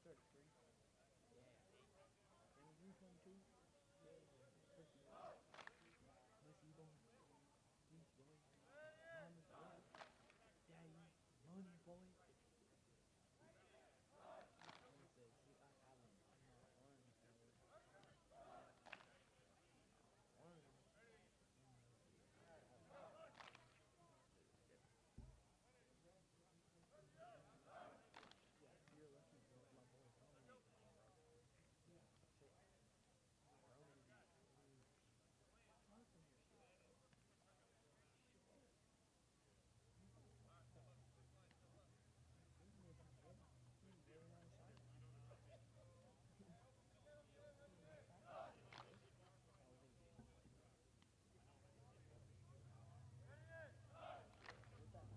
33. Yeah, hey. 23, 22. Yeah, pussy boy. Pussy boy. Beach boy. Mama's boy. Daddy. Money boy. He said, see, I have him. I'm not one, fellas. Not one. See, I have him. Yeah, if you're lucky, my boy Tony, shit, Roman, fuck on your shit, bro. Shit. He's making shit. He's really not shy. He's not shy about this shit. Oh, they did. What's that big ass fucking little ball? No, no, no, no shit. I think shit. My timer. My timer. No shit though.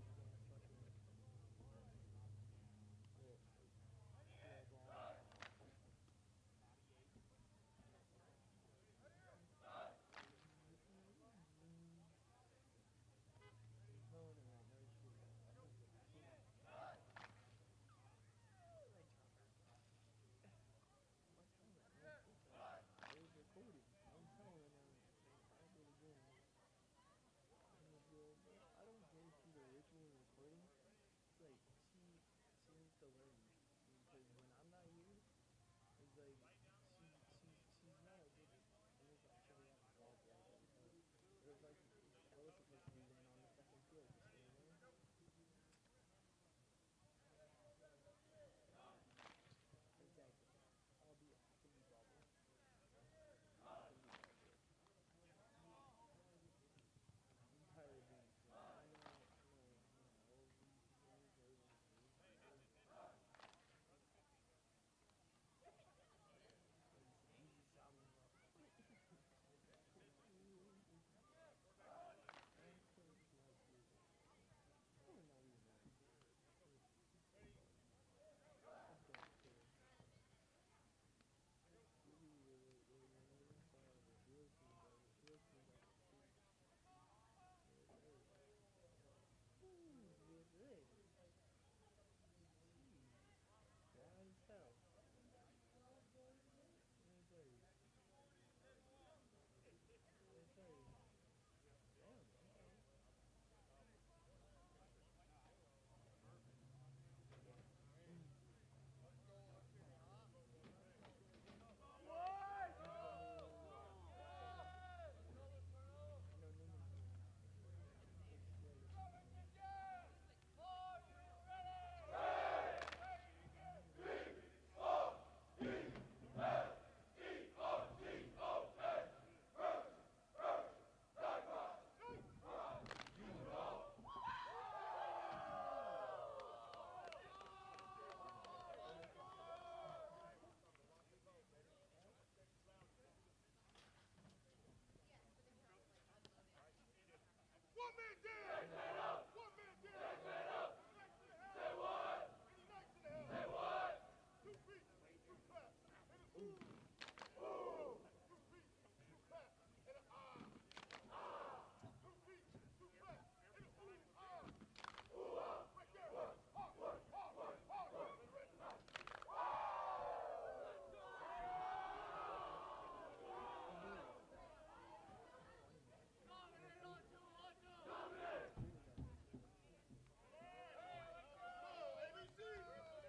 It was recorded. I'm telling them. I did it again. I'm gonna be like, bro, I don't care if she's originally recording. It's like she needs to learn because when I'm not here, it's like she's not a good image of showing up ball player. It was like Ella's supposed to be then on the fucking field this year, you know? Exactly. I can be ball boy. I can be ball boy. I'm tired of being seen. I know all these things are it's an easy shopping block. Of course not you. We're not even that. I don't care. We're part of the field team, bro. The field team got the city. Yes, sir. Ooh, yes, sir. Jeez. Dry as hell. Yes, sir. Yes, sir. Damn, okay. I know Newman's gonna take straight. Ooh. He knew it. That's funny. That's funny. That's pretty though.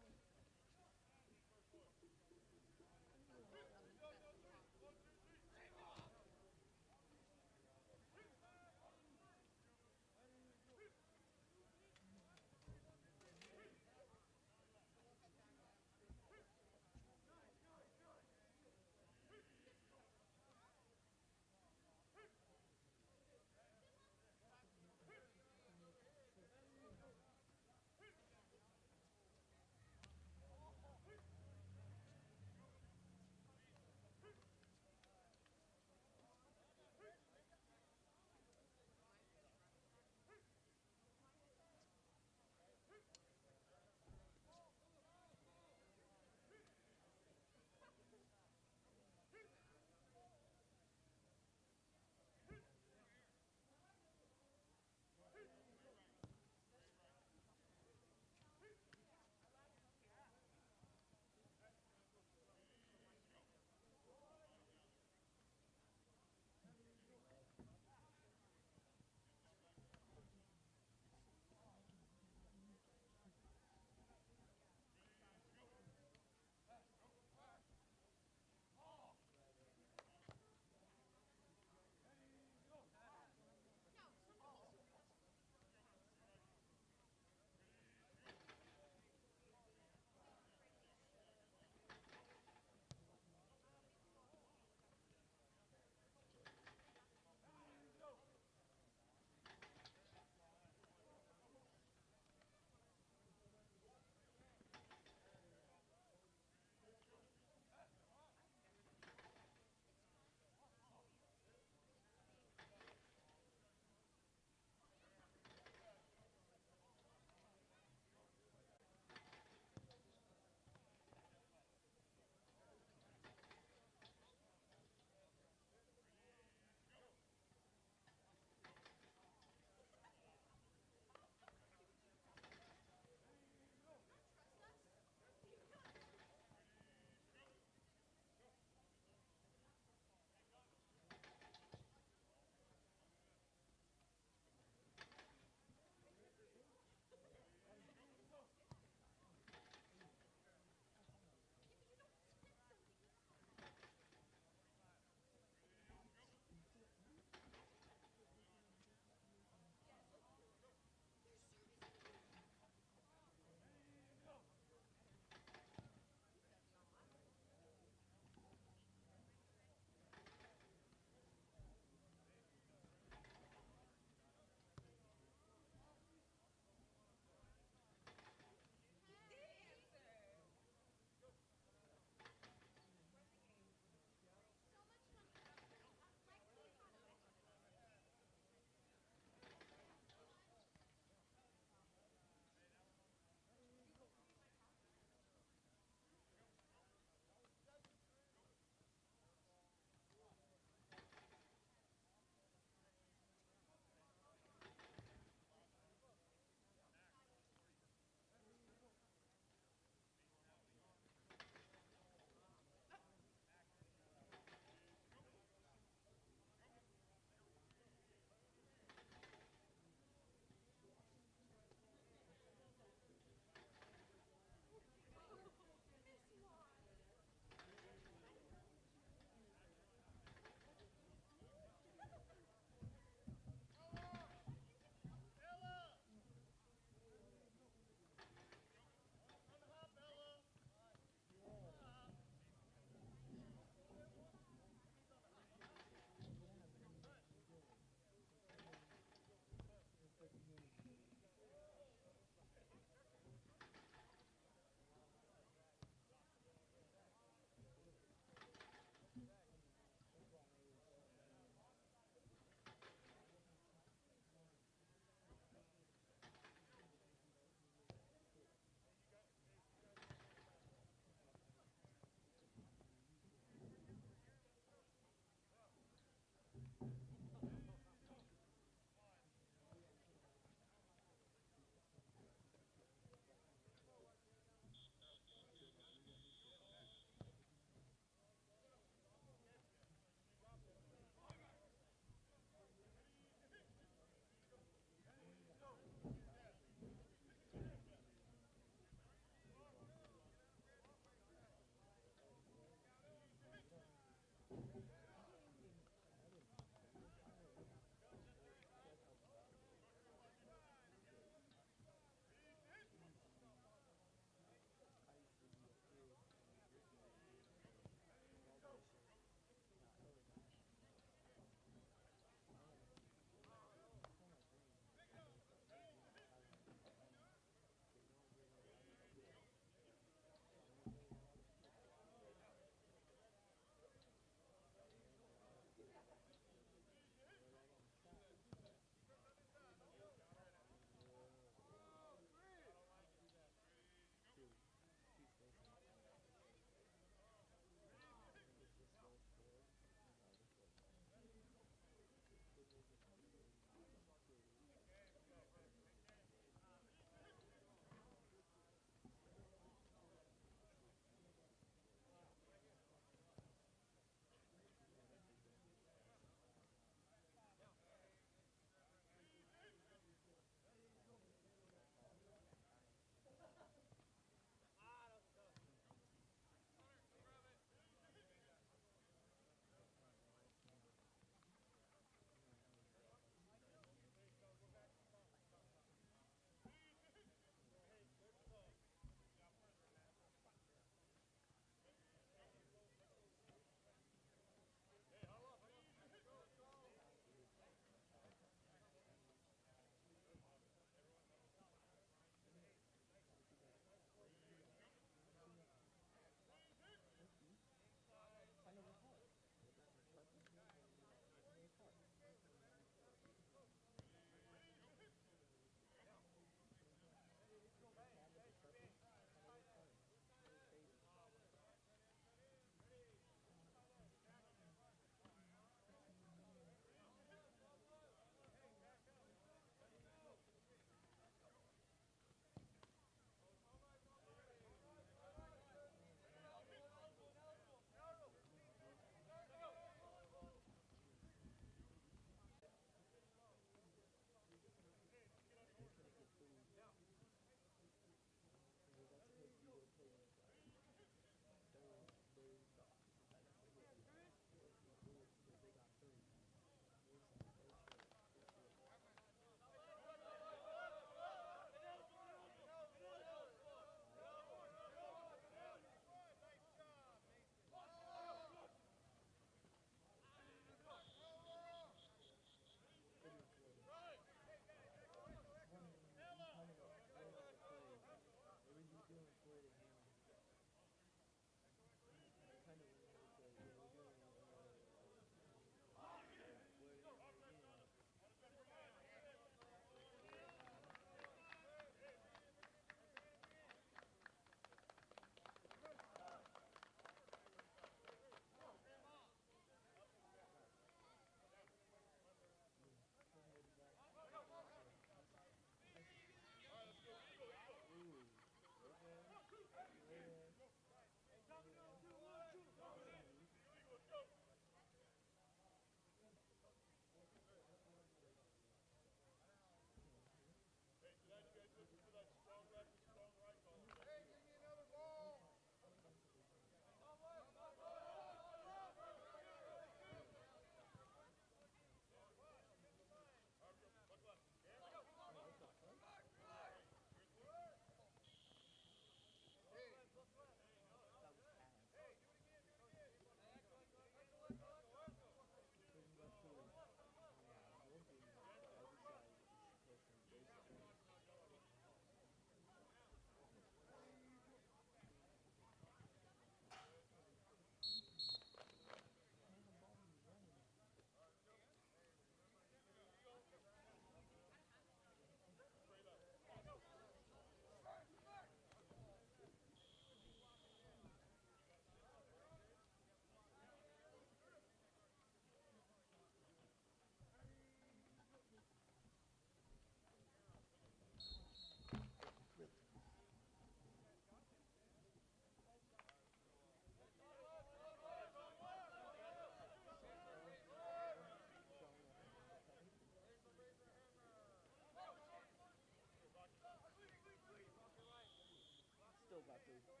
still got three. Still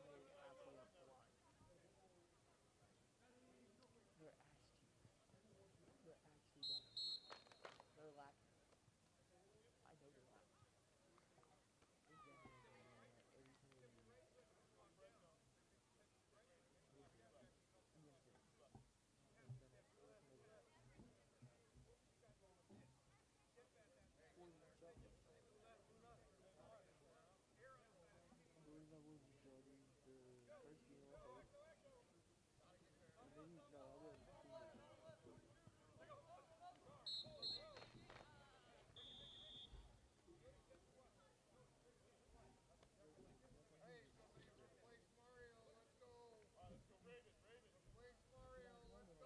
made it halfway up the line. They're ass cheeks. They're actually dumb. They're laughing. I know they're laughing. They definitely been doing that every single game. Yesterday. And yesterday. They've done it every single game. 40 jumpers. I believe that was the first game I played. And then, no, that was the previous game. That's when he was a secret. He has won the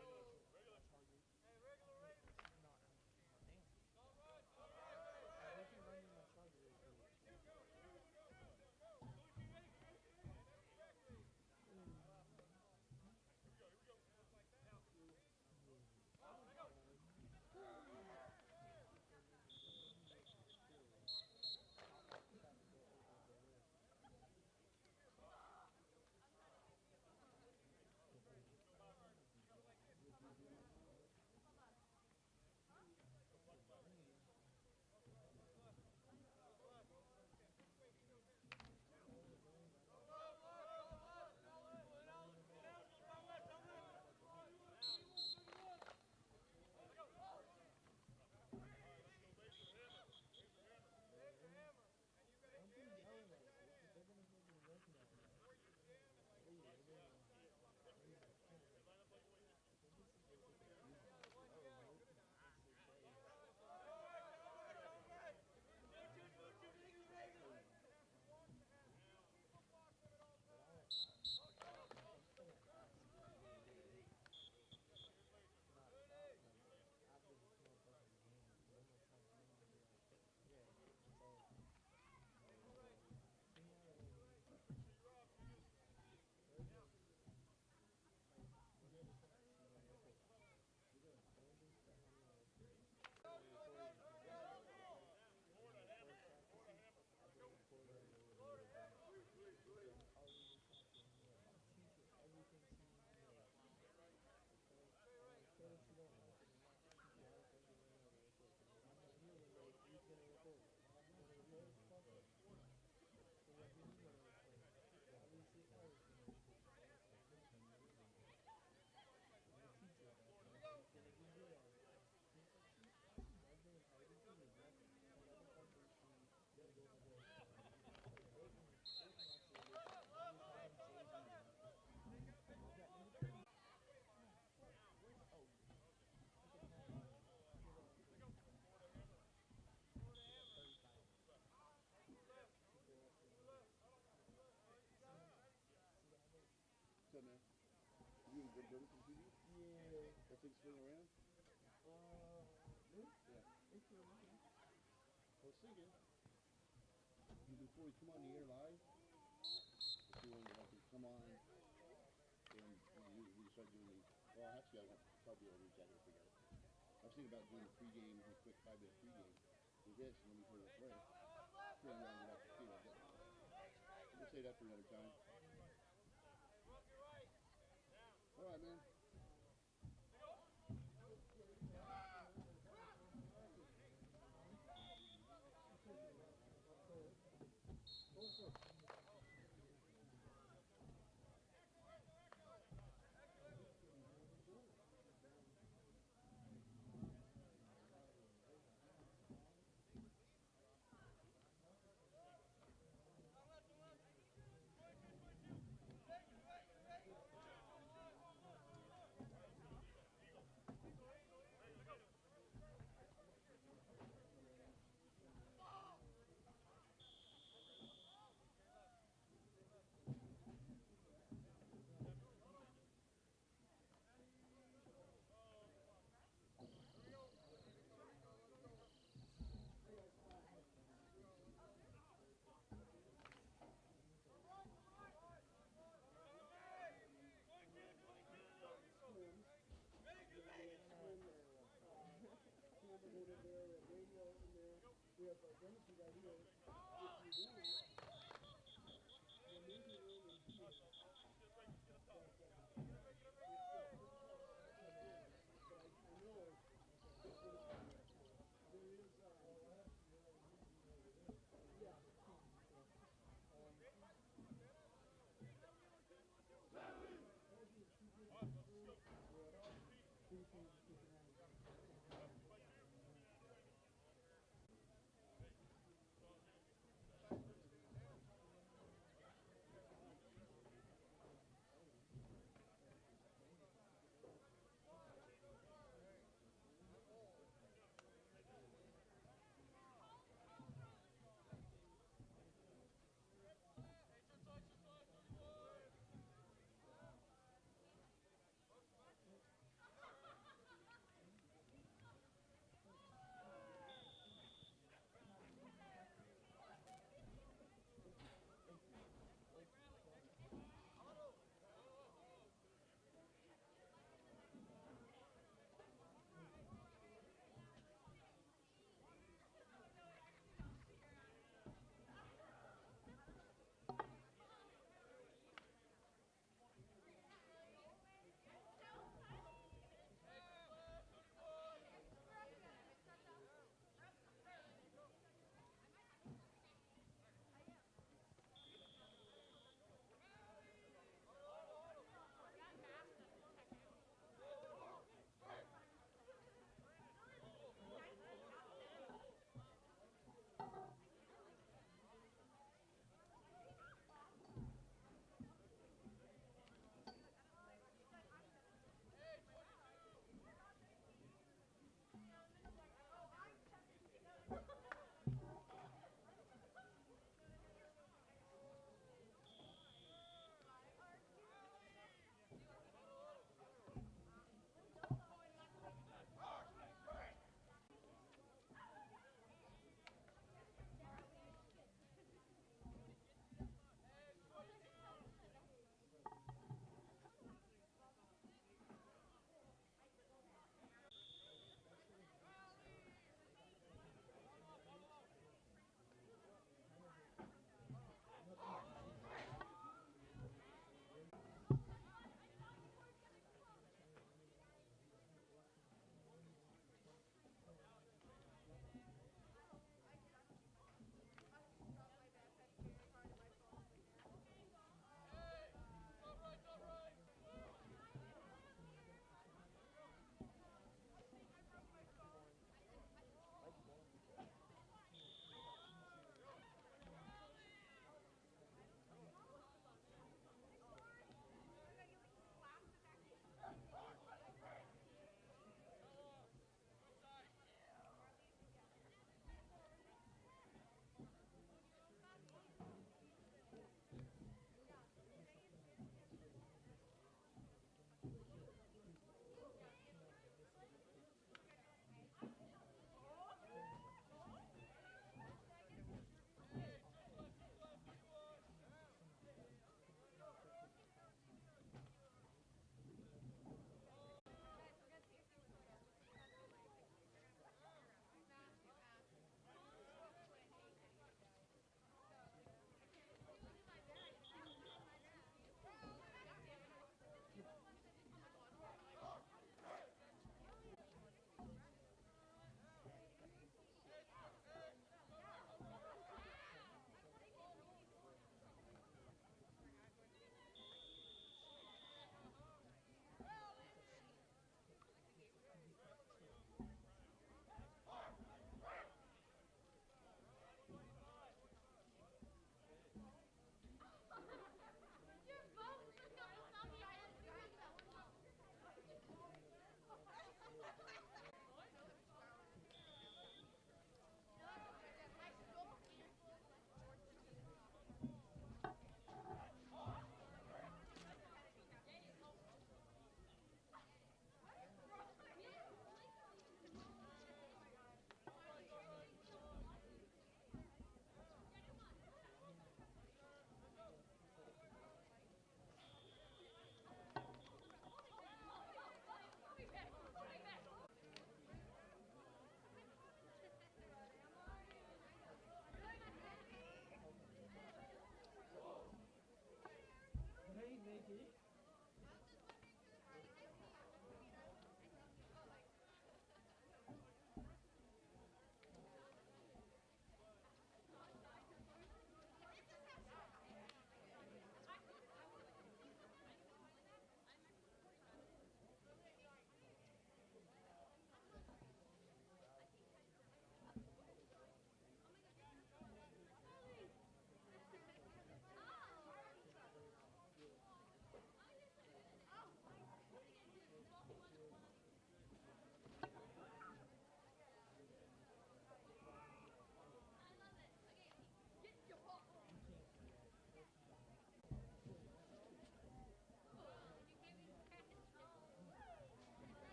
regular Chargers. Not, damn. If they can run in my Chargers, they will. Traffic go over the rim. It's the rain. Oh, it's raining right now. It's not raining bad. It's not raining like it used to. They're raining. Don't be yelling at us. They're gonna fucking recognize that. They're gonna cancel. I think it's supposed to be easy. Oh, nope. It's the day. Crazy. But I'm just gonna ask not like after this motherfucking game, because I'm gonna text them and be like, yeah, say, see me out LA, baby. Thursday, like, whenever, see you in the airport. Don't just text me like, I recorded the game yesterday, okay? And the first practices, I've been recording everything. And I'll even talk to him and be like, I'll teach you everything to need to know. Okay? I don't care if you don't like it or not. I'll teach you how to fucking learn how to record. Because when I'm not here one day, who's gonna record? You wanna record? Fuck it. So then who's gonna record? Obviously Eric's gonna record. He's gonna teach me everything. I'm gonna teach you everything. He's gonna be good at it. She's never invited to me. Never ever. She goes and does stuff. Like Dayton actually lives here. He was having JV there. Let me tell you. Where's look at Matt Ryan. He was on for 35 minutes to go up there and get. See him? See that look? What's up, man? You in Bremerton TV? Yeah. That thing swing around? This? Yeah. It's really good. I was thinking, before we come on the air live, if you want to come on and we start doing the, well, actually, I won't probably be able to reach out here if we got it. I was thinking about doing the pregame, a quick 5-minute pregame with this, and then before we play, playing around the field. But we'll say that for another time. All right, man. Go for it. We have our Bremerton right here. If you want,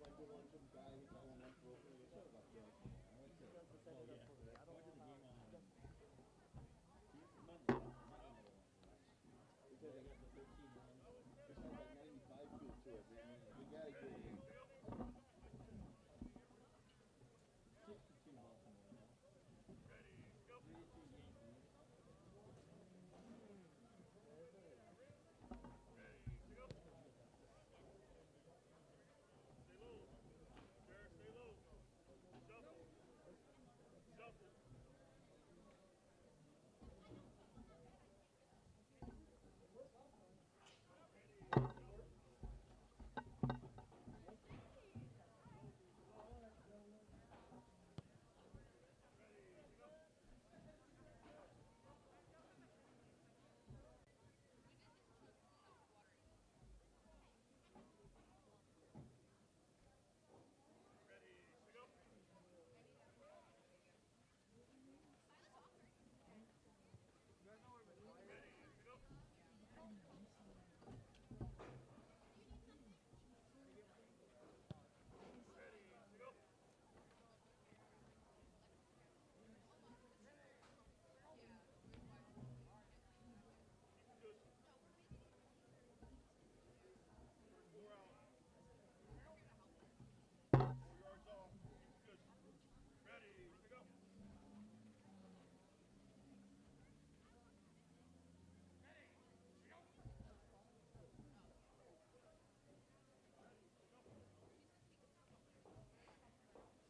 like the one some guy who's going on for what's up, like He wants to set it up for me. I don't know how. it has like 95 feet to it. The guy did it. 62 Baltimore, huh? 3-2 Yankees.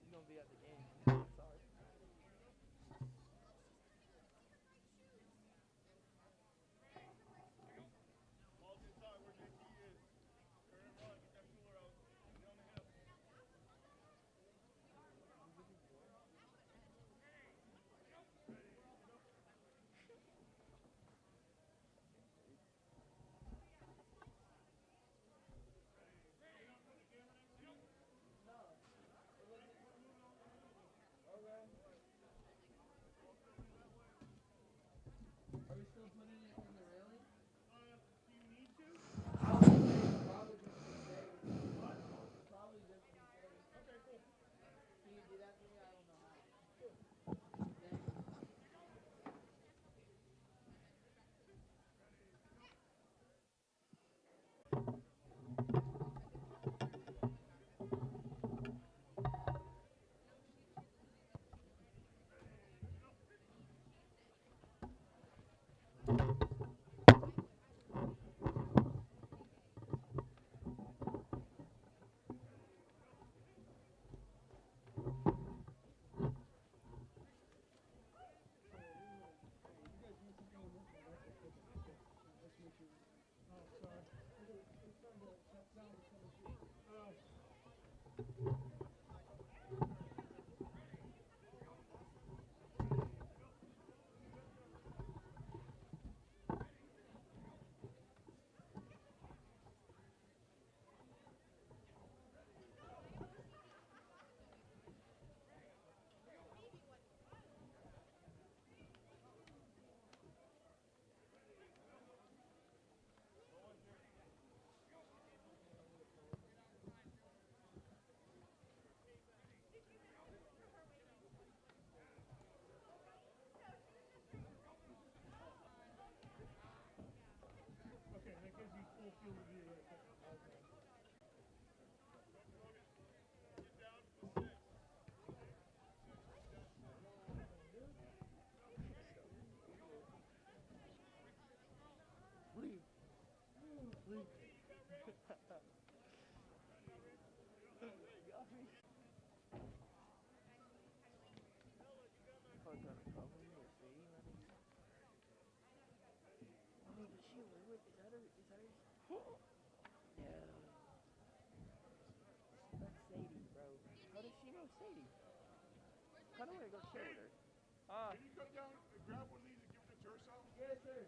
She's gonna be at the game. Sorry. Are we still putting it in the railing? Probably just be safe. Probably just be safe. Okay, cool. Can you do that for me? I don't know how. Okay, that gives you full field of view right there. Okay. Leave. Leave. Got me. Fuck, trying to cover me or see? Let me. Oh, does she live with? Is that her? Is that her? Yeah. That's Sadie, bro. How does she know Sadie? Kind of want to go chill with her. Can you come down and grab one of these and give it to Tercel? Yes, sir.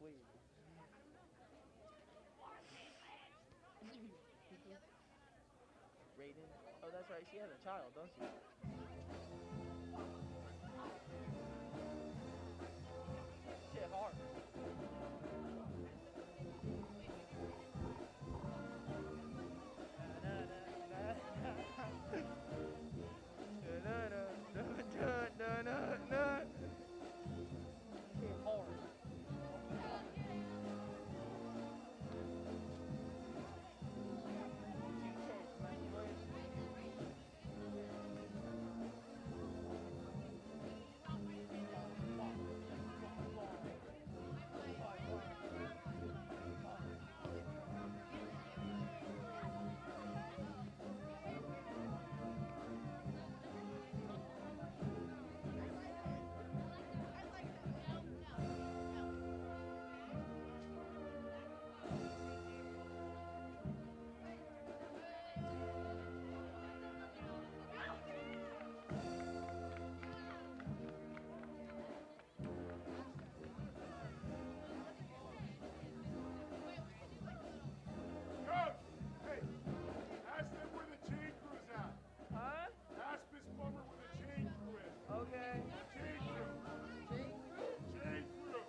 weird. Raiden. Oh, that's right. She has a child, don't she? Shit hard. Shit hard. Coach! Hey, ask them where the chain crew's at. Huh? Ask Miss Plummer where the chain crew is. Okay. Chain crew. Chain crew? Chain crew.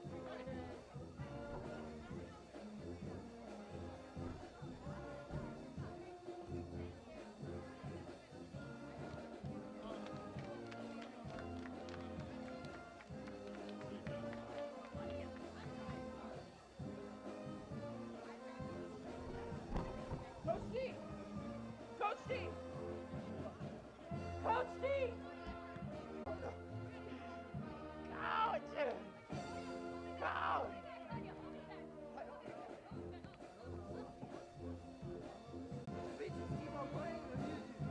Coach D! Coach D! Coach D! Coach! Coach! Bitches keep on playing the music.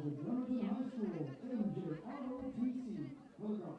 the Bremerton High School, NJROTC, Kickoff.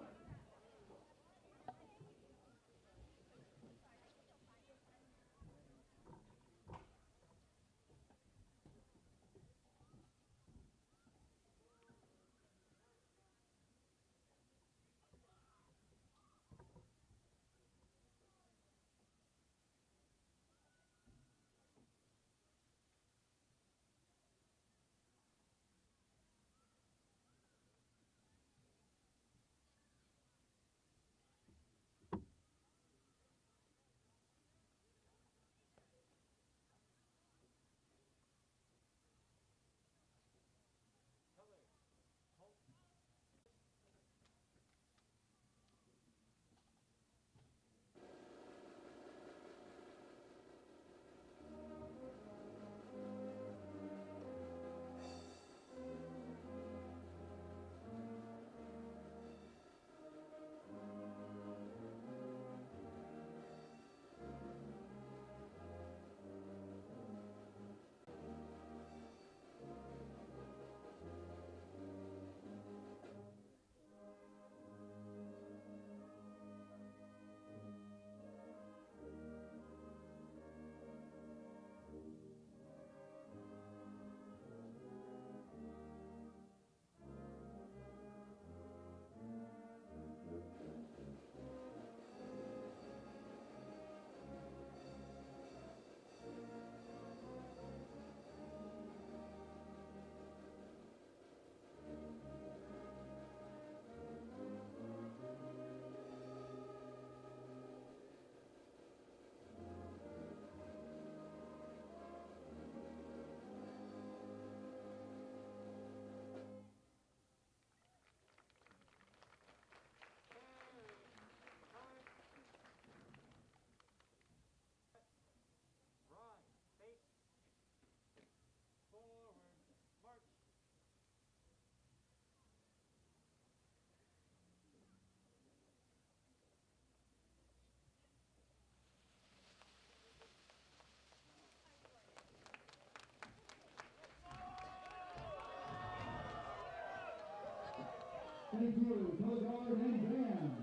Thank you, color guard and band.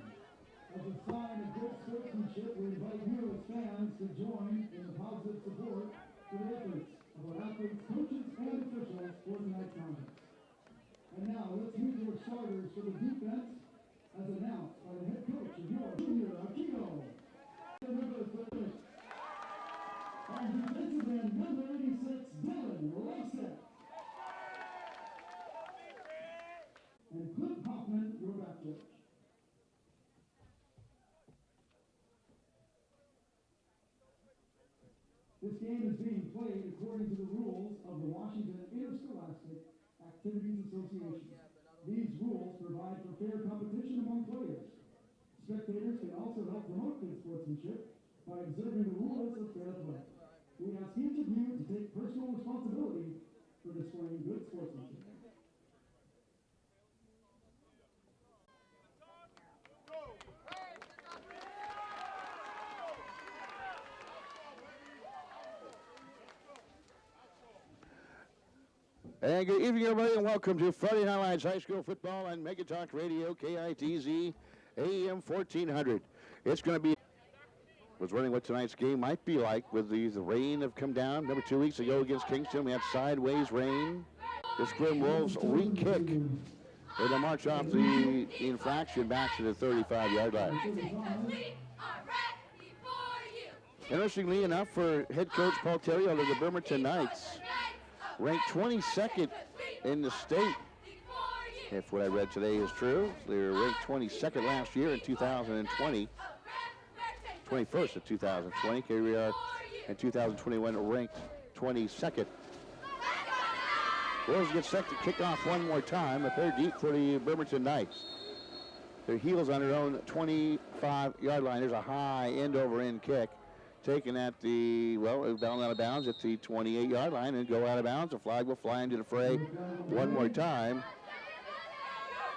As a sign of good sportsmanship, we invite you as fans to join in the positive support to the efforts of our athletes, coaches, and officials for tonight's contest. And now, let's meet your starters for the defense as announced by the head coach of your junior Akito. And defensive end number 86, Dylan Roset. And Cliff Hoffman, your back coach. This game is being played according to the rules of the Washington Interscholastic Activities Association. These rules provide for fair competition among players. Spectators can also help promote good sportsmanship by observing the rules of fair play. We ask each of you to take personal responsibility for displaying good sportsmanship. And good evening, everybody, and welcome to Friday Night Lights High School Football on Mega Talk Radio, KITZ, AM 1400. It's going to be, was wondering what tonight's game might be like with the rain have come down. Remember 2 weeks ago against Kingston, we had sideways rain. The Sequim Wolves re-kick. And they'll march off the infraction back to the 35-yard line. Interestingly enough, for head coach Paul Terrio of the Bremerton Knights, ranked 22nd in the state, if what I read today is true. They were ranked 22nd last year in 2020, 21st in 2020. Here we are in 2021, ranked 22nd. Wolves get set to kick off one more time, but they're deep for the Bremerton Knights. Their heels on their own 25-yard line. There's a high end-over-end kick. Taken at the, well, it was down out of bounds at the 28-yard line and go out of bounds. The flag will fly into the fray one more time.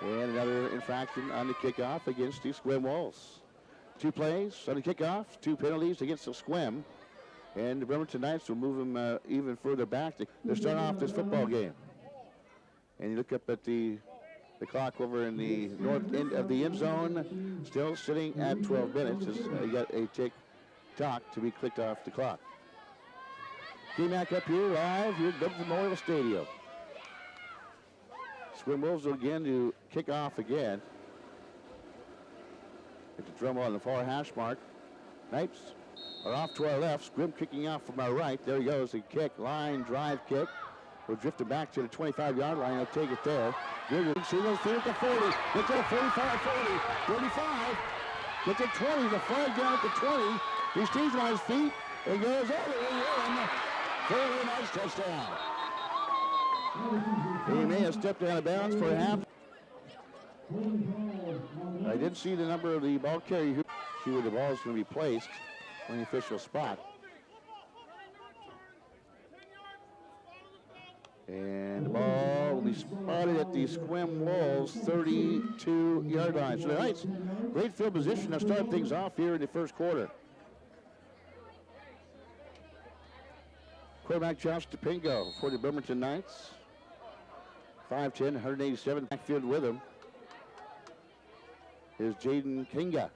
And another infraction on the kickoff against the Sequim Wolves. 2 plays on the kickoff, 2 penalties against the Sequim. And the Bremerton Knights will move them even further back to start off this football game. And you look up at the clock over in the north end of the end zone, still sitting at 12 minutes. You got a tick-tock to be clicked off the clock. Game back up here live here at Bremerton Memorial Stadium. Sequim Wolves will again to kick off again. Get the drum on the far hash mark. Knights are off to our left. Sequim kicking off from our right. There he goes, the kick, line, drive kick. We'll drift it back to the 25-yard line. He'll take it there. Good. See those through at the 40. Gets to the 45, 40, 35. Gets to 20. The flag down at the 20. He stays on his feet and goes all the way in for a nice touchdown. He may have stepped out of bounds for a half. I didn't see the number of the ball carrier. See where the ball is going to be placed on the official spot. And the ball will be spotted at the Sequim Wolves 32-yard line. So the Knights, great field position to start things off here in the first quarter. Quarterback Josh DePingo for the Bremerton Knights. 5'10", 187 backfield with him. Here's Jaden Kinga.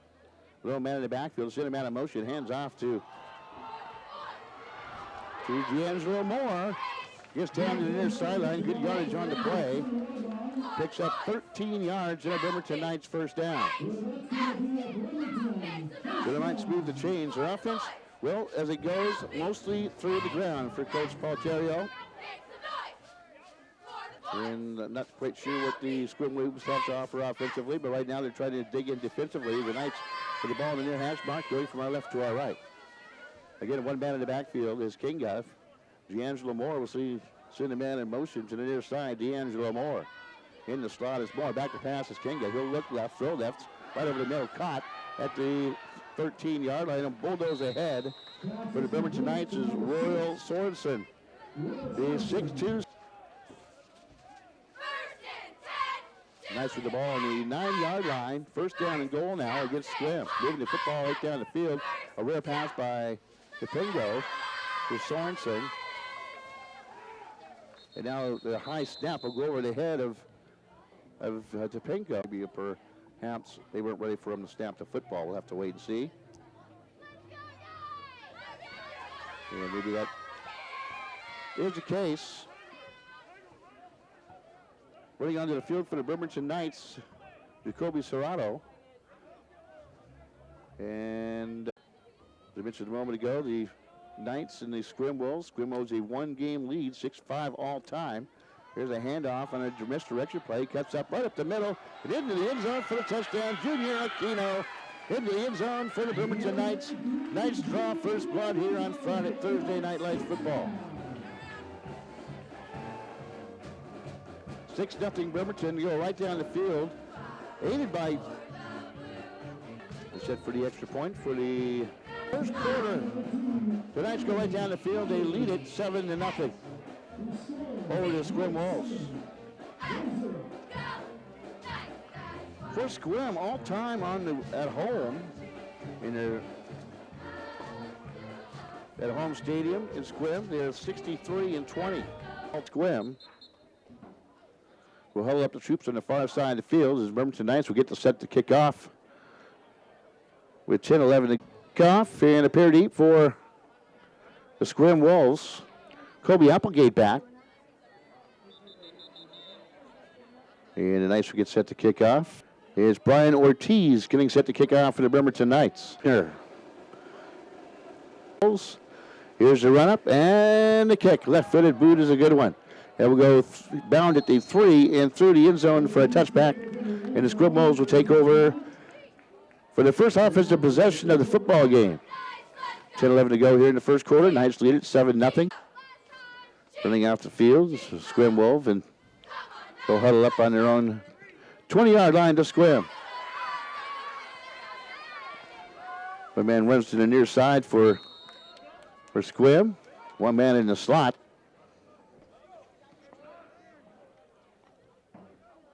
Little man in the backfield, send him out of motion, hands off to D'Angelo Moore. Gets down to the near sideline, good yardage on the play. Picks up 13 yards and a Bremerton Knights first down. So they might smooth the chains. Their offense, well, as it goes, mostly through the ground for Coach Paul Terrio. And not quite sure what the Sequim Wolves have to offer offensively, but right now they're trying to dig in defensively. The Knights with the ball in the near hash mark, going from our left to our right. Again, one man in the backfield is Kinga. D'Angelo Moore will send the man in motion to the near side. D'Angelo Moore in the slot is Moore. Back to pass is Kinga. He'll look left, throw left, right over the middle. Caught at the 13-yard line and bulldoze ahead. For the Bremerton Knights is Royal Sorensen. The 6'2". Knights with the ball on the 9-yard line. First down and goal now against Sequim. Moving the football right down the field. A rare pass by DePingo to Sorensen. And now the high snap will go over the head of DePingo. Maybe perhaps they weren't ready for him to snap the football. We'll have to wait and see. And maybe that is the case. Running onto the field for the Bremerton Knights, Jacoby Serrato. And as I mentioned a moment ago, the Knights and the Sequim Wolves. Sequim Wolves a one-game lead, 6-5 all time. Here's a handoff on a misdirection play. Cuts up right up the middle and into the end zone for the touchdown. Junior Aquino into the end zone for the Bremerton Knights. Knights draw first blood here on Thursday Night Lights football. 6-0 Bremerton to go right down the field. Aided by, set for the extra point for the first quarter. The Knights go right down the field. They lead it 7-0 over the Sequim Wolves. For Sequim, all time at home in their at home stadium in Sequim, they're 63-20. Sequim will huddle up the troops on the far side of the field as Bremerton Knights will get to set to kick off with 10-11 to kick off, and a pair deep for the Sequim Wolves. Kobe Applegate back. And the Knights will get set to kick off. Here's Brian Ortiz getting set to kick off for the Bremerton Knights. Here. Here's the run up and the kick. Left-footed boot is a good one. And we'll go bound at the 3 and through the end zone for a touchback. And the Sequim Wolves will take over for the first offensive possession of the football game. 10-11 to go here in the first quarter. Knights lead it 7-0. Running off the field, this is Sequim Wolf, and they'll huddle up on their own 20-yard line to Sequim. One man runs to the near side for Sequim. One man in the slot.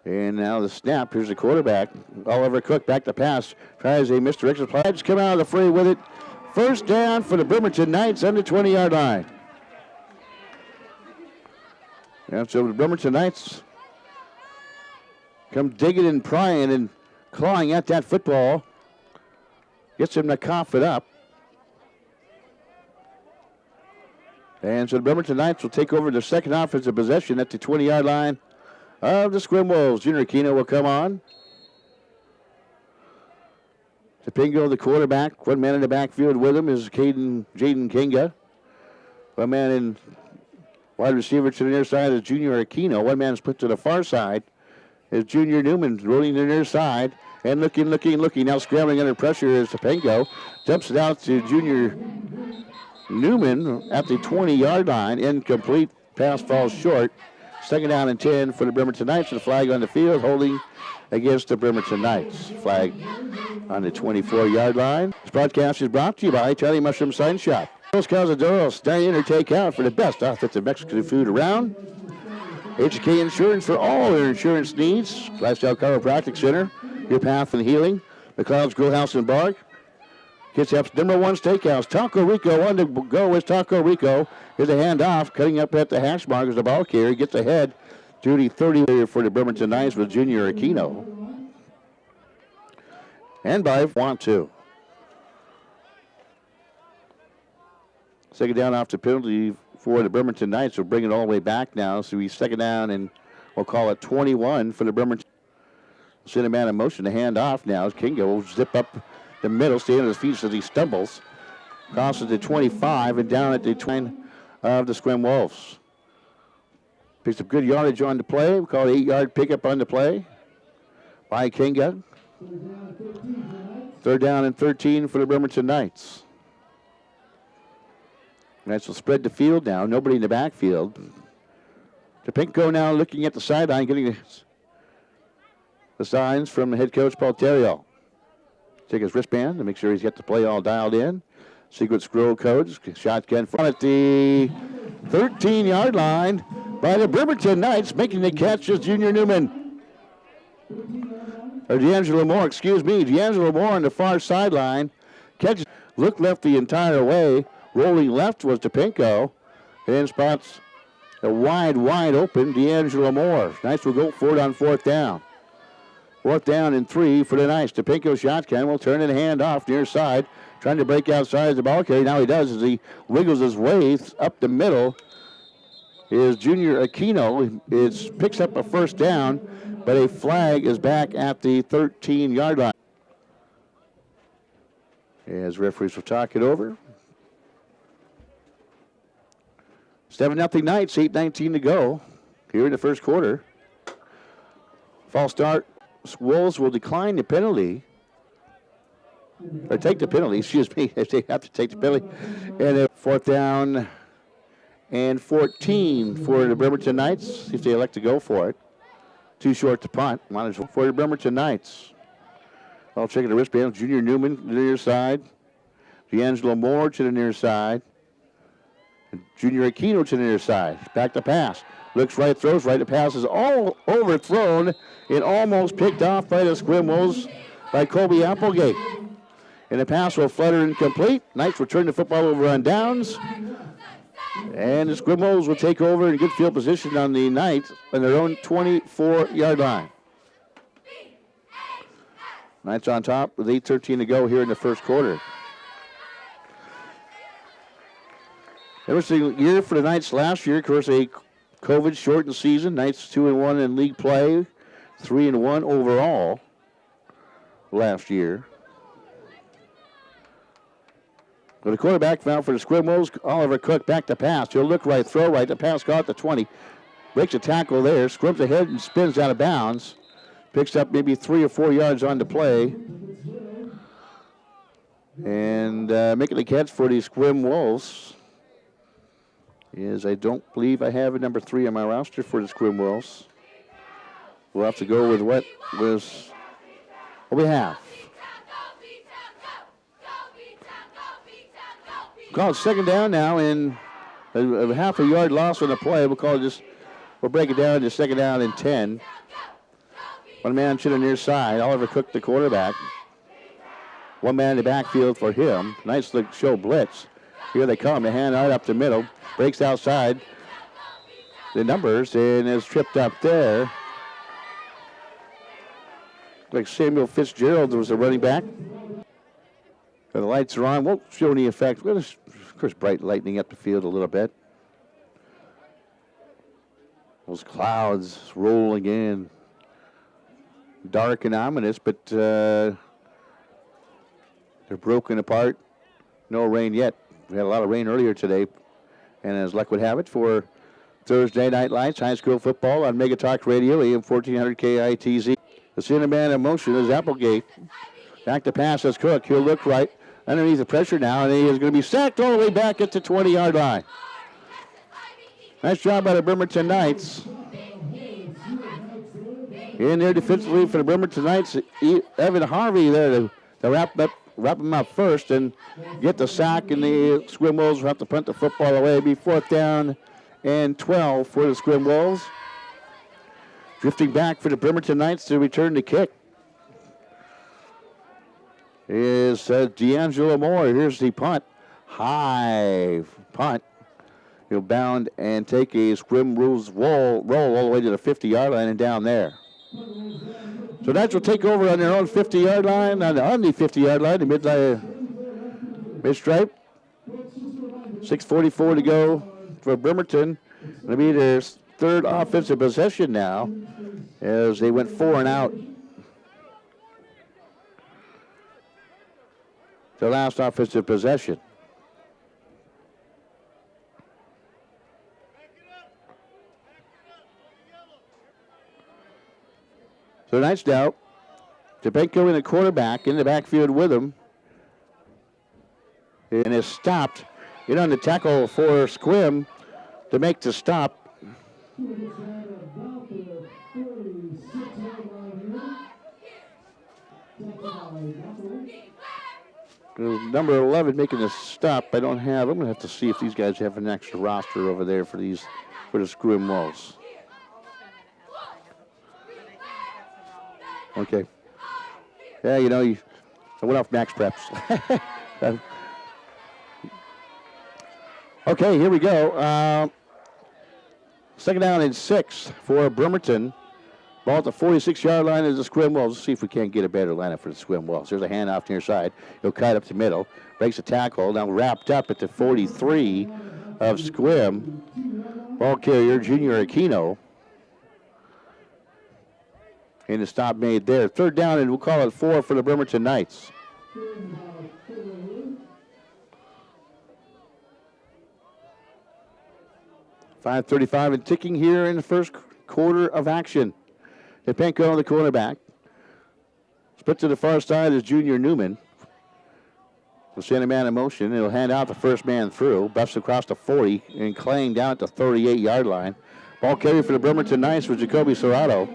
And now the snap. Here's the quarterback. Oliver Cook back to pass. Tries a misdirection play. Just come out of the fray with it. First down for the Bremerton Knights on the 20-yard line. And so the Bremerton Knights come digging and prying and clawing at that football. Gets him to cough it up. And so the Bremerton Knights will take over the second offensive possession at the 20-yard line of the Sequim Wolves. Junior Aquino will come on. Topingo, the quarterback. One man in the backfield with him is Jaden Kinga. One man in wide receiver to the near side is Junior Aquino. One man split to the far side is Junior Newman rolling to the near side. And looking. Now scrambling under pressure is Topingo. Dumps it out to Junior Newman at the 20-yard line. Incomplete. Pass falls short. Second down and 10 for the Bremerton Knights. The flag on the field holding against the Bremerton Knights. Flag on the 24-yard line. This broadcast is brought to you by Charlie Mushroom Sign Shop. Los Cazadoros, dine in or take out for the best authentic Mexican food around. HK Insurance for all your insurance needs. Lifestyle Chiropractic Center, your path and healing. McLeod's Grill House and Bar. Kitsap's #1 Steakhouse. Taco Rico on to go with Taco Rico. Here's a handoff, cutting up at the hash mark as the ball carrier gets ahead. Duty 30 for the Bremerton Knights with Junior Aquino. And by want to. Second down off the penalty for the Bremerton Knights. We'll bring it all the way back now. So we second down and we'll call it 21 for the Bremerton. Send a man in motion to hand off now. Kingo will zip up the middle, stay on his feet as he stumbles. Crosses the 25 and down at the 20 of the Sequim Wolves. Picks up good yardage on the play. We call it 8-yard pickup on the play by Kinga. Third down and 13 for the Bremerton Knights. Knights will spread the field now. Nobody in the backfield. Topingo now looking at the sideline, getting the signs from the head coach, Paul Terrio. Take his wristband to make sure he's got the play all dialed in. Secret scroll codes. Shotgun front at the 13-yard line by the Bremerton Knights. Making the catch is Junior Newman. Or D'Angelo Moore, D'Angelo Moore on the far sideline. Catches, looked left the entire way. Rolling left was Topingo. And spots a wide open D'Angelo Moore. Knights will go for it on fourth down. Fourth down and 3 for the Knights. Topingo shotgun will turn and hand off near side. Trying to break outside as the ball carrier. Now he does as he wiggles his way up the middle. Is Junior Aquino. It picks up a first down, but a flag is back at the 13-yard line. As referees will talk it over. 7-0 Knights, 8:19 to go here in the first quarter. False start. Wolves will decline the penalty. Or take the penalty, excuse me, if they have to take the penalty. And fourth down and 14 for the Bremerton Knights, if they elect to go for it. Too short to punt. For the Bremerton Knights. I'll check the wristband. Junior Newman to the near side. D'Angelo Moore to the near side. And Junior Aquino to the near side. Back to pass. Looks right, throws right. The pass is all overthrown and almost picked off by the Sequim Wolves by Colby Applegate. And the pass will flutter incomplete. Knights will turn the football over on downs. And the Sequim Wolves will take over in good field position on the Knights on their own 24-yard line. Knights on top with 8:13 to go here in the first quarter. It was a year for the Knights last year. Of course, a COVID-shortened season. Knights 2-1 in league play, 3-1 overall last year. But the quarterback found for the Sequim Wolves, Oliver Cook, back to pass. He'll look right, throw right. The pass caught the 20. Breaks a tackle there, squirms ahead and spins out of bounds. Picks up maybe 3 or 4 yards on the play. And making the catch for the Sequim Wolves is, I don't believe I have a number 3 on my roster for the Sequim Wolves. We'll have to go with what we have. Call it second down now, and a half a yard loss on the play. We'll break it down to second down and 10. One man to the near side. Oliver Cook, the quarterback. One man in the backfield for him. Nice look show blitz. Here they come. The hand right up the middle. Breaks outside the numbers and is tripped up there. like Samuel Fitzgerald was a running back. The lights are on. Won't show any effect. We'll just, of course, bright lightning up the field a little bit. Those clouds rolling in. Dark and ominous, but they're broken apart. No rain yet. We had a lot of rain earlier today. And as luck would have it, for Thursday Night Lights, high school football on Mega Talk Radio, AM 1400 KITZ. The center man in motion is Applegate. Back to pass as Cook. He'll look right underneath the pressure now, and he is going to be sacked all the way back at the 20-yard line. Nice job by the Bremerton Knights. In there defensively for the Bremerton Knights, Evan Harvey there to wrap him up first and get the sack, and the Sequim Wolves will have to punt the football away. It'll be 4th down and 12 for the Sequim Wolves. Drifting back for the Bremerton Knights to return the kick is D'Angelo Moore. Here's the punt. High punt. He'll bound and take a Sequim Wolves roll all the way to the 50-yard line and down there. So Knights will take over on their own 50-yard line, on the 50-yard line, the mid-stripe. 6:44 to go for Bremerton. It'll be their third offensive possession now, as they went 4 and out. Their last offensive possession. So Knights now. Tepenko in the quarterback in the backfield with him. And is stopped. In on the tackle for Sequim to make the stop. Number 11 making the stop. I'm going to have to see if these guys have an extra roster over there for the Sequim Wolves. Okay. Yeah, I went off max preps. Okay, here we go. 2nd down and 6 for Bremerton. Ball at the 46-yard line is the Sequim Wolves. Let's see if we can't get a better lineup for the Sequim Wolves. There's a handoff near side. He'll cut up the middle. Breaks the tackle. Now wrapped up at the 43 of Sequim. Ball carrier, Junior Aquino. And the stop made there. 3rd down, and we'll call it 4 for the Bremerton Knights. 5:35 and ticking here in the first quarter of action. Tepenko on the cornerback. Split to the far side is Junior Newman. We'll send a man in motion. He'll hand out the first man through. Buffs across the 40 and Klang down at the 38-yard line. Ball carry for the Bremerton Knights with Jacoby Serrato.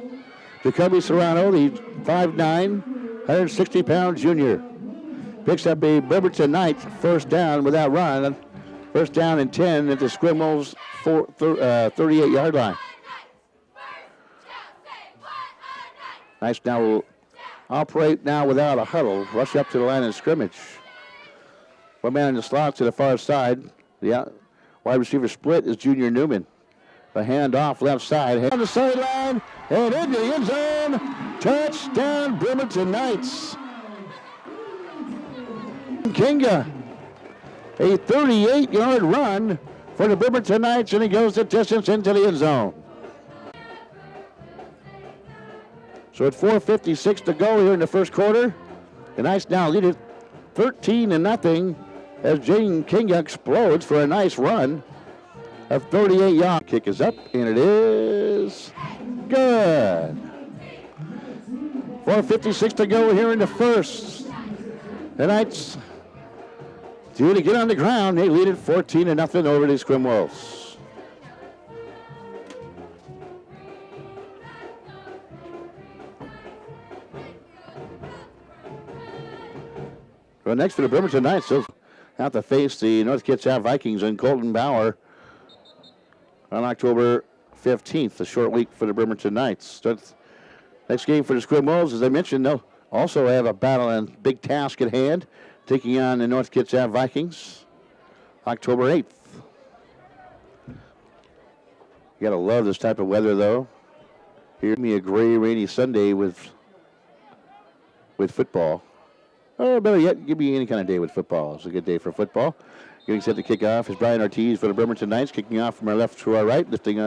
Jacoby Serrano, the 5'9", 160-pound junior. Picks up a Bremerton Knights first down without run. First down and 10 at the Sequim Wolves 38-yard line. Knights now will operate now without a huddle. Rush up to the line of scrimmage. One man in the slot to the far side. The wide receiver split is Junior Newman. A handoff left side. On the sideline and into the end zone. Touchdown, Bremerton Knights. Kinga. A 38-yard run for the Bremerton Knights, and he goes the distance into the end zone. So at 4:56 to go here in the first quarter, the Knights now lead it 13-0 as Jaden Kinga explodes for a nice run of 38 yards. Kick is up, and it is good. 4:56 to go here in the first. The Knights do to get on the ground. They lead it 14-0 over the Sequim Wolves. Well, next for the Bremerton Knights, they'll have to face the North Kitsap Vikings in Colton Bower on October 15th, a short week for the Bremerton Knights. Next game for the Sequim Wolves, as I mentioned, they'll also have a battle and big task at hand, taking on the North Kitsap Vikings October 8th. You got to love this type of weather, though. Here's me a gray, rainy Sunday with with football. Or better yet, give me any kind of day with football. It's a good day for football. Getting set to kick off is Brian Ortiz for the Bremerton Knights, kicking off from our left to our right, listening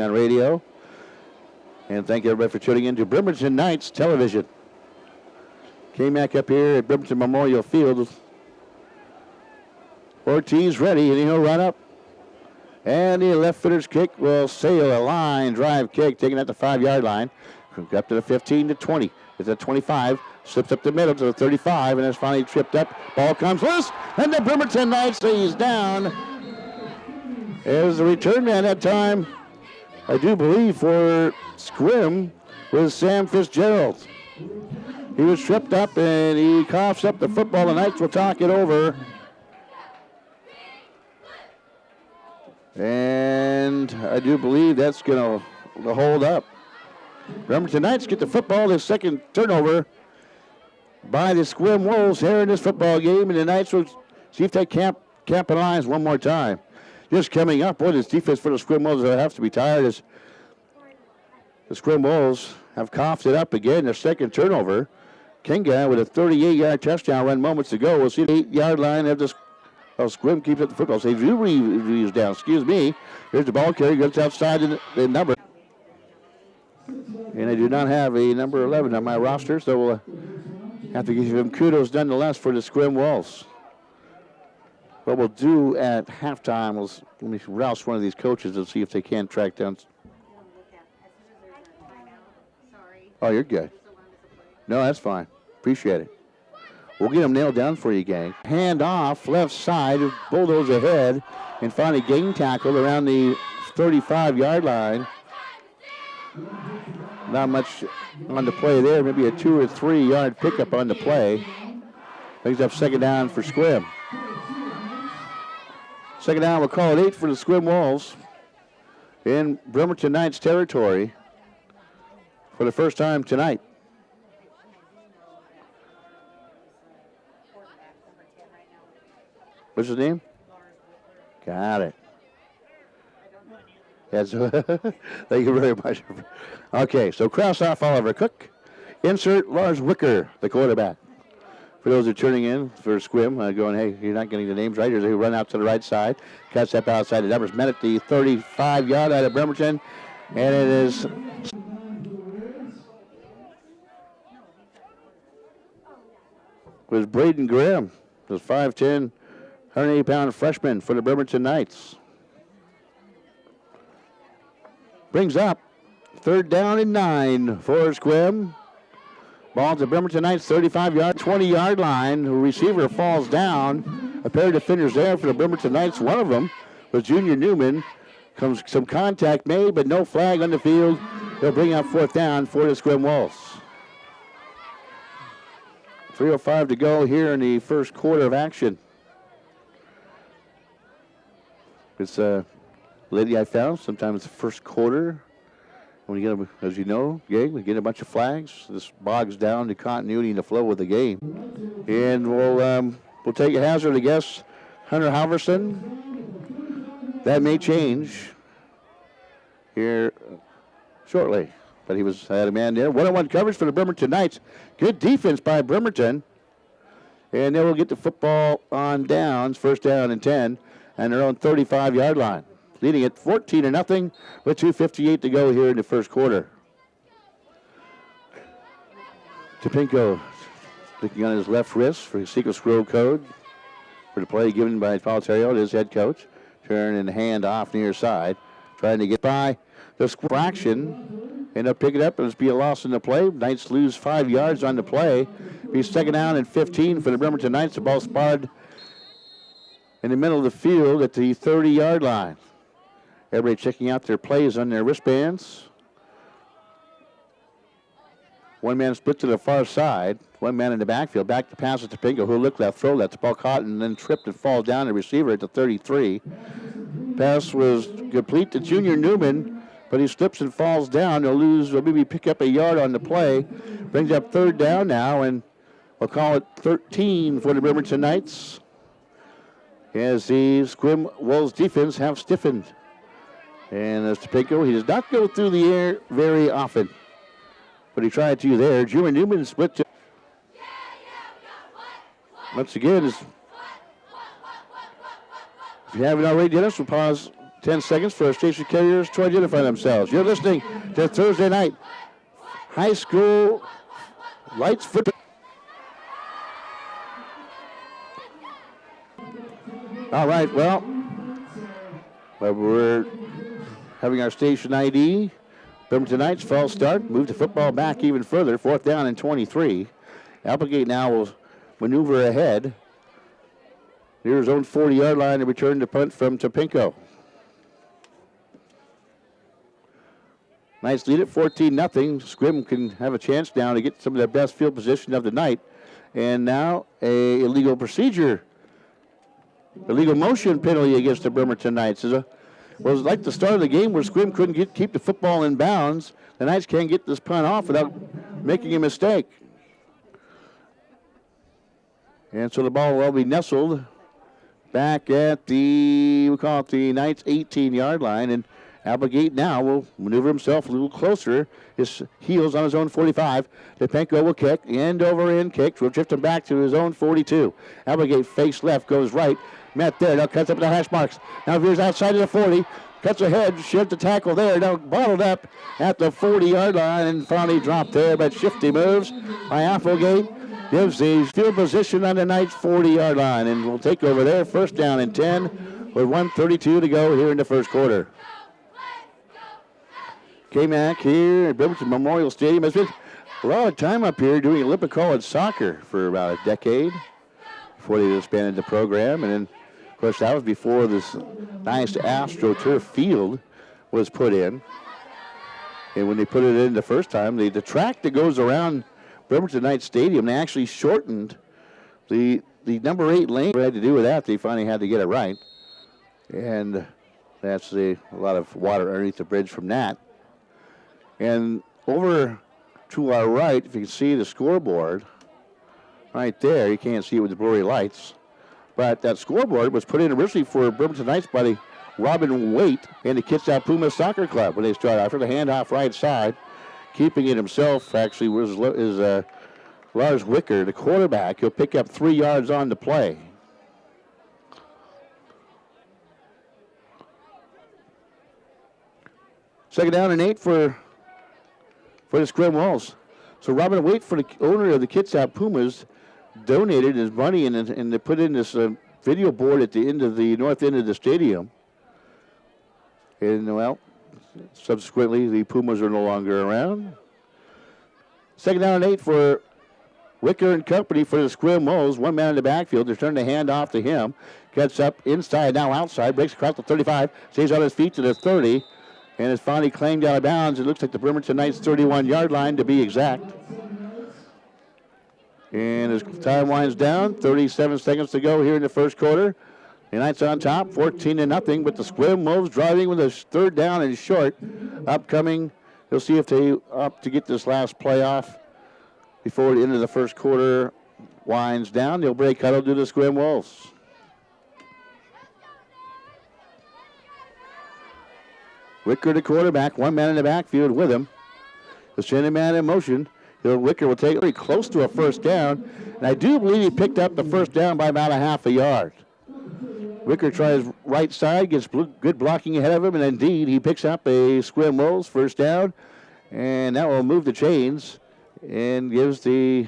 on radio. And thank you everybody for tuning in to Bremerton Knights Television. K-Mac up here at Bremerton Memorial Field. Ortiz ready, and he'll run up. And the left footer's kick will sail a line drive kick, taking at the 5-yard line. Up to the 15 to 20. It's at 25. Slips up the middle to the 35, and is finally tripped up. Ball comes loose, and the Bremerton Knights stays down. As the return man that time, I do believe for Sequim, was Sam Fitzgerald. He was tripped up, and he coughs up the football. The Knights will talk it over. And I do believe that's going to hold up. Bremerton Knights get the football, the second turnover by the Sequim Wolves here in this football game, and the Knights will see if they capitalize one more time. Just coming up, boy, this defense for the Sequim Wolves will have to be tired as the Sequim Wolves have coughed it up again, their second turnover. Kinga with a 38-yard touchdown run moments ago. We'll see the 8-yard line of the Sequim keeps up the football. Saves reviews down. Excuse me. Here's the ball carrier, goes outside the number. And I do not have a number 11 on my roster, so we'll have to give him kudos nonetheless for the Sequim Wolves. What we'll do at halftime is let me rouse one of these coaches and see if they can track down. Oh, you're good. No, that's fine. Appreciate it. We'll get them nailed down for you, gang. Hand off, left side, bulldoze ahead, and finally gang tackle around the 35-yard line. Not much on the play there. Maybe a 2 or 3 yard pickup on the play. Brings up second down for Sequim. Second down, we'll call it 8 for the Sequim Wolves in Bremerton Knights territory for the first time tonight. What's his name? Got it. Yes. Thank you very much. Okay, so cross off Oliver Cook. Insert Lars Wicker, the quarterback. For those who are turning in for Sequim, going, hey, you're not getting the names right. Here's a run out to the right side. Cuts up outside the numbers. Met at the 35-yard out of Bremerton. And it is was Braden Graham, the 5'10", 180-pound freshman for the Bremerton Knights. Brings up third down and 9 for Sequim. Ball to Bremerton Knights, 35-yard, 20-yard line. The receiver falls down. A pair of defenders there for the Bremerton Knights. One of them was Junior Newman. Comes some contact made, but no flag on the field. They'll bring up fourth down for the Sequim Wolves. 3:05 to go here in the first quarter of action. It's a lady I found. Sometimes the first quarter, when you get, as you know, gang, we get a bunch of flags. This bogs down the continuity and the flow of the game. And we'll take a hazard, I guess. Hunter Halverson. That may change here shortly. But he had a man there. One-on-one coverage for the Bremerton Knights. Good defense by Bremerton. And they will get the football on downs, first down and 10, and their own 35-yard line. Leading at 14-0 with 2:58 to go here in the first quarter. Topinko looking on his left wrist for his secret scroll code for the play given by Paul his head coach. Turn and hand off near side. Trying to get by the fraction. End up picking it up and it's be a loss in the play. Knights lose 5 yards on the play. Be second down and 15 for the Bremerton Knights. The ball spotted in the middle of the field at the 30-yard line. Everybody checking out their plays on their wristbands. One man split to the far side. One man in the backfield. Back to pass it to Pingo, who looked left, throw left. The ball caught and then tripped and falls down. The receiver at the 33. Pass was complete to Junior Newman, but he slips and falls down. They'll maybe pick up a yard on the play. Brings up third down now, and we'll call it 13 for the Bremerton Knights, as the Sequim Wolves defense have stiffened. And as Topinko, he does not go through the air very often, but he tried to there. Junior Newman split to Once again, if you haven't already, Dennis, we'll pause 10 seconds for our station carriers to identify themselves. You're listening to Thursday night high school lights football. All right, well, we're having our station ID. Bremerton Knights, false start, move the football back even further, 4th down and 23. Applegate now will maneuver ahead. Near his own 40-yard line to return the punt from Topinko. Knights lead it 14-0. Sequim can have a chance now to get some of their best field position of the night. And now a illegal motion penalty against the Bremerton Knights. It was like the start of the game where Sequim couldn't keep the football in bounds. The Knights can't get this punt off without making a mistake. And so the ball will be nestled back at the Knights 18-yard line. And Applegate now will maneuver himself a little closer. His heels on his own 45. Topinko will kick. End over end kicks. Will drift him back to his own 42. Applegate face left, goes right. Met there. Now cuts up the hash marks. Now veers outside of the 40. Cuts ahead. Shift the tackle there. Now bottled up at the 40-yard line. And finally dropped there. But shifty moves by Applegate. Gives the field position on the Knights 40-yard line. And we'll take over there. 1st down and 10 with 1:32 to go here in the first quarter. K-Mac here at Bremerton Memorial Stadium has spent a lot of time up here doing Olympic College soccer for about a decade before they expanded the program. And then, of course, that was before this nice AstroTurf field was put in. And when they put it in the first time, the track that goes around Bremerton Knights Stadium, they actually shortened the number 8 lane. What had to do with that, they finally had to get it right. And that's a lot of water underneath the bridge from that. And over to our right, if you can see the scoreboard, right there, you can't see it with the blurry lights, but that scoreboard was put in originally for Bremerton Knights by the Robin Waite and the Kitsap Puma Soccer Club when they started after the handoff right side. Keeping it himself actually is Lars Wicker, the quarterback. He'll pick up 3 yards on the play. Second down and 8 for the Sequim Wolves. So Robin Waite, for the owner of the Kitsap Pumas, donated his money and they put in this video board at the end of the north end of the stadium. And, well, subsequently the Pumas are no longer around. Second down and 8 for Wicker and company for the Sequim Wolves. 1 man in the backfield. They turn the hand off to him. Gets up inside, now outside. Breaks across the 35. Stays on his feet to the 30. And is finally claimed out of bounds. It looks like the Bremerton Knights 31-yard line to be exact. And as time winds down, 37 seconds to go here in the first quarter. The Knights on top, 14-0, but the Sequim Wolves driving with a 3rd down and short. Upcoming, they'll see if they opt to get this last play off before the end of the first quarter winds down. They'll break huddle to the Sequim Wolves. Wicker, the quarterback, 1 man in the backfield with him. The sending man in motion. Wicker will take it very close to a 1st down. And I do believe he picked up the 1st down by about a half a yard. Wicker tries right side, gets good blocking ahead of him, and indeed he picks up a Sequim Wolves 1st down. And that will move the chains and gives the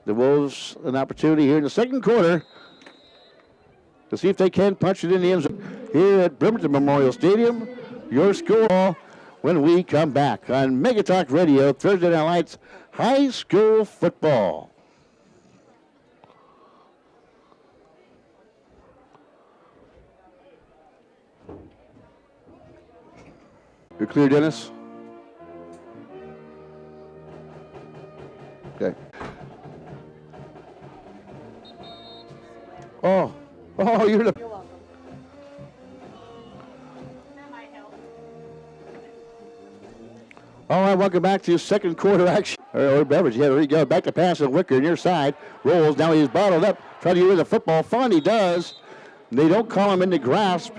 Wolves an opportunity here in the second quarter to see if they can punch it in the end zone here at Bremerton Memorial Stadium. Your score when we come back on Mega Talk Radio, Thursday Night Lights High School Football. You're clear, Dennis? Okay. Oh, you're the... You're welcome. That might help. All right, welcome back to second quarter action. Or Beverage, yeah, there you go. Back to pass on Wicker near side. Rolls, now he's bottled up. Trying to get rid of the football. Fun, he does. They don't call him in the grasp.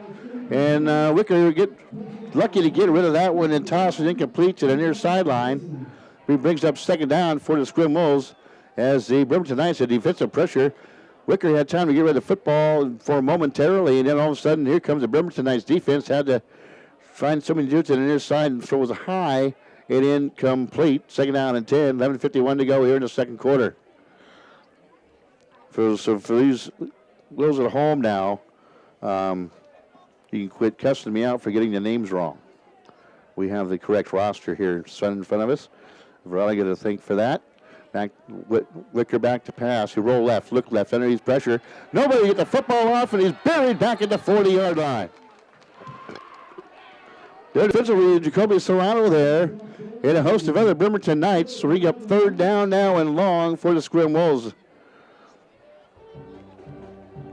And Wicker get lucky to get rid of that one and toss it incomplete to the near sideline. He brings up 2nd down for the Sequim Wolves as the Bremerton Knights had defensive pressure. Wicker had time to get rid of the football for momentarily, and then all of a sudden, here comes the Bremerton Knights defense. Had to find something to do to the near side, and throw was high and incomplete. Second down and 10, 11:51 to go here in the second quarter. So for these Wills at home now, you can quit cussing me out for getting the names wrong. We have the correct roster here in front of us. We're all going to thank for that. Back, Wicker back to pass. He roll left, look left, underneath pressure. Nobody get the football off, and he's buried back at the 40-yard line. Good defensively, Jacoby Serrano there, and a host of other Bremerton Knights. So we got third down now and long for the Sequim Wolves.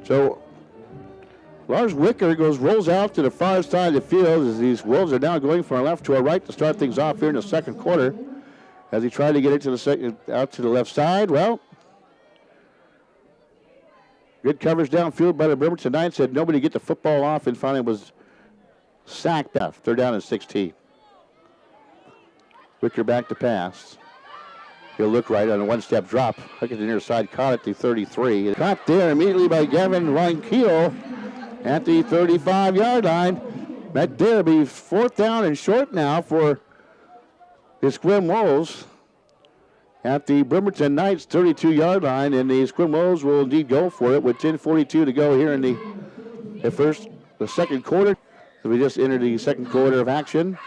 So Lars Wicker rolls out to the far side of the field as these Wolves are now going from our left to our right to start things off here in the second quarter. As he tried to get it to the out to the left side, well, good coverage downfield by the Bremerton Knights. Had nobody get the football off, and finally was sacked off. Third down and 16. Wicker back to pass. He'll look right on a one-step drop. Look at the near side, caught at the 33. Caught there immediately by Gavin Ronquillo at the 35-yard line. That there be fourth down and short now for the Sequim Wolves at the Bremerton Knights 32-yard line, and the Sequim Wolves will indeed go for it with 10:42 to go here in the second quarter. So we just entered the second quarter of action.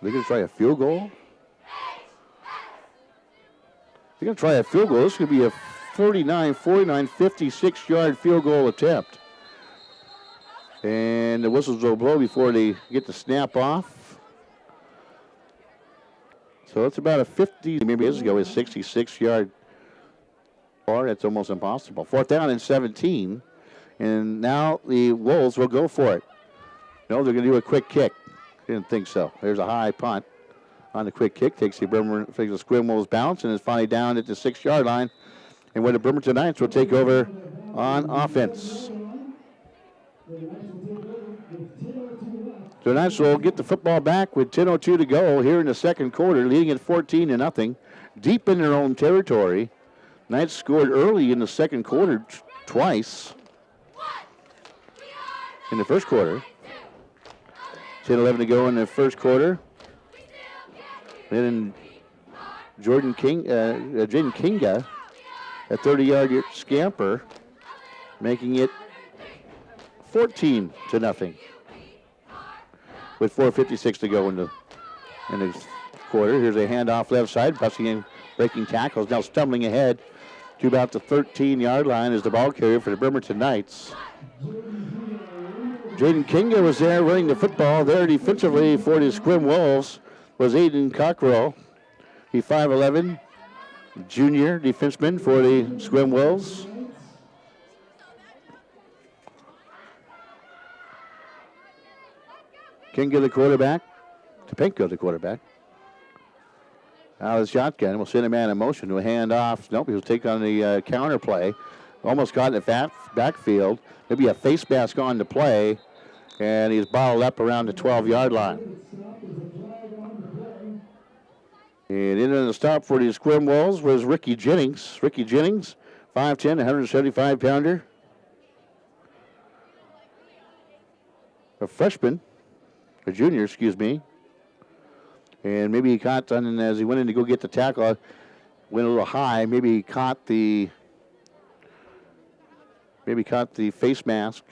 They're going to try a field goal. They're going to try a field goal. This could be a 49, 56-yard field goal attempt. And the whistles will blow before they get the snap off. So it's about a 50, maybe years ago, a 66-yard bar. That's almost impossible. Fourth down and 17. And now the Wolves will go for it. No, they're going to do a quick kick. Didn't think so. There's a high punt on the quick kick. Takes the Sequim Wolves bounce and is finally down at the 6-yard line. And where the Bremerton Knights will take over on offense. So the Knights will get the football back with 10:02 to go here in the second quarter, leading at 14-0, deep in their own territory. Knights scored early in the second quarter twice in the first quarter. 10-11 to go in the first quarter. Then Jaden Kinga, a 30-yard scamper, making it 14-0 with 4:56 to go in the quarter. Here's a handoff left side, busting in, breaking tackles, now stumbling ahead to about the 13-yard line as the ball carrier for the Bremerton Knights. Jaden Kinga was there running the football. There defensively for the Sequim Wolves was Aiden Cockrell. He 5'11", junior defenseman for the Sequim Wolves. Kinga the quarterback. Topenko the quarterback. Out of the shotgun. We'll send a man in motion to a handoff. Nope, he'll take on the counter play. Almost caught in the backfield. Maybe a face mask on the play. And he's bottled up around the 12-yard line. And in the stop for the Sequim Wolves was Ricky Jennings. Ricky Jennings, 5'10", 175-pounder. A freshman. A junior, excuse me. And maybe he caught, and as he went in to go get the tackle, went a little high. Maybe he caught the face mask.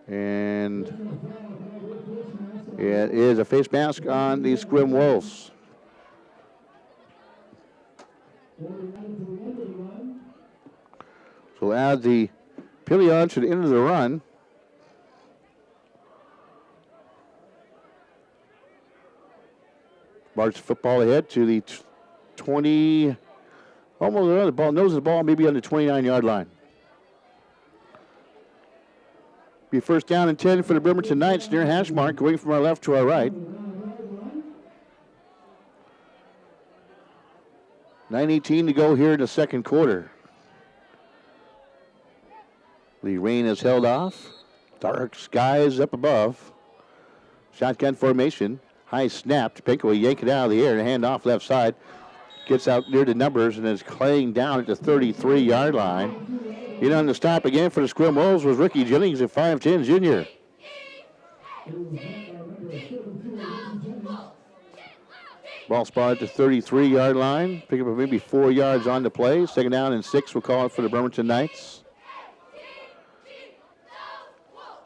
And it is a face mask on the Sequim Wolves. So add the Pillion to the end of the run. March football ahead to the 20, almost around the ball, nose of the ball, maybe on the 29-yard line. Be first down and 10 for the Bremerton Knights near hash mark, going from our left to our right. 9:18 to go here in the second quarter. The rain is held off. Dark skies up above. Shotgun formation. High snap. Pinko will yank it out of the air and hand off left side. Gets out near the numbers and is playing down at the 33-yard line. In on the stop again for the Sequim Wolves was Ricky Jennings, a 5'10 junior. Ball spot at the 33-yard line. Pick up maybe 4 yards on the play. Second down and 6 will call it for the Bremerton Knights.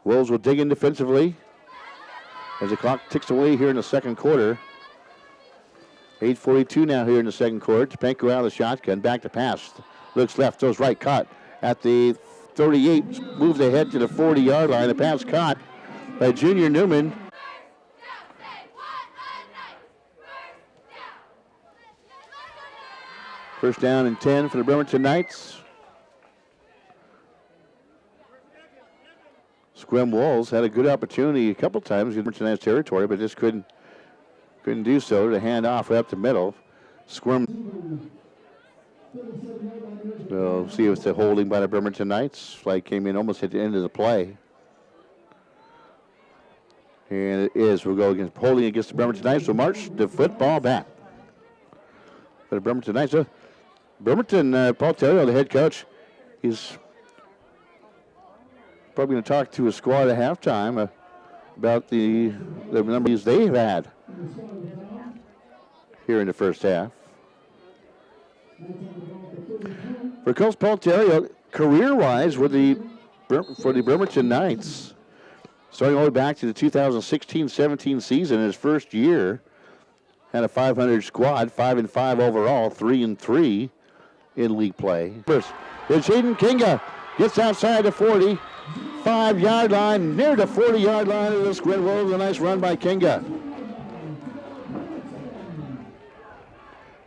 Wolves will dig in defensively as the clock ticks away here in the second quarter. 8:42 now here in the second quarter. Tepenko out of the shotgun. Back to pass. Looks left. Throws right. Caught at the 38. Moves ahead to the 40-yard line. The pass caught by Junior Newman. First down and 10 for the Bremerton Knights. Sequim Wolves had a good opportunity a couple times in Bremerton Knights territory, but just couldn't do so. To hand off right up the middle. Sequim. We'll see if it's a holding by the Bremerton Knights. Flag came in almost at the end of the play. And it is. We'll go against holding against the Bremerton Knights. We'll march the football back. For the Bremerton Knights. Bremerton, Paul Terrio, the head coach, he's probably going to talk to his squad at halftime about the numbers they've had here in the first half. For Coach Paul Terrio, career-wise for the Bremerton Knights, starting all the way back to the 2016-17 season, his first year, had a 500 squad, 5-5 overall, 3-3 in league play. First, it's Hayden Kinga, gets outside the 45-yard line, near the 40-yard line of the Sequim Wolves. A nice run by Kinga.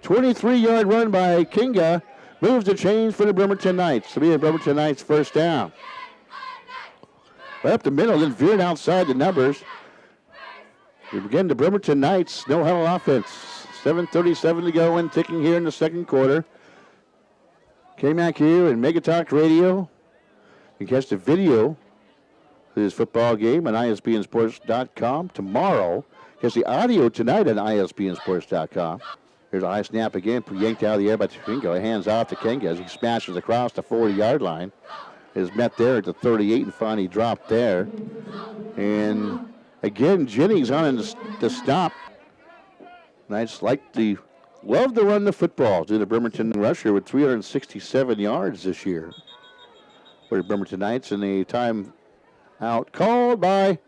23-yard run by Kinga moves the chains for the Bremerton Knights to be a Bremerton Knights first down. Right up the middle, then veered outside the numbers. We begin the Bremerton Knights, no huddle offense. 7:37 to go and ticking here in the second quarter. KMAC here and Megatalk Radio. You can catch the video of this football game on ISBNsports.com tomorrow. Catch the audio tonight on ISBNsports.com. Here's a high snap again, yanked out of the air by Tepenko. Hands off to Kinga as he smashes across the 40-yard line. Is met there at the 38 and finally dropped there. And again, Jennings on the stop. Knights love to run the football to the Bremerton rusher with 367 yards this year for the Bremerton Knights, and a time out called by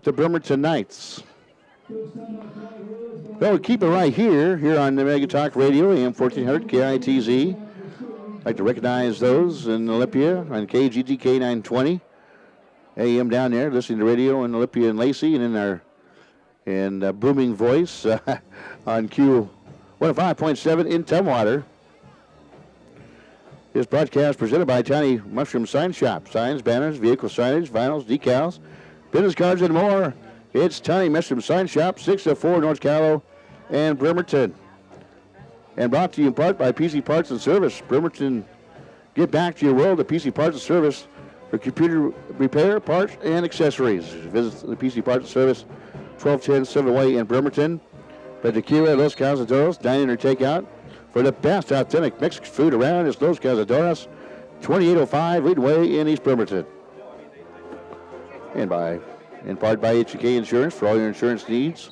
the Bremerton Knights. Well, we keep it right here on the Mega Talk Radio, AM 1400 KITZ. I'd like to recognize those in Olympia on KGTK 920. AM down there, listening to radio in Olympia and Lacey, and in our booming voice on Q 105.7 in Tumwater. This broadcast presented by Tiny Mushroom Sign Shop. Signs, banners, vehicle signage, vinyls, decals, business cards, and more. It's Tiny Mushroom Sign Shop, 604 North Callow and Bremerton. And brought to you in part by PC Parts and Service. Bremerton, get back to your world of PC Parts and Service for computer repair, parts, and accessories. Visit the PC Parts and Service, 1210 7 Way in Bremerton. By Tequila Los Cazadores, dining or takeout. For the best authentic Mexican food around, it's Los Cazadores, 2805 Lead Way in East Bremerton. And in part by HK Insurance for all your insurance needs.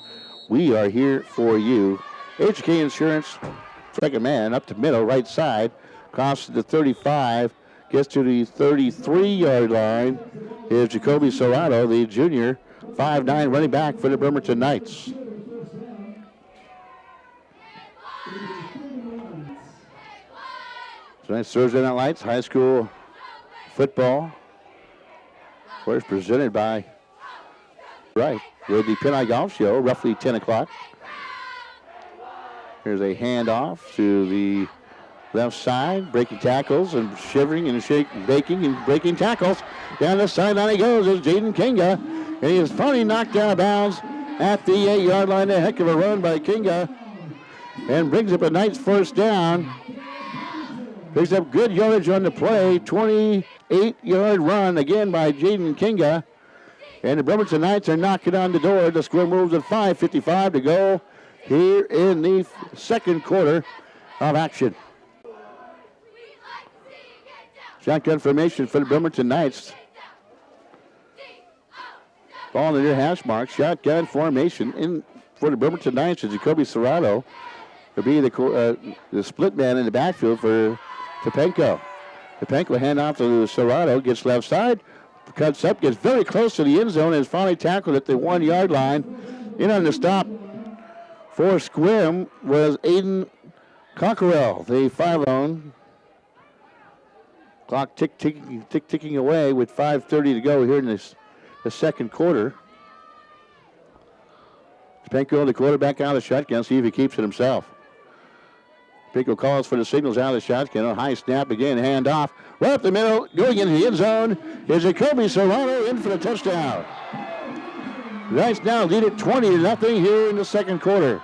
We are here for you. HK Insurance, second man up to middle, right side, crosses the 35, gets to the 33-yard line. Is Jacoby Serrato, the junior, 5'9" running back for the Bremerton Knights. Tonight's Thursday Night Lights high school football. Of course, presented by with the Pineye Golf Show, roughly 10 o'clock. Here's a handoff to the left side, breaking tackles and shivering and baking and breaking tackles. Down the sideline he goes. There's Jaden Kinga, and he is finally knocked out of bounds at the 8-yard line. A heck of a run by Kinga, and brings up a Knights first down. Picks up good yardage on the play, 22 8-yard run again by Jaden Kinga. And the Bremerton Knights are knocking on the door. The score moves at 5:55 to go here in the second quarter of action. Shotgun formation for the Bremerton Knights. Ball in the near hash mark. Shotgun formation in for the Bremerton Knights is Jacoby Serrato. Will be the split man in the backfield for Tepenko. Tepenko hand off to Serrato, gets left side, cuts up, gets very close to the end zone, and is finally tackled at the 1-yard line. In on the stop for Sequim was Aiden Cockerell, the 5-0. Clock ticking away with 5:30 to go here in the second quarter. Tepenko, the quarterback, out of the shotgun, see if he keeps it himself. Pico calls for the signals out of the shotgun. A high snap again, hand off. Right up the middle, going into the end zone is Jacoby Serrano in for the touchdown. Knights now lead it 20-0 here in the second quarter.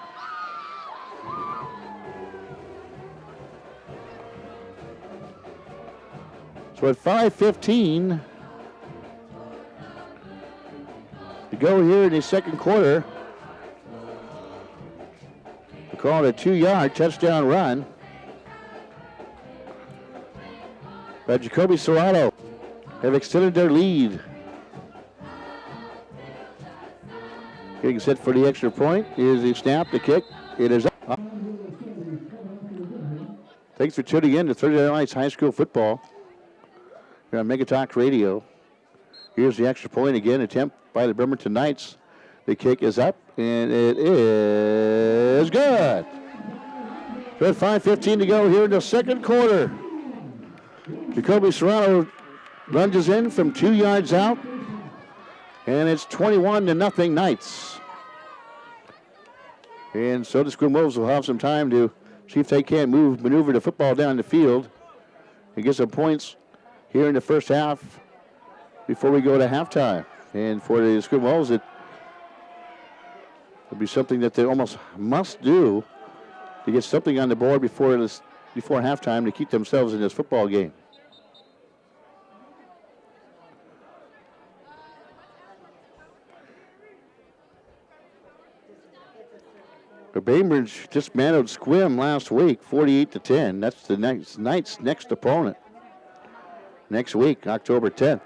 So at 5:15 to go here in the second quarter. Called a 2-yard touchdown run by Jacoby Serrato. Have extended their lead. Getting set for the extra point is the snap, the kick. It is up. Thanks for tuning in to 39 Knights High School football here on Mega Talk Radio. Here's the extra point again, attempt by the Bremerton Knights. The kick is up, and it is good. So at 5:15 to go here in the second quarter. Jacoby Serrano lunges in from 2 yards out, and it's 21-0 Knights. And so the Sequim Wolves will have some time to see if they can't maneuver the football down the field and get some points here in the first half before we go to halftime. And for the Sequim Wolves, it'll be something that they almost must do to get something on the board before halftime to keep themselves in this football game. The Bainbridge dismantled Sequim last week, 48-10. That's the Knights' next opponent. Next week, October 10th.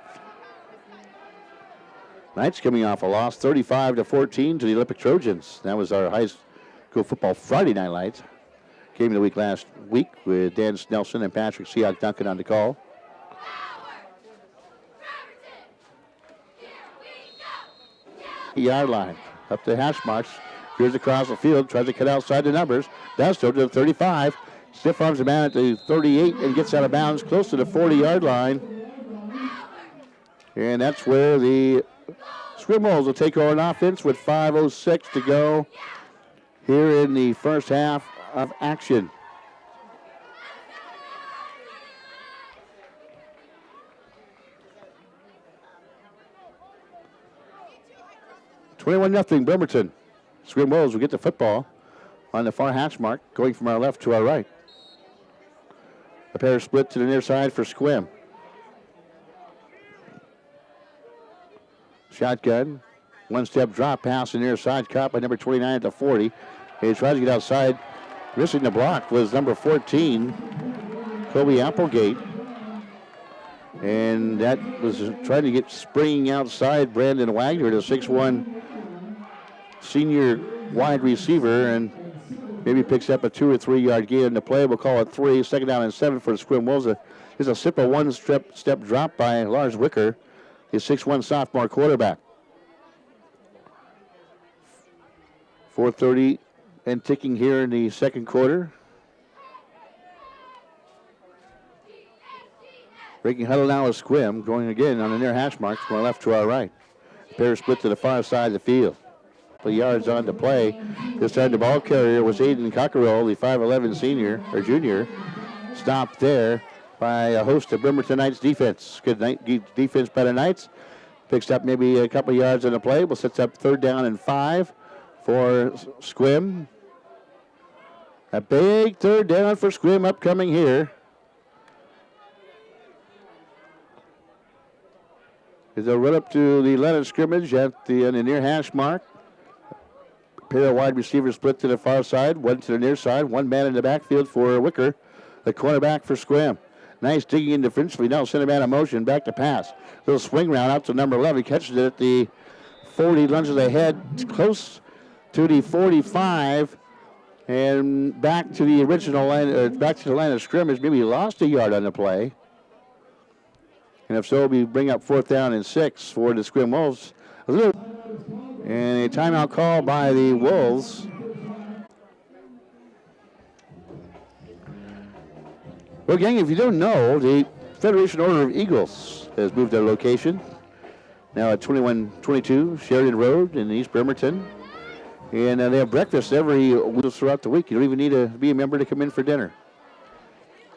Knights coming off a loss, 35-14 to the Olympic Trojans. That was our high school football Friday night lights. Game of the week last week with Dan Snelson and Patrick Seahawk Duncan on the call. Yard line, up the hash marks. Here's across the field, tries to cut outside the numbers. Does so to the 35. Stiff arms the man at the 38 and gets out of bounds close to the 40-yard line. And that's where the Sequim Wolves will take over an offense with 5:06 to go here in the first half of action. (21-0) Bremerton. Sequim Wolves will get the football on the far hash mark, going from our left to our right. A pair split to the near side for Sequim. Shotgun, one-step drop pass in the near side, caught by number 29 at the 40. He tries to get outside. Missing the block was number 14, Kobe Applegate. And that was trying to get springing outside Brandon Wagner, the 6'1" senior wide receiver, and maybe picks up a 2 or 3 yard gain in the play. We'll call it 3. Second down and 7 for the Sequim Wolves. There's a simple one-step drop by Lars Wicker, his 6'1" sophomore quarterback. 4:30 and ticking here in the second quarter. Breaking huddle now is Sequim, going again on the near hash mark from our left to our right. Pair split to the far side of the field. Couple yards on the play. This time the ball carrier was Aiden Cockerell, the 5'11" senior or junior. Stopped there by a host of Bremerton Knights defense. Good defense by the Knights. Picks up maybe a couple yards on the play. Will sets up 3rd down and 5 for Sequim. A big 3rd down for Sequim upcoming here. as they'll run up to the line of scrimmage at the near hash mark. Pair of wide receivers split to the far side, one to the near side, one man in the backfield for Wicker, the cornerback for Sequim. Nice digging in defensively. Now center man in motion, back to pass. Little swing round out to number 11. Catches it at the 40, lunges ahead, close to the 45, and back to the original line, back to the line of scrimmage. Maybe he lost a yard on the play. And if so, we bring up 4th down and 6 for the Sequim Wolves. And a timeout call by the Wolves. Well, gang, if you don't know, the Federation Order of Eagles has moved their location. Now at 2122 Sheridan Road in East Bremerton. And they have breakfast every week throughout the week. You don't even need to be a member to come in for dinner.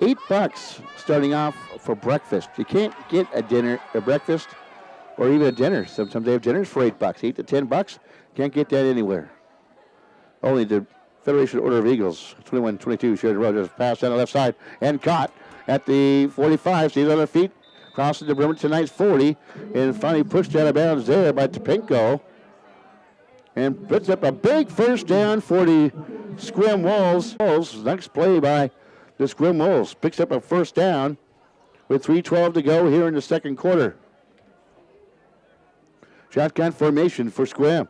$8 starting off for breakfast. You can't get a breakfast, or even a dinner. Sometimes they have dinners for $8, $8 to $10. Can't get that anywhere. Only the Federation Order of Eagles, 2122 Sheridan Road, just passed down the left side and caught at the 45. Stays on their feet, crosses the Bremerton Knights 40, and finally pushed out of bounds there by Topinko. And puts up a big first down for the Sequim Wolves. Next play by the Sequim Wolves. Picks up a first down with 3:12 to go here in the second quarter. Shotgun formation for Sequim.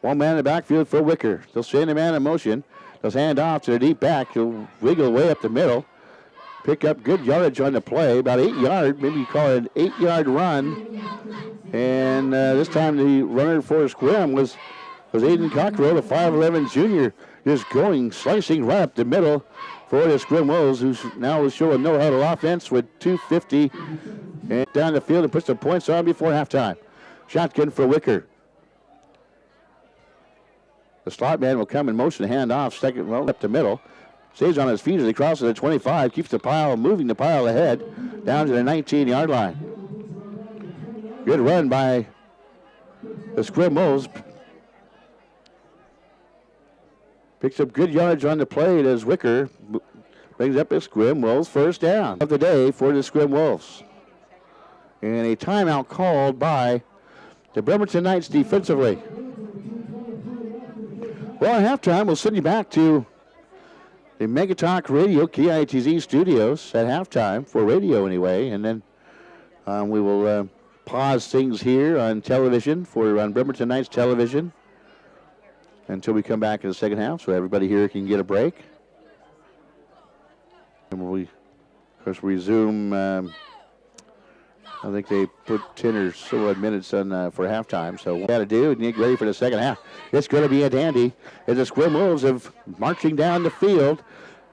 One man in the backfield for Wicker. They'll send a man in motion. They'll hand off to the deep back. He'll wiggle way up the middle. Pick up good yardage on the play. About 8 yards. Maybe you call it an 8-yard run. And this time the runner for Sequim was Aiden Cockrell, the 5'11 junior, just going, slicing right up the middle for the Sequim Wolves, who's now showing no-huddle offense with 2:50 and down the field and puts the points on before halftime. Shotgun for Wicker. The slot man will come in motion, hand off, second row up the middle. Stays on his feet as he crosses the 25, keeps the pile, moving the pile ahead, down to the 19-yard line. Good run by the Sequim Wolves. Picks up good yards on the play as Wicker brings up the Sequim Wolves first down of the day for the Sequim Wolves. And a timeout called by the Bremerton Knights defensively. Well, at halftime, we'll send you back to the Mega Talk Radio KITZ studios at halftime, for radio anyway, and then we will pause things here on television on Bremerton Knights television until we come back in the second half, so everybody here can get a break. And we, of course, resume. I think they put 10 or so odd minutes on for halftime. So what we got to do and get ready for the second half. It's going to be a dandy as the Sequim Wolves have marching down the field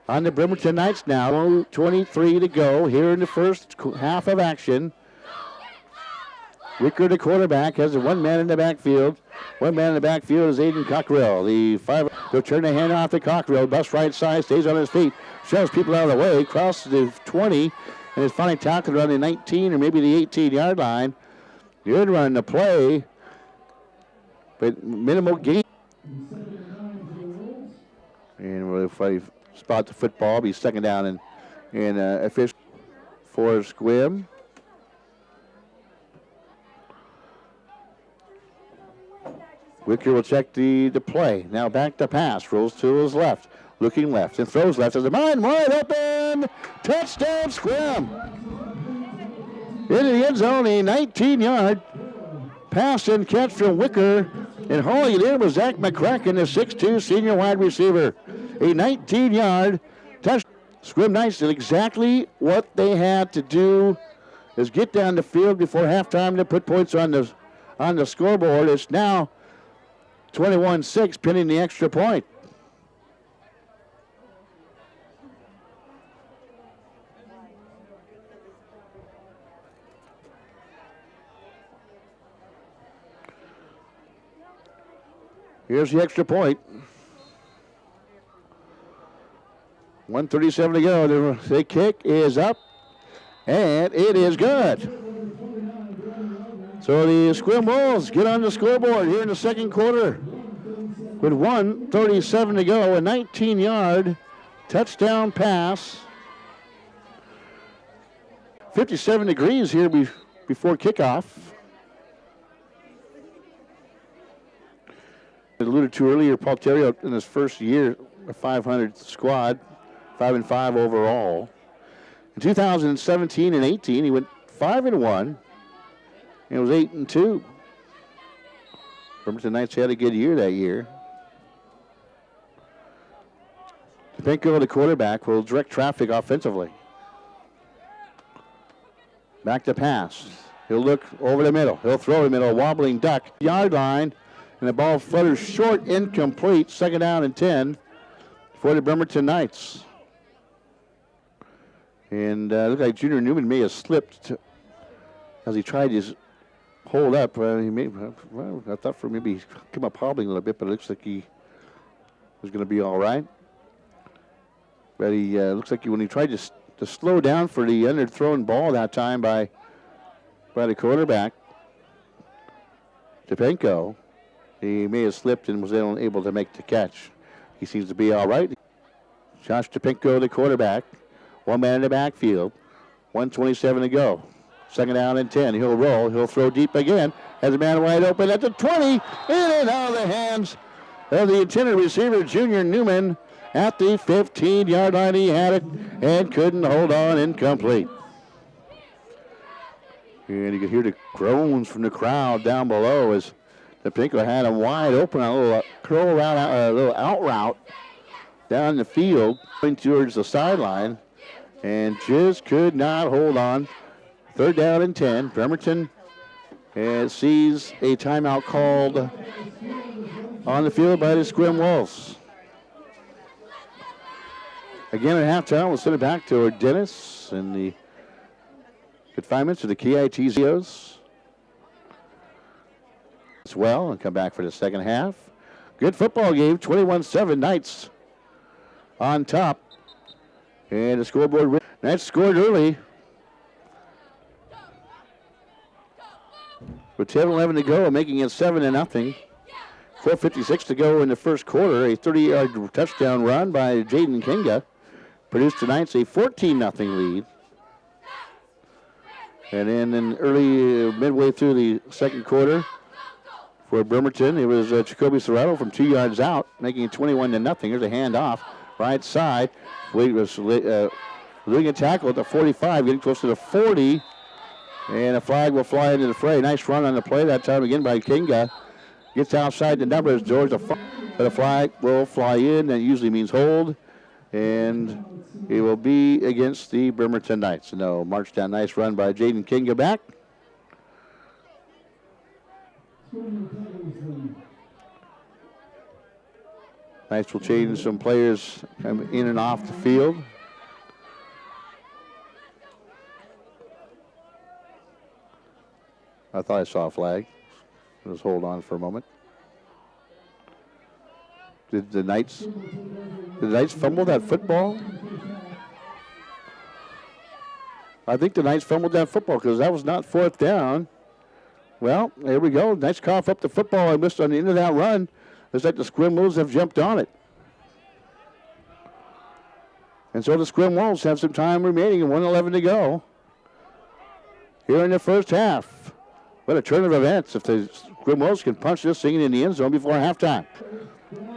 on the Bremerton Knights now. 23 to go here in the first half of action. Wicker, the quarterback, has one man in the backfield. One man in the backfield is Aiden Cockrell. They'll turn the hand off to Cockrell. Bust right side, stays on his feet, shoves people out of the way, crosses the 20, and is finally tackled around the 19 or maybe the 18-yard line. Good run to play, but minimal gain. And we'll finally spot the football. Be second down and a fish for Sequim. Wicker will check the play. Now back to pass. Rolls to his left. Looking left and throws left. As a mine wide open. Touchdown, Sequim. Into the end zone. A 19-yard pass and catch from Wicker. And hauling it in was Zach McCracken, the 6'2 senior wide receiver. A 19-yard touchdown. Sequim Knights did exactly what they had to do, is get down the field before halftime to put points on the scoreboard. It's now 21-6, pinning the extra point. Here's the extra point. 1:37 to go. The kick is up, and it is good. So the Sequim Wolves get on the scoreboard here in the second quarter with 1:37 to go. A 19-yard touchdown pass. 57 degrees here before kickoff. alluded to earlier, Paul Terrio in his first year, a 500 squad, 5-5 overall. In 2017 and 18, he went 5-1. It was 8-2. Bremerton Knights had a good year that year. Pinko, the quarterback, will direct traffic offensively. Back to pass. He'll look over the middle. He'll throw the middle, wobbling duck. Yard line, and the ball flutters short, incomplete. 2nd down and 10 for the Bremerton Knights. And looked like Junior Newman may have slipped as he tried his hold up. I thought for maybe he come up hobbling a little bit, but it looks like he was going to be all right. But he looks like when he tried to slow down for the underthrown ball that time by the quarterback, Tepenko, he may have slipped and was unable to make the catch. He seems to be all right. Josh Tepenko, the quarterback, 1 man in the backfield, 1:27 to go. 2nd down and 10. He'll roll. He'll throw deep again. Has a man wide open at the 20. In and out of the hands of the intended receiver, Junior Newman. At the 15-yard line, he had it and couldn't hold on. Incomplete. And you could hear the groans from the crowd down below as the Pinko had him wide open, a little curl route, a little out route down the field, going towards the sideline, and just could not hold on. 3rd down and 10. Bremerton sees a timeout called on the field by the Sequim Wolves. Again at halftime, we'll send it back to Dennis and the confinements of the KITZOs as well, and come back for the second half. Good football game, 21-7, Knights on top. And the scoreboard, Knights scored early. With 10-11 to go, making it 7-0. 4:56 to go in the first quarter. A 30-yard touchdown run by Jaden Kinga produced tonight's a 14-0 lead. And then midway through the second quarter for Bremerton, it was Jacoby Serrato from 2 yards out, making it 21-0. Here's a handoff, right side. Wade was doing a tackle at the 45, getting close to the 40, and a flag will fly into the fray. Nice run on the play that time again by Kinga. Gets outside the numbers, George, but a flag will fly in. That usually means hold, and it will be against the Bremerton Knights. No, march down, nice run by Jaden Kinga back. Knights will change some players in and off the field. I thought I saw a flag. Let's hold on for a moment. Did the Knights fumble that football? I think the Knights fumbled that football because that was not 4th down. Well, there we go. Knights cough up the football. I missed on the end of that run. Looks like the Sequim Wolves have jumped on it. And so the Sequim Wolves have some time remaining and 1:11 to go here in the first half. What a turn of events if the Sequim Wolves can punch this thing in the end zone before halftime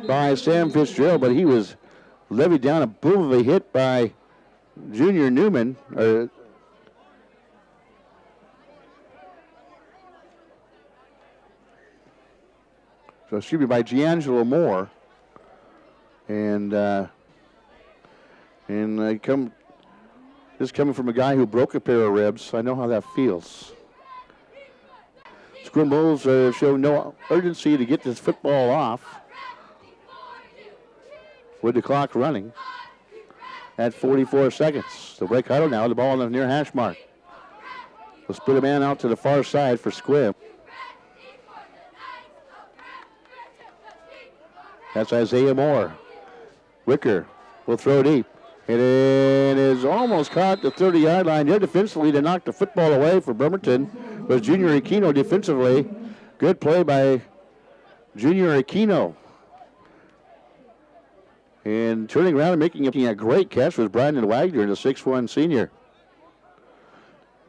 by Sam Fitzgerald, but he was levied down a boom of a hit by Junior Newman. By Giangelo Moore. And this coming from a guy who broke a pair of ribs. I know how that feels. Sequim Wolves show no urgency to get this football off with the clock running at 44 seconds. So break huddle now, the ball on the near hash mark. We'll split a man out to the far side for Sequim. That's Isaiah Moore. Wicker will throw deep. It is almost caught at the 30-yard line. There defensively to knock the football away for Bremerton was Junior Aquino defensively. Good play by Junior Aquino. And turning around and making a great catch was Brandon Wagner, the 6'1 senior.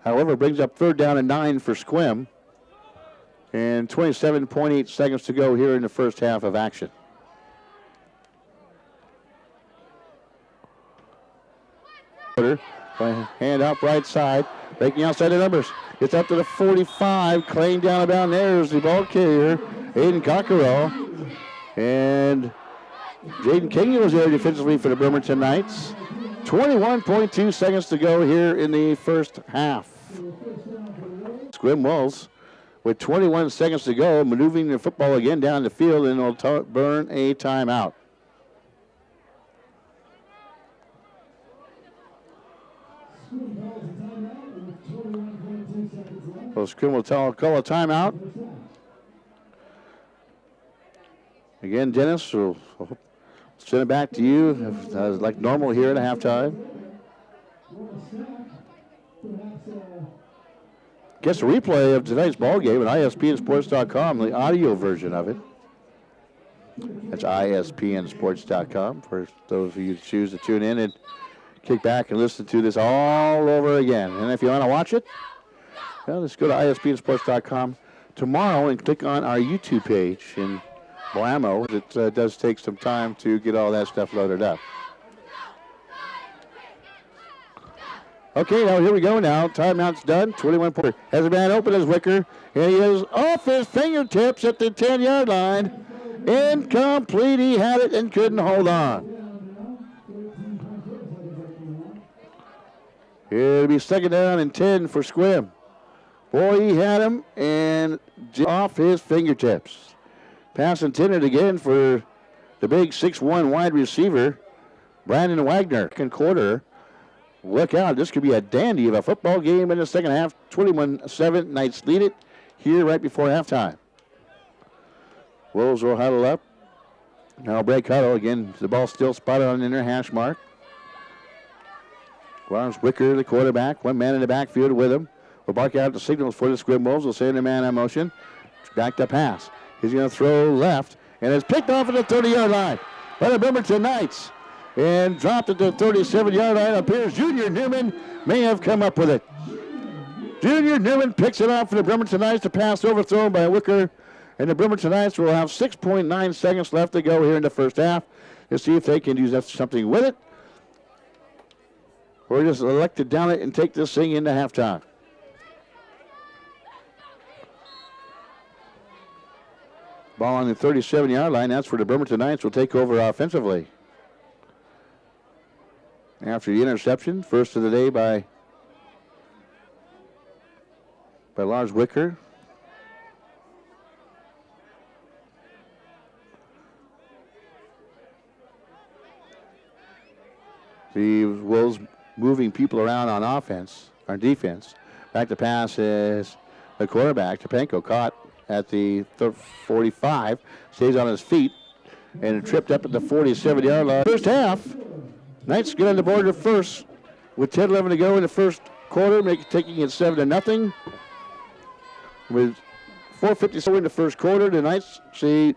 However, brings up 3rd down and 9 for Sequim. And 27.8 seconds to go here in the first half of action. Hand out right side, breaking outside the numbers. Gets up to the 45, clean down about there's the ball carrier, Aiden Cockerell. And Jaden King was there defensively for the Bremerton Knights. 21.2 seconds to go here in the first half. Sequim Wolves with 21 seconds to go, maneuvering the football again down the field, and will burn a timeout. Well, Sequim will call a timeout. Again, Dennis, we'll send it back to you like normal here at halftime. Guess a replay of tonight's ball game at ispnsports.com, the audio version of it. That's ispnsports.com for those of you who choose to tune in and kick back and listen to this all over again. And if you want to watch it, well, just go to ispnsports.com tomorrow and click on our YouTube page. And blammo, it does take some time to get all that stuff loaded up. Okay, now here we go now. Timeout's done. 21 points. Has a man open as Wicker. And he is off his fingertips at the 10-yard line. Incomplete. He had it and couldn't hold on. It'll be second down and 10 for Sequim. Boy, he had him and off his fingertips. Pass intended again for the big 6'1" wide receiver, Brandon Wagner. Second quarter. Look out, this could be a dandy of a football game in the second half. 21-7, Knights lead it here right before halftime. Wolves will huddle up. Now break huddle again. The ball still spotted on the inner hash mark. Lawrence Wicker, the quarterback. One man in the backfield with him. Will bark out the signals for the Sequim Wolves. Will send a man in motion. Back to pass. He's going to throw left. And it's picked off at the 30-yard line by the Bremerton Knights. And dropped at the 37-yard line. Appears Junior Newman may have come up with it. Junior Newman picks it off for the Bremerton Knights. The pass overthrown by Wicker. And the Bremerton Knights will have 6.9 seconds left to go here in the first half. Let's see if they can do something with it. Or just elect to down it and take this thing into halftime. Ball on the 37-yard line. That's where the Bremerton Knights will take over offensively. After the interception, first of the day by Lars Wicker. The Wolves moving people around on offense, on defense. Back to pass is the quarterback, Topenko, caught at the 45, stays on his feet, and tripped up at the 47-yard line. First half, Knights get on the board at first with 10-11 to go in the first quarter, taking it 7-0. With 4:57 in the first quarter, the Knights see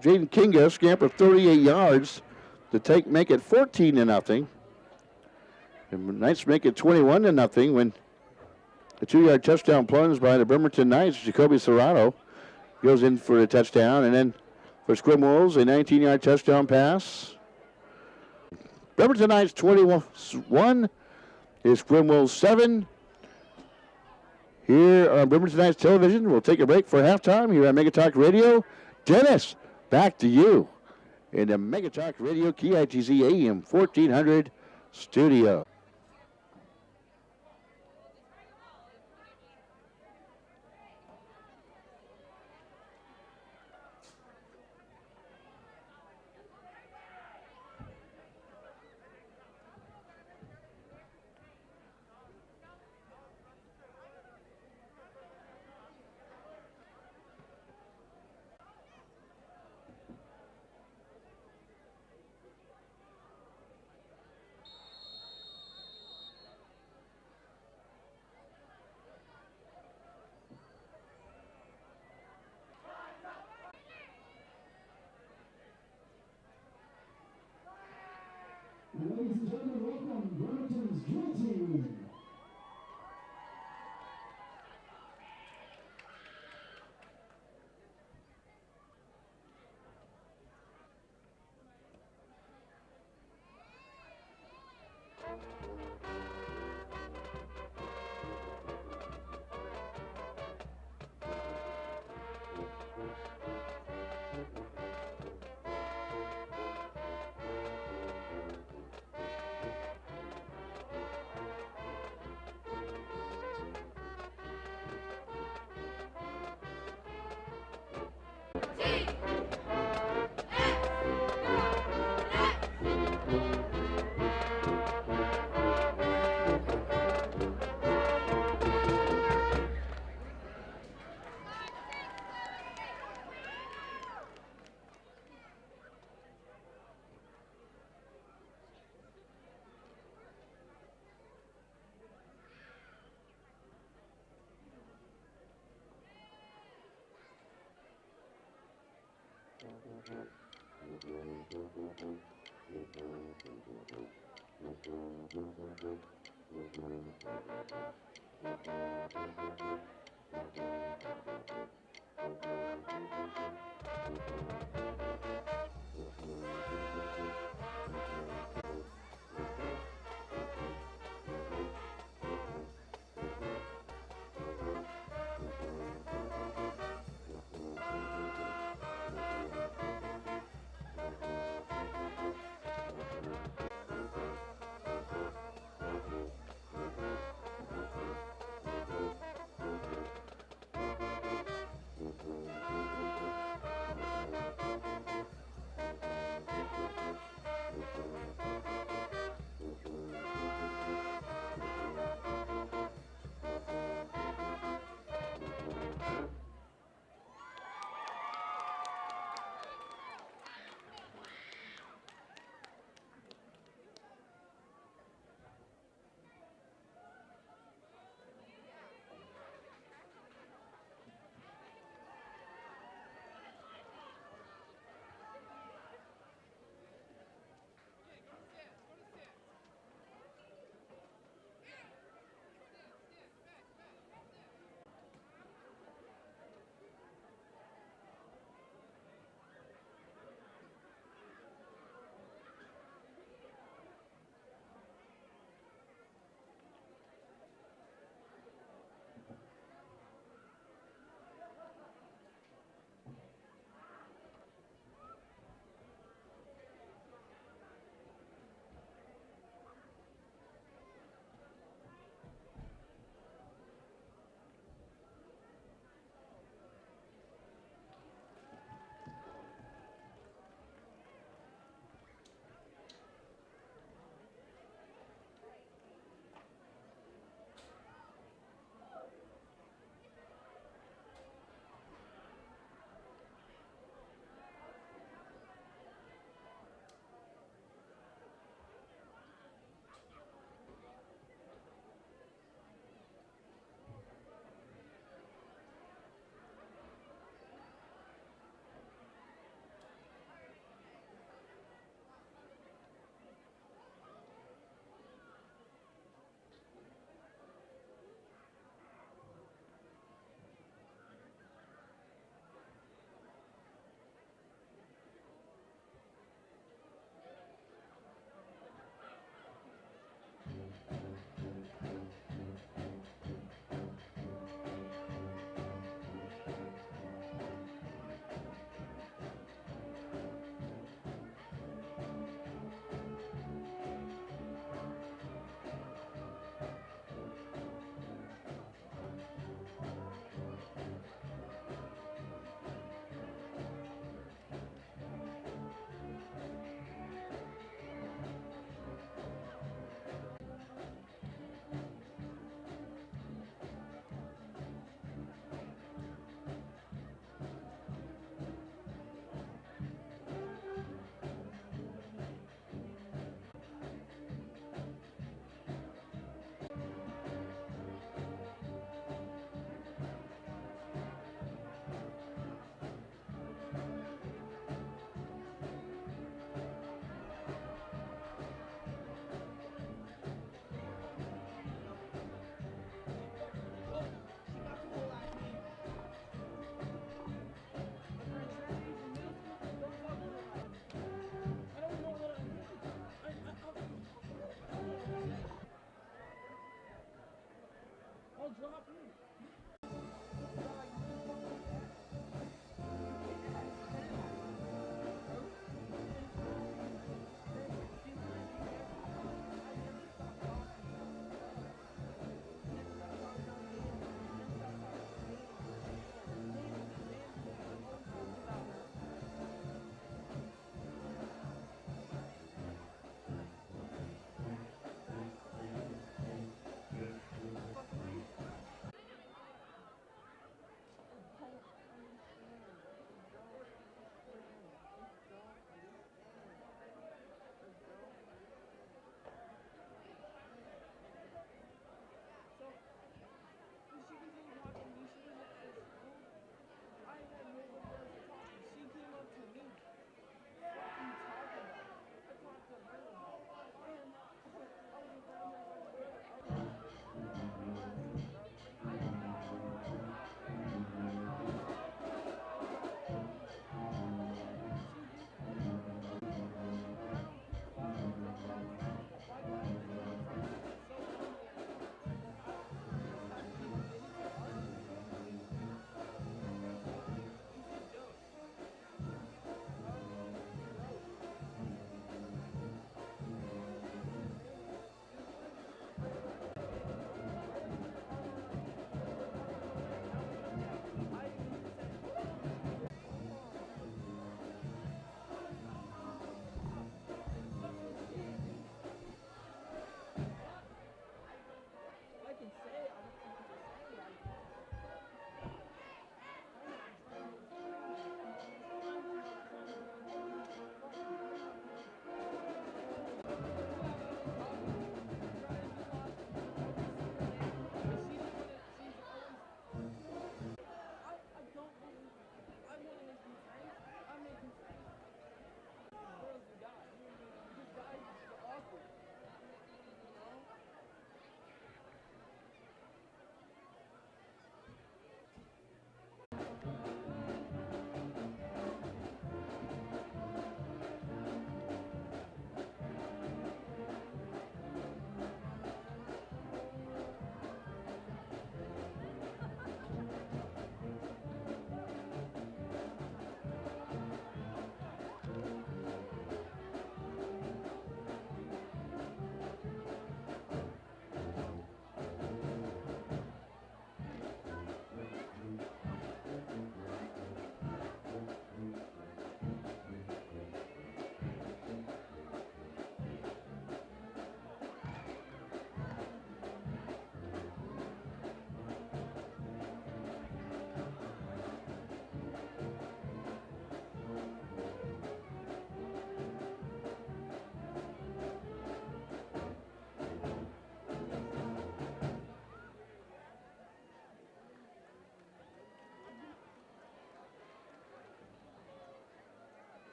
Jaden Kinga scamper 38 yards to make it 14-0. The Knights make it 21-0 when the 2-yard touchdown plunge by the Bremerton Knights. Jacoby Serrato goes in for a touchdown, and then for Sequim Wolves, a 19-yard touchdown pass. Bremerton Knights 21 is Sequim Wolves 7. Here on Bremerton Knights Television, we'll take a break for halftime here on Mega Talk Radio. Dennis, back to you in the Mega Talk Radio KITZ AM 1400 studio. Ladies and gentlemen, welcome Bremerton's drill team.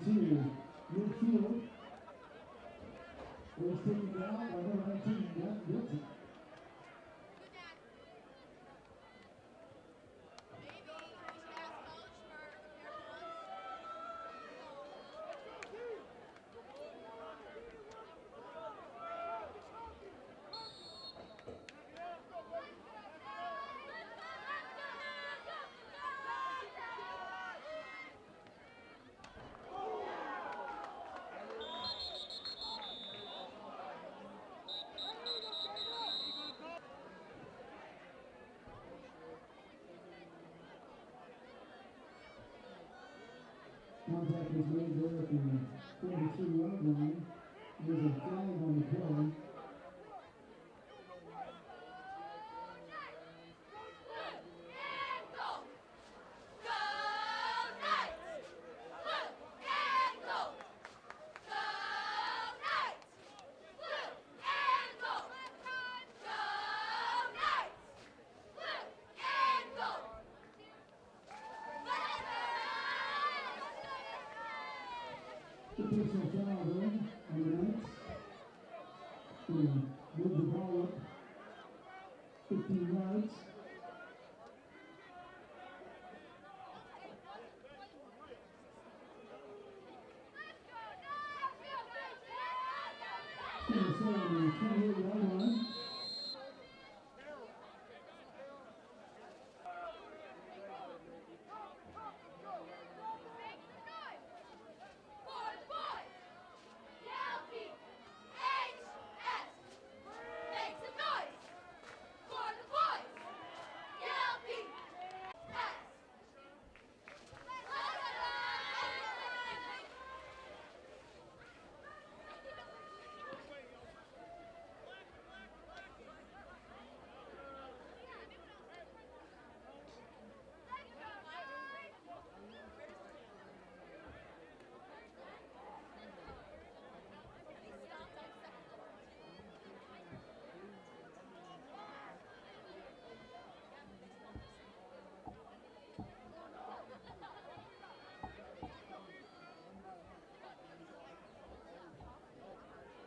midfield. It was taken down by number 19, Guilty. Contact was made there at the 42-yard line. There's a flag on the play. The personal foul there on the Knights. To move the ball up 15 yards. It's going to stay on the 28-yard line.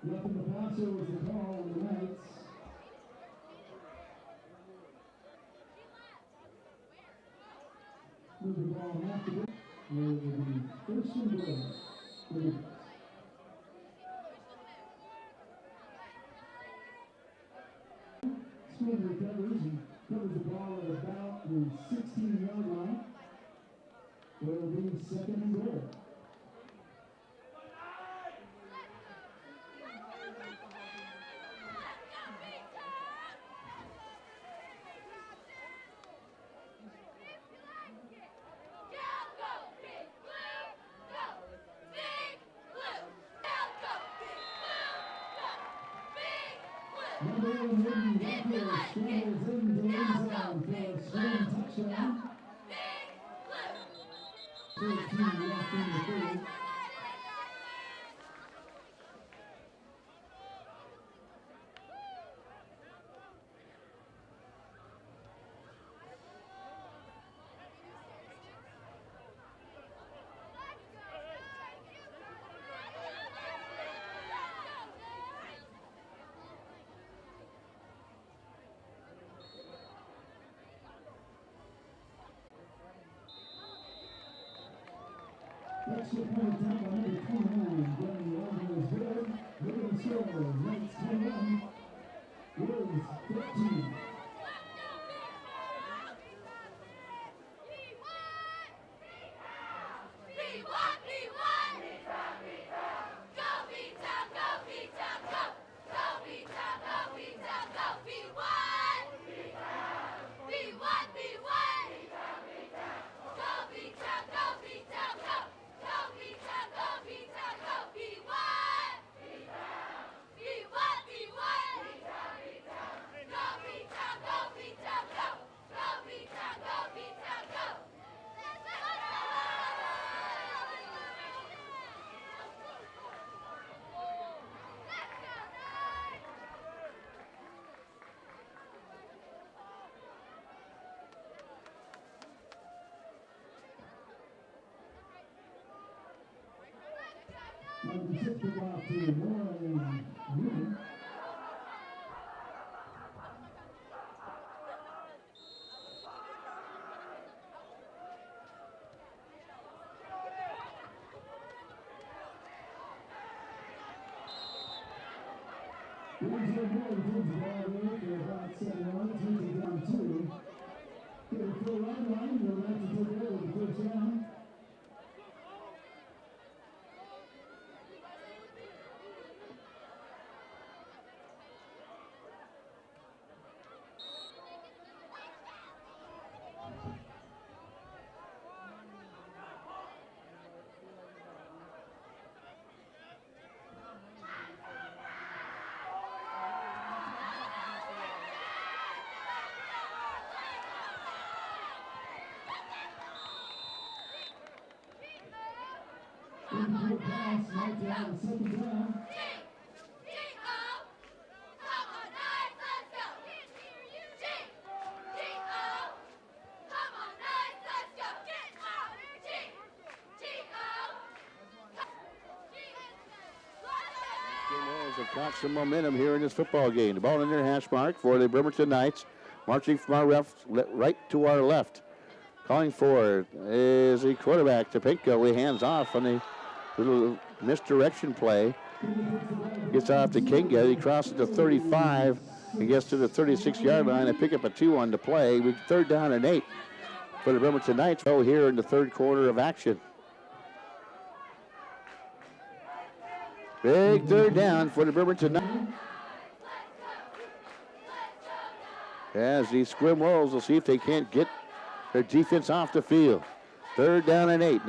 Nothing the passer was the call on the Knights. Move the ball half the bit. Where it will be first and goal. Smith recovers and covers the ball at about the 16-yard line. Where it will be second and goal. Number 11, Walker, scrambles into the end zone for a swing touchdown. 13 left in the third. Extra point attempt by number 29, Danny Alvarez good. Look at the score, Knights 21, Wolves 15. Go, Have got some momentum here in this football game. The ball in their hash mark for the Bremerton Knights, marching from our right to our left. Calling for it is the quarterback, Topinko. He hands off on the little misdirection play. Gets off to Kinga. He crosses the 35 and gets to the 36-yard line and pick up a 2 on the play. With 3rd down and 8 for the Bremerton Knights here in the 3rd quarter of action. Big 3rd down for the Bremerton Knights. As the Sequim Wolves will see if they can't get their defense off the field. 3rd down and 8.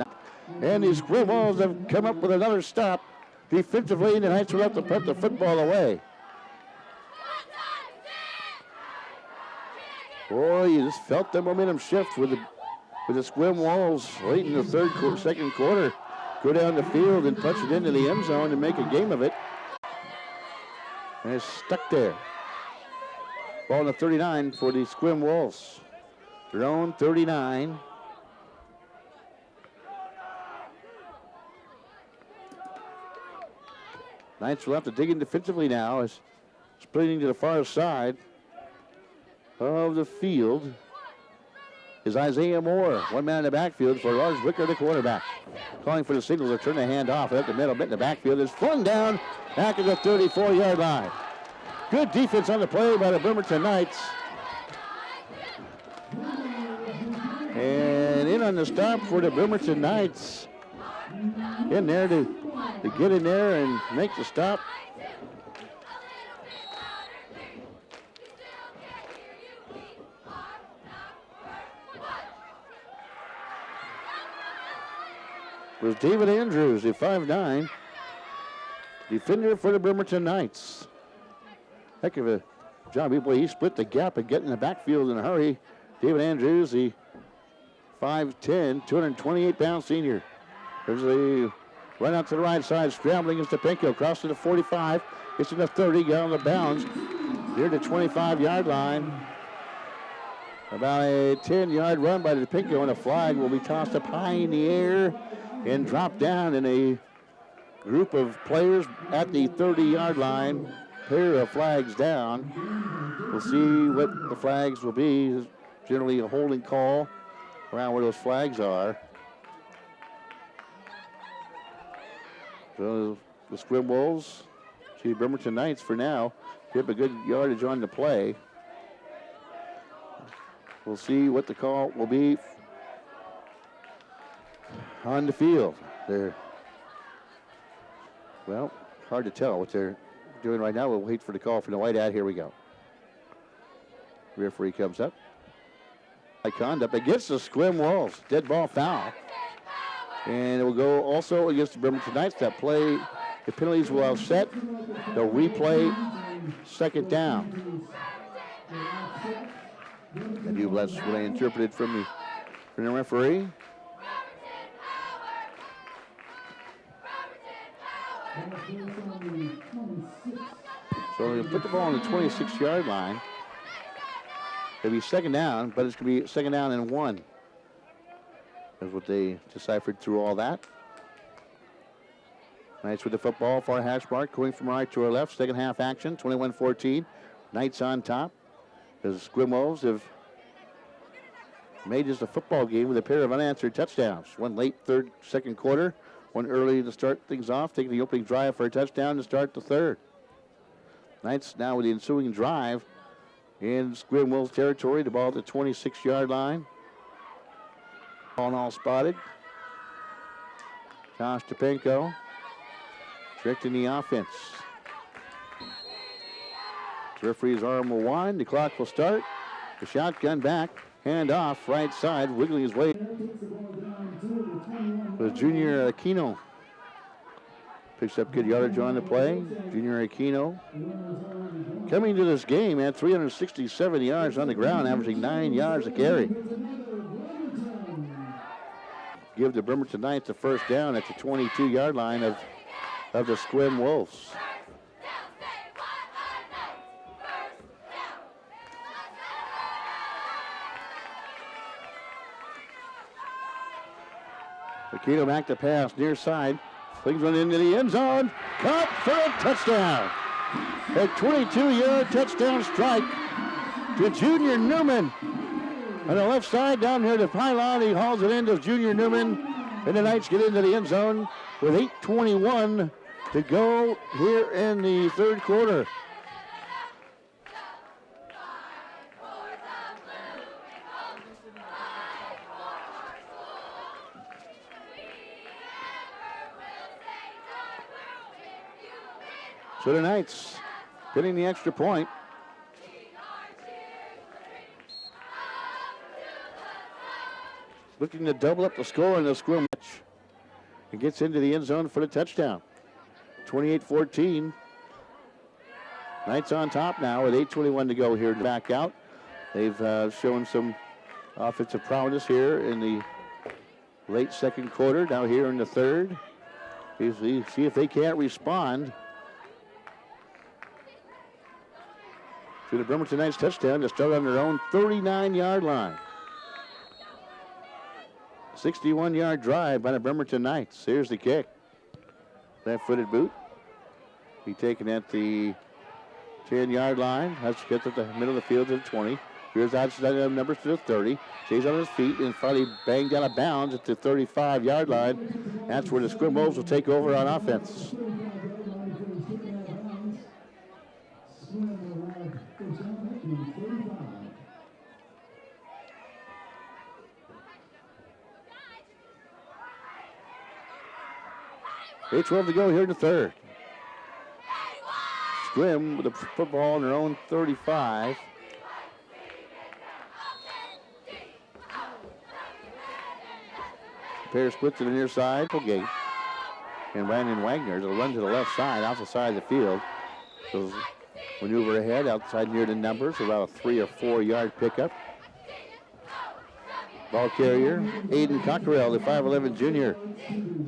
And the Sequim Wolves have come up with another stop. Defensively, the Knights will have to put the football away. Boy, you just felt the momentum shift with the Sequim Wolves late in the 2nd quarter. Go down the field and punch it into the end zone and make a game of it. And it's stuck there. Ball on the 39 for the Sequim Wolves. Their own 39. Knights will have to dig in defensively now as splitting to the far side of the field is Isaiah Moore. One man in the backfield for Lars Wicker, the quarterback. Calling for the signal to turn the hand off at the middle bit in the backfield. Is flung down back at the 34-yard line. Good defense on the play by the Bremerton Knights. And in on the stop for the Bremerton Knights. In there to get in there and make the stop. Was David Andrews, a 5'9" defender for the Bremerton Knights. Heck of a job. He split the gap and get in the backfield in a hurry. David Andrews, the 5'10", 228-pound senior. There's a run out to the right side, scrambling is Topinko, across to the 45, gets to the 30, got on the bounds, near the 25-yard line. About a 10-yard run by Topinko, and a flag will be tossed up high in the air and dropped down in a group of players at the 30-yard line. Pair of flags down. We'll see what the flags will be. There's generally a holding call around where those flags are. So the Sequim Wolves, see Bremerton Knights for now, get a good yardage on the play. We'll see what the call will be on the field. Well, hard to tell what they're doing right now. We'll wait for the call from the white hat. Here we go. Referee comes up. High conduct against the Sequim Wolves. Dead ball foul. And it will go also against the Bremerton Knights. That play, the penalties will offset. They'll replay 2nd down. And that's what I interpreted from the referee. So they put the ball on the 26-yard line. It'll be 2nd down, but it's going to be 2nd down and 1. That's what they deciphered through all that. Knights with the football, far hash mark, going from right to our left. Second half action, 21-14. Knights on top. The Sequim Wolves have made this a football game with a pair of unanswered touchdowns. One late second quarter, one early to start things off, taking the opening drive for a touchdown to start the third. Knights now with the ensuing drive in Sequim Wolves territory. The ball at the 26-yard line. All in all spotted. Josh Tepenko directing the offense. The referee's arm will wind. The clock will start. The shotgun back. Hand off. Right side. Wiggling his way. The junior Aquino. Picks up good yardage on the play. Junior Aquino coming to this game at 367 yards on the ground, averaging 9 yards a carry. Give the Bremerton Knights a first down at the 22-yard line of the Sequim Wolves. Aquino back to pass, near side. Flings one into the end zone. Caught for a touchdown. A 22-yard touchdown strike to Junior Newman. On the left side, down near the pylon, he hauls it into Junior Newman. And the Knights get into the end zone with 8:21 to go here in the third quarter. So the Knights getting the extra point. Looking to double up the score in the Sequim match. And gets into the end zone for the touchdown. 28-14. Knights on top now with 8:21 to go here to back out. They've shown some offensive prowess here in the late second quarter. Now here in the third. See if they can't respond to the Bremerton Knights touchdown to start on their own 39-yard line. 61-yard drive by the Bremerton Knights. Here's the kick. Left-footed boot. Be taken at the 10-yard line. Has to get to the middle of the field to the 20. Here's outside numbers to the 30. Stays on his feet and finally banged out of bounds at the 35-yard line. That's where the Sequim Wolves will take over on offense. Eight 12 to go here in the third. Sequim with the football on their own 35. Pair split to the near side. Gate. And Brandon Wagner will run to the left side, off the side of the field. So maneuver ahead, outside near the numbers, about a 3 or 4 yard pickup. Ball carrier, Aiden Cockerell, the 5'11 junior.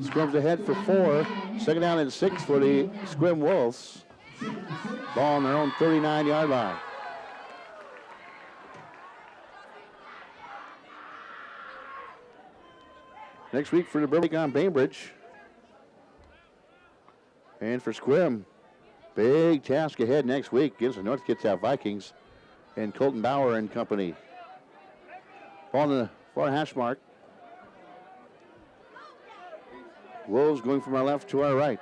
Squirms ahead for 4. Second down and 6 for the Sequim Wolves. Ball on their own 39-yard line. Next week for the Bremerton on Bainbridge. And for Sequim, big task ahead next week against the North Kitsap Vikings and Colton Bauer and company. Ball on the far hash mark. Wolves going from our left to our right.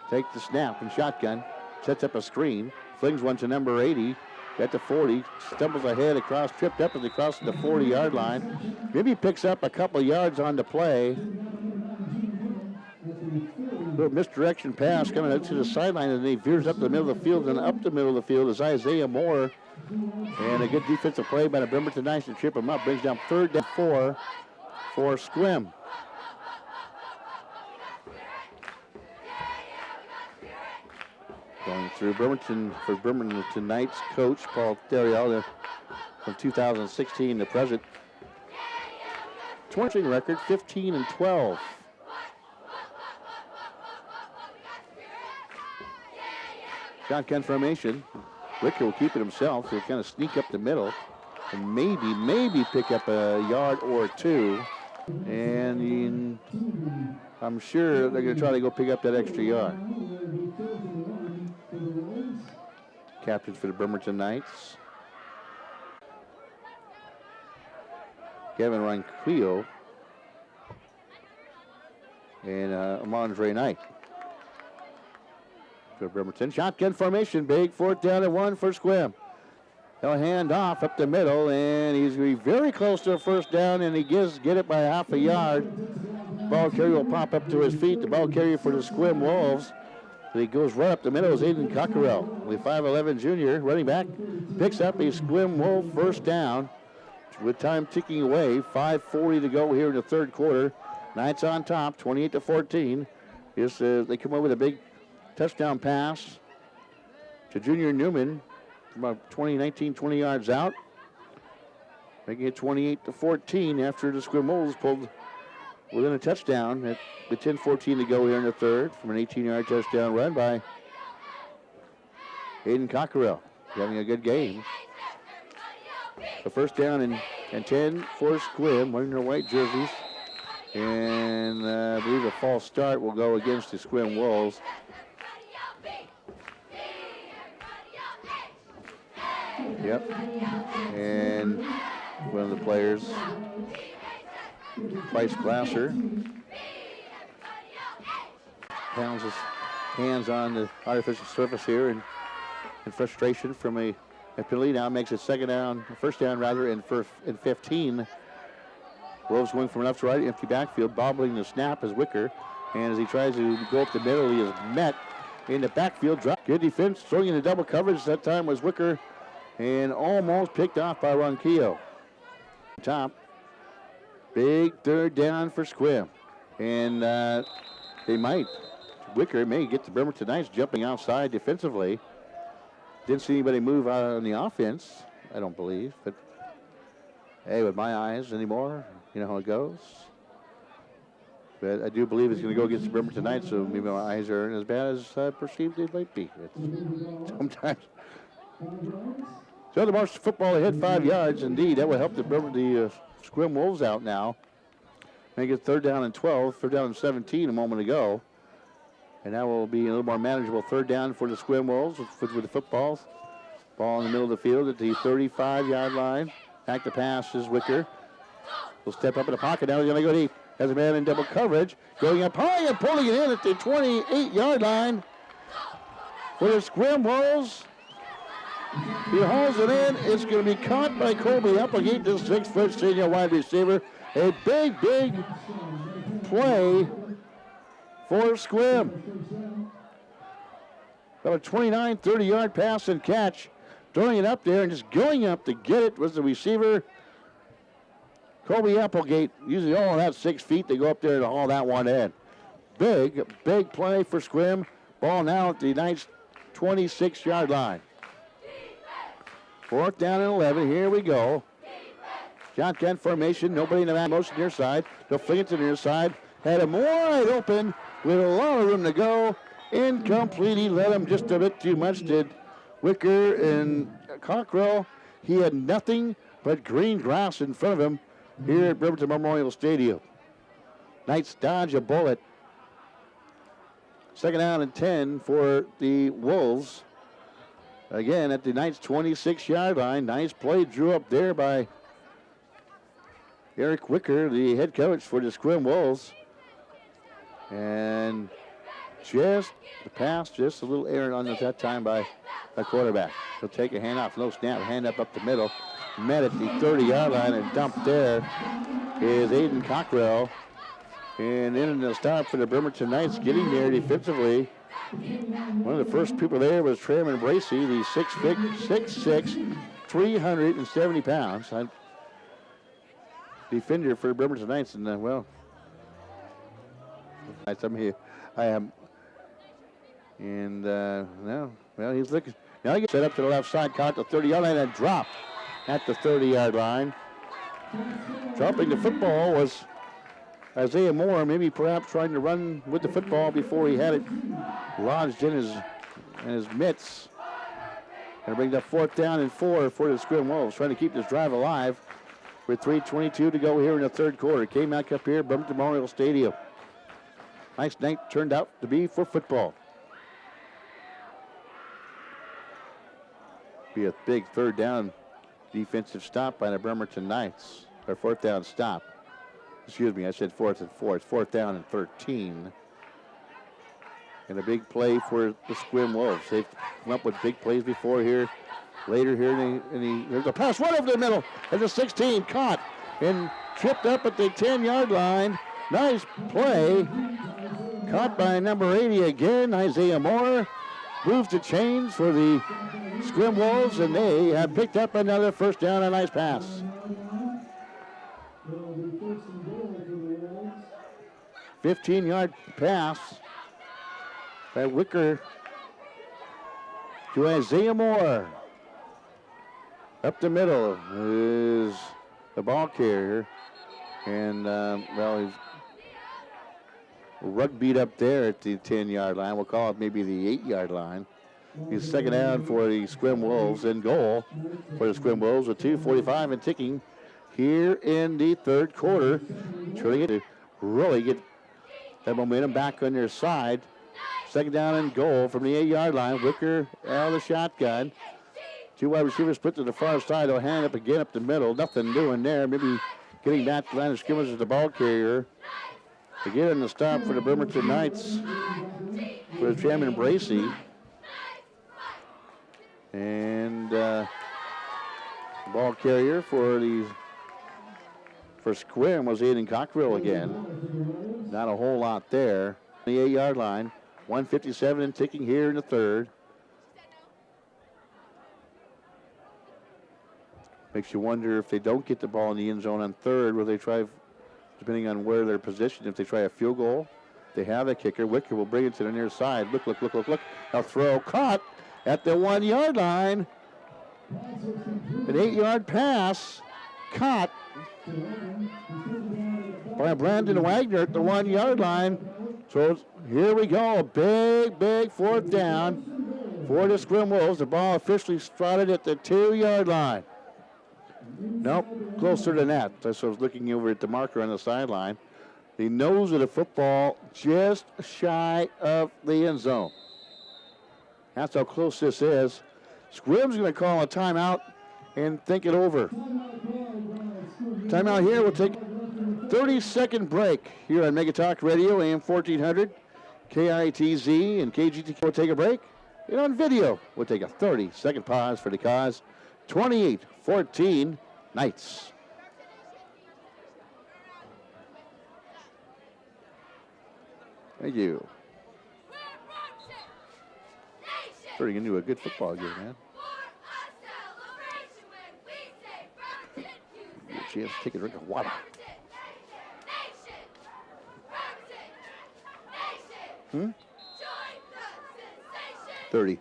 Take the snap and shotgun. Sets up a screen. Flings one to number 80. At the 40. Stumbles ahead across. Tripped up as he crosses the 40-yard line. Maybe picks up a couple yards on the play. Little misdirection pass coming out to the sideline, and he veers up the middle of the field, and up the middle of the field is Isaiah Moore. And a good defensive play by the Bremerton Knights to trip him up. Brings down 3rd and 4 for Sequim. Going through Bremerton for Bremerton Knights coach Paul Theriault from 2016 to present. 20 record 15-12. Shotgun formation. Ricker will keep it himself. He'll kind of sneak up the middle and maybe pick up a yard or 2. And I'm sure they're going to try to go pick up that extra yard. Captain for the Bremerton Knights, Kevin Ronquillo, and Amandre Knight. For Bremerton, shotgun formation, big 4th down and 1 for Sequim. He'll hand off up the middle, and he's going to be very close to a 1st down, and he get it by half a yard. Ball carrier will pop up to his feet. The ball carrier for the Sequim Wolves. He goes right up the middle is Aiden Cockerell. The 5'11 junior running back picks up a Sequim Wolf 1st down with time ticking away. 5:40 to go here in the 3rd quarter. Knights on top, 28-14. They come up with a big touchdown pass to Junior Newman from about 20 yards out. Making it 28-14 after the Sequim Wolves pulled within a touchdown with 10:14 to go here in the 3rd from an 18-yard touchdown run by Aiden Cockerell. Having a good game. The 1st down and 10 for Sequim, wearing their white jerseys. And I believe a false start will go against the Sequim Wolves. Yep. And one of the players, Bryce Glasser, pounds his hands on the artificial surface here in frustration from a penalty. Now makes it 1st down and 15. Wolves going from left to right, empty backfield, bobbling the snap as Wicker. And as he tries to go up the middle, he is met in the backfield. Drop. Good defense, throwing into double coverage. That time was Wicker, and almost picked off by Ronquillo. Top. Big 3rd down for Sequim. And Wicker may get the Bremerton Knights jumping outside defensively. Didn't see anybody move out on the offense, I don't believe. But, hey, with my eyes anymore, you know how it goes. But I do believe it's going to go against the Bremerton Knights, so maybe my eyes aren't as bad as I perceived they might be. Sometimes. So the Marsh football hit 5 yards. Indeed, that would help the Sequim Wolves out now. Make it 3rd down and 12, 3rd down and 17 a moment ago. And that will be a little more manageable 3rd down for the Sequim Wolves with the footballs. Ball in the middle of the field at the 35-yard line. Back to pass is Wicker. He'll step up in the pocket. Now he's going to go deep. Has a man in double coverage. Going up high and pulling it in at the 28-yard line for the Sequim Wolves. He hauls it in. It's going to be caught by Colby Applegate, the 6-foot senior wide receiver. A big play for Sequim. About a 29, 30-yard pass and catch. Throwing it up there and just going up to get it was the receiver, Colby Applegate. Usually all that 6 feet, they go up there to haul that one in. Big play for Sequim. Ball now at the Knights' 26-yard line. 4th down and 11. Here we go. Shotgun formation. Nobody in the man motion near side. They'll fling it to the near side. Had him wide open with a lot of room to go. Incomplete. He let him just a bit too much, did Wicker and Cockrell. He had nothing but green grass in front of him here at Bremerton Memorial Stadium. Knights dodge a bullet. 2nd down and 10 for the Wolves. Again, at the Knights' 26-yard line. Nice play drew up there by Eric Wicker, the head coach for the Sequim Wolves. And just the pass, just a little errant on that time by a quarterback. He'll take a handoff, no snap, hand up the middle. Met at the 30-yard line and dumped there is Aiden Cockrell. And in the stop for the Bremerton Knights, getting there defensively. One of the first people there was Treman Bracey, the 6'6", 370 pounds. Defender for Bremerton Knights, and I'm here. I am. And no, well, he's looking. Now he gets set up to the left side, caught the 30-yard line and dropped at the 30-yard line. Dropping the football was Isaiah Moore, maybe perhaps trying to run with the football before he had it lodged in his mitts. Going to bring that 4th down and 4 for the Sequim Wolves, trying to keep this drive alive. with 3:22 to go here in the third quarter. Came back up here, Bremerton Memorial Stadium. Nice night turned out to be for football. Be a big third down defensive stop by the Bremerton Knights. Or fourth down stop. Excuse me, I said fourth and four. It's fourth down and 13. And a big play for the Sequim Wolves. They've come up with big plays before here. Later here, there's a pass right over the middle. At the 16, caught and tripped up at the 10-yard line. Nice play. Caught by number 80 again, Isaiah Moore. Moves the chains for the Sequim Wolves, and they have picked up another first down. A nice pass. 15-yard pass by Wicker to Isaiah Moore. Up the middle is the ball carrier. And, he's rugbyed up there at the 10-yard line. We'll call it maybe the 8-yard line. He's second down for the Sequim Wolves, and goal for the Sequim Wolves with 2:45 and ticking here in the third quarter. Trying to really get that momentum back on their side. Second down and goal from the 8-yard line. Wicker out of the shotgun. Two wide receivers split to the far side. They'll hand up again up the middle. Nothing doing there. Maybe getting back to the line of scrimmage as the ball carrier. Again, the stop for the Bremerton Knights for Chairman Bracey. And ball carrier for Sequim was Aiden Cockrell again. Not a whole lot there. The 8-yard line. 1:57 and ticking here in the third. Makes you wonder if they don't get the ball in the end zone on third, will they try, depending on where they're positioned, if they try a field goal. They have a kicker. Wicker will bring it to the near side. Look. A throw caught at the 1-yard line. An 8-yard pass caught by Brandon Wagner at the 1-yard line. So here we go. A big fourth down for the Sequim Wolves. The ball officially spotted at the 2-yard line. Nope, closer than that. I was looking over at the marker on the sideline. The nose of the football just shy of the end zone. That's how close this is. Sequim's going to call a timeout and think it over. Timeout here. We'll take a 30-second break here on Mega Talk Radio, AM 1400, KITZ, and KGTK. We'll take a break. And on video, we'll take a 30-second pause for the cause. 28-14 Knights. Thank you. Turning into a good football game, man. Get a chance to take a drink of water. 30.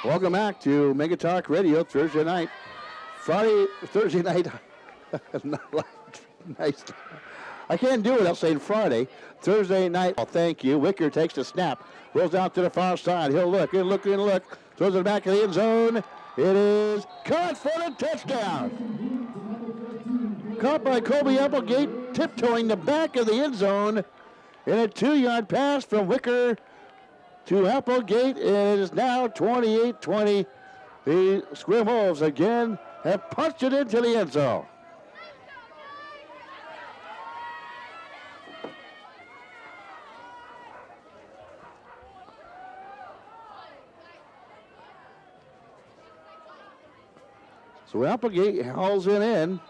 Welcome back to Mega Talk Radio Thursday night. Thursday night. Nice. I can't do it without saying Friday. Thursday night. Oh, thank you. Wicker takes the snap. Rolls out to the far side. He'll look. Throws it back of the end zone. It is caught for the touchdown. Caught by Colby Applegate, tiptoeing the back of the end zone. In a 2-yard pass from Wicker to Applegate. It is now 28-20. The Sequim Wolves again have punched it into the end zone. So Applegate hauls it in.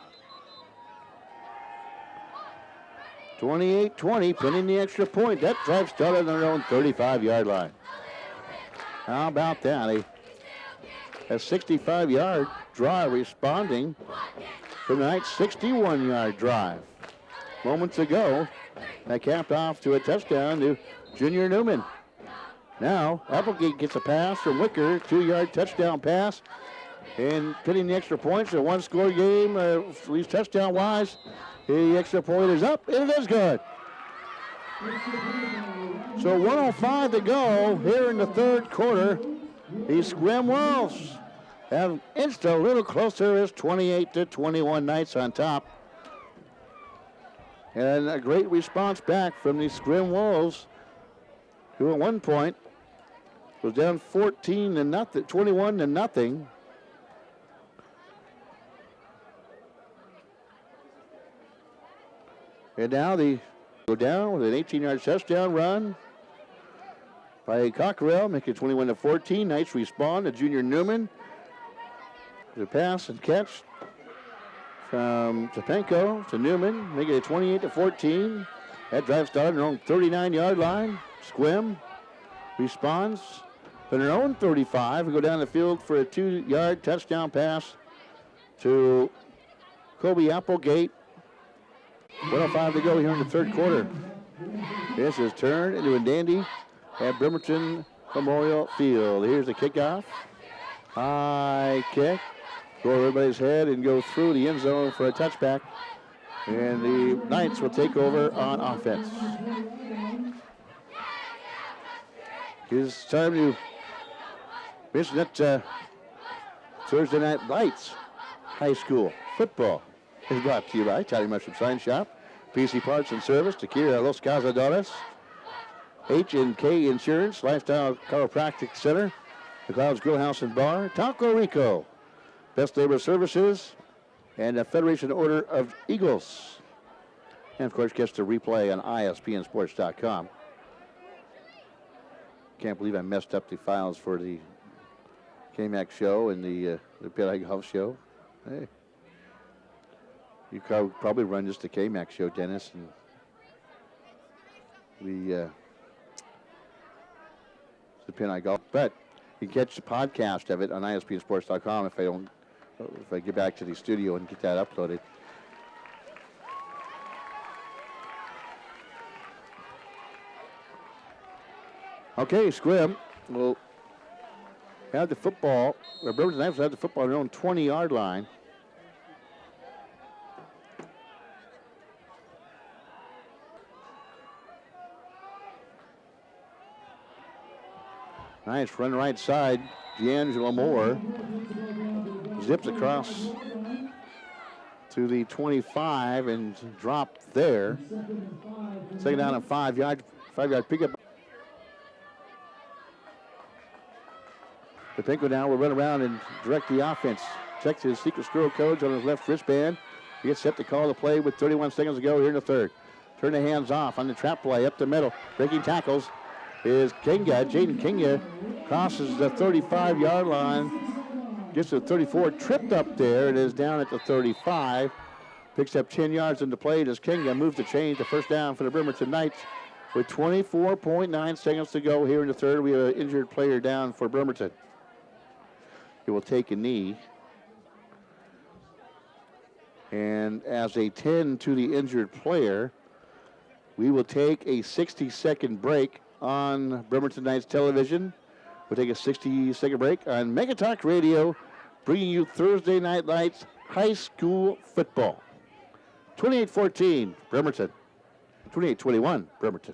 28-20, pinning the extra point. That drive started on their own 35-yard line. How about that? A 65-yard drive responding to the Knights' 61-yard drive. Moments ago, that capped off to a touchdown to Junior Newman. Now, Applegate gets a pass from Wicker, 2-yard touchdown pass. And pinning the extra points, a one-score game, at least touchdown-wise. The extra point is up, and it is good. So 1:05 to go here in the third quarter. These Sequim Wolves have inched a little closer as 28-21 Knights on top. And a great response back from the Sequim Wolves, who at one point was down 21-0. And now they go down with an 18-yard touchdown run by Cockrell, making it 21-14. Knights respond to Junior Newman. The pass and catch from Zapenko to Newman, making it 28-14. That drive started on their own 39-yard line. Sequim responds from their own 35 and go down the field for a 2-yard touchdown pass to Kobe Applegate. 1:05 to go here in the third quarter. This is turned into a dandy at Bremerton Memorial Field. Here's the kickoff. High kick. Go over everybody's head and go through the end zone for a touchback. And the Knights will take over on offense. It's time to mention that Thursday Night Lights High School football is brought to you by Tiny Mushroom Sign Shop, PC Parts and Service, Tequila Los Cazadores, H&K Insurance, Lifestyle Chiropractic Center, the Clouds Grill House and Bar, Taco Rico, Best Labor Services, and the Federation Order of Eagles. And, of course, catch the replay on ispnsports.com. Can't believe I messed up the files for the KMAC show and the Pit Golf show. Hey. You could probably run just the KMAC show, Dennis, and the Pin Golf. But you can catch the podcast of it on ispnsports.com if I get back to the studio and get that uploaded. Okay, Sequim will have the football. The Bremerton Knights will have the football on their own 20-yard line. Nice run right side. D'Angelo Moore zips across to the 25 and dropped there. Second down and 5-yard pickup. The Pinko now will run around and direct the offense. Checks his secret squirrel codes on his left wristband. He gets set to call the play with 31 seconds to go here in the third. Turn the hands off on the trap play up the middle. Breaking tackles is Kinga. Jaden Kinga crosses the 35-yard line. Gets to the 34, tripped up there. It is down at the 35. Picks up 10 yards into play as Kinga moves the chains to first down for the Bremerton Knights. With 24.9 seconds to go here in the third, we have an injured player down for Bremerton. He will take a knee. And as a 10 to the injured player, we will take a 60-second break on Bremerton Knights television. We'll take a 60-second break on Mega Talk Radio, bringing you Thursday Night Lights High School football. 28-14, Bremerton. 28-21, Bremerton.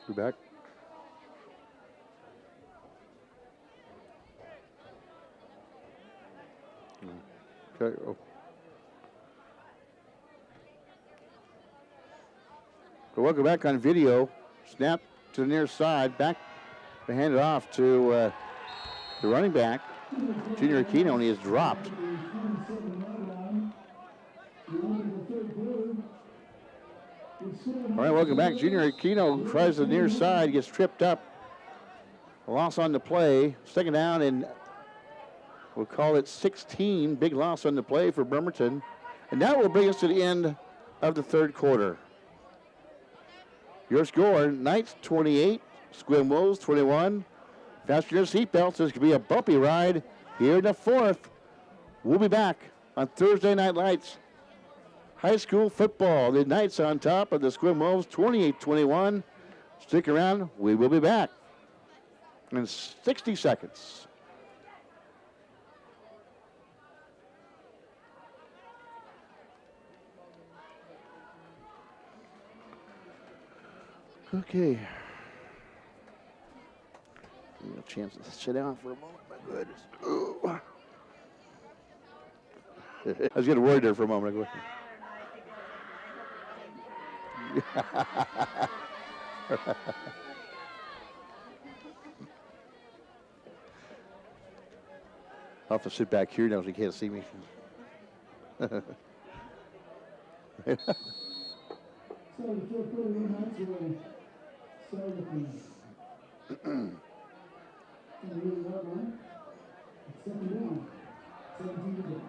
We're back. Okay. Oh. So welcome back on video. Snap to the near side. Back to hand it off to the running back. Junior Aquino, and he is dropped. All right, welcome back. Junior Aquino tries the near side, gets tripped up. loss on the play. Second down, and we'll call it 16. Big loss on the play for Bremerton. And that will bring us to the end of the third quarter. Your score, Knights 28, Sequim Wolves 21. Fasten your seatbelts. This could be a bumpy ride here in the fourth. We'll be back on Thursday Night Lights. High school football. The Knights on top of the Sequim Wolves 28-21. Stick around. We will be back in 60 seconds. Okay. Give me a chance to sit down for a moment. My goodness. Ooh. I was getting worried there for a moment. I'll have to sit back here now so you can't see me. So the fourth quarter, the Knights will start with the line. Second down, 17 to go.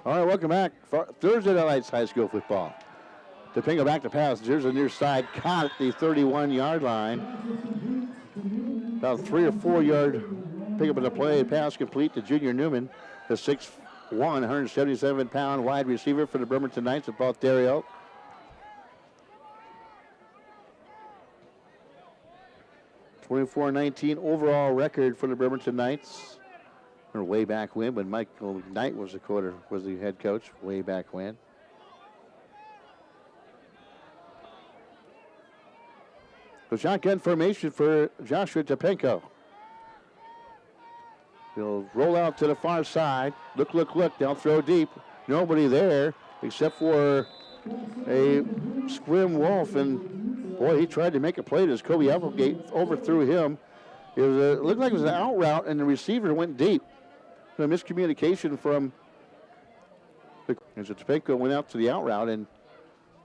All right, welcome back for Thursday Night Lights High School football. Topeka back to pass. There's a near side caught at the 31-yard line. About 3 or 4 yard pick up in the play. Pass complete to Junior Newman, the 6'1", 177-pound wide receiver for the Bremerton Knights of Baltherio. .24-19 overall record for the Bremerton Knights. Or way back when Michael Knight was the head coach, way back when. The shotgun formation for Joshua Topenko. He'll roll out to the far side. Look. They'll throw deep. Nobody there except for a Sequim Wolf. And, boy, he tried to make a play as Kobe Applegate overthrew him. It looked like it was an out route, and the receiver went deep. A miscommunication from Topenko went out to the out route, and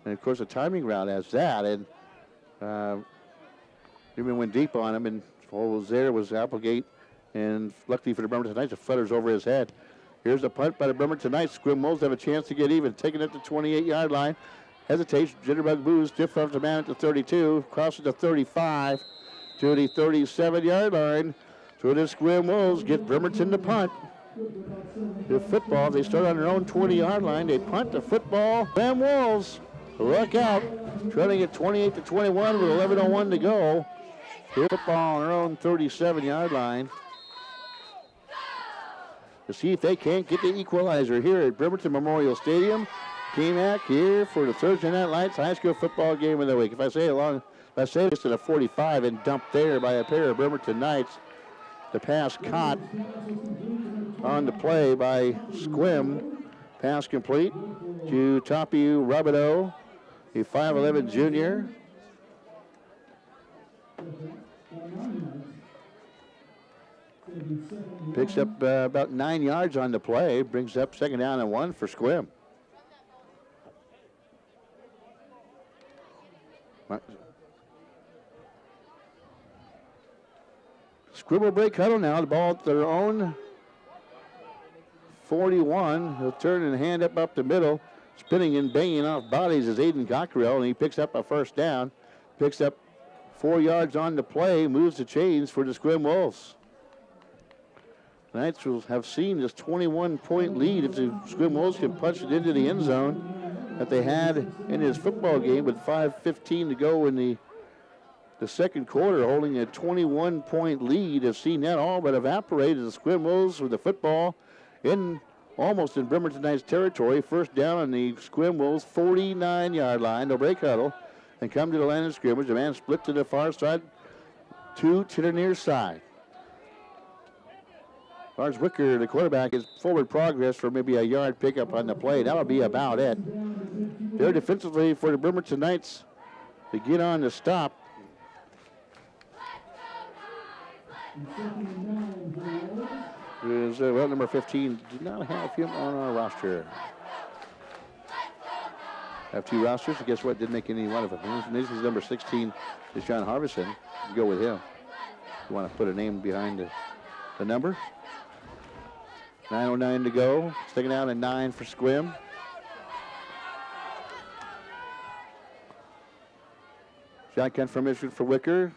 of course, a timing route as that. And Newman went deep on him, and all was there was Applegate. And luckily for the Bremerton Knights, it flutters over his head. Here's a punt by the Bremerton Knights. Sequim Wolves have a chance to get even. Taking it to the 28-yard line. Hesitation, jitterbug moves, stiff arms the man at the 32. Crosses the 35 to the 37-yard line. So the Sequim Wolves get Bremerton to punt. The football, they start on their own 20-yard line. They punt the football. Sequim Wolves, look out. Trailing at 28-21 with 11:01 to go. Here's football on their own 37-yard line. To see if they can't get the equalizer here at Bremerton Memorial Stadium. K-Mac here for the Thursday Night Lights High School football game of the week. If I say this to the 45 and dumped there by a pair of Bremerton Knights. The pass caught on the play by Sequim. Pass complete to Tapiu Rabideau, a 5'11 junior. Picks up about 9 yards on the play. Brings up second down and 1 for Sequim. Scribble break huddle now. The ball at their own 41. He'll turn and hand up the middle. Spinning and banging off bodies is Aiden Cockrell, and he picks up a first down. Picks up 4 yards on the play. Moves the chains for the Sequim Wolves. The Knights will have seen this 21-point lead if the Sequim Wolves can punch it into the end zone that they had in his football game with 5:15 to go in the second quarter, holding a 21-point lead. Have seen that all but evaporate as the Sequim Wolves with the football almost in Bremerton Knights territory. First down on the Sequim Wolves 49-yard line. They'll break huddle and come to the line of scrimmage. The man split to the far side, 2 to the near side. Lars Wicker, the quarterback, is forward progress for maybe a yard pickup on the play. That'll be about it. There defensively for the Bremerton Knights to get on the stop. Is number 15. Do not have him on our roster. have two rosters. And guess what? Didn't make any one of them. This is number 16, is John Harbison. You go with him. You want to put a name behind the number. 9:09 to go. Second down and 9 for Sequim. Shotgun formation for Wicker.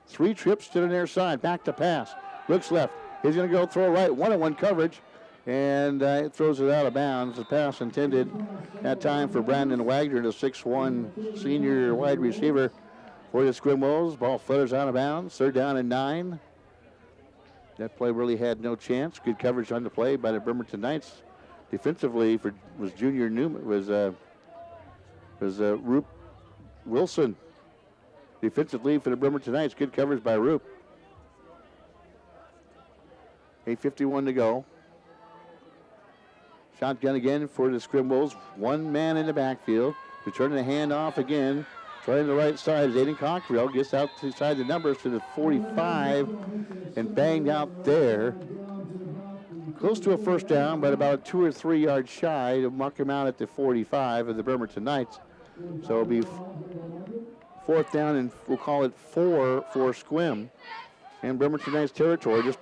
3 trips to the near side. Back to pass. Looks left. He's going to go throw right. 1-on-1 coverage. And it throws it out of bounds. The pass intended that time for Brandon Wagner, the 6'1 senior wide receiver for the Sequim Wolves. Ball flutters out of bounds. Third down and 9. That play really had no chance. Good coverage on the play by the Bremerton Knights. Defensively was Junior Newman, was Roop Wilson. Defensive lead for the Bremerton Knights. Good coverage by Roop. 8:51 to go. Shotgun again for the Sequim Wolves. One man in the backfield. Returning the handoff again. Trying the right side is Aiden Cockrell. Gets outside the numbers to the 45 and banged out there. Close to a first down, but about 2 or 3 yards shy to mark him out at the 45 of the Bremerton Knights. So it'll be fourth down, and we'll call it 4 for Sequim. And Bremerton Knights territory. This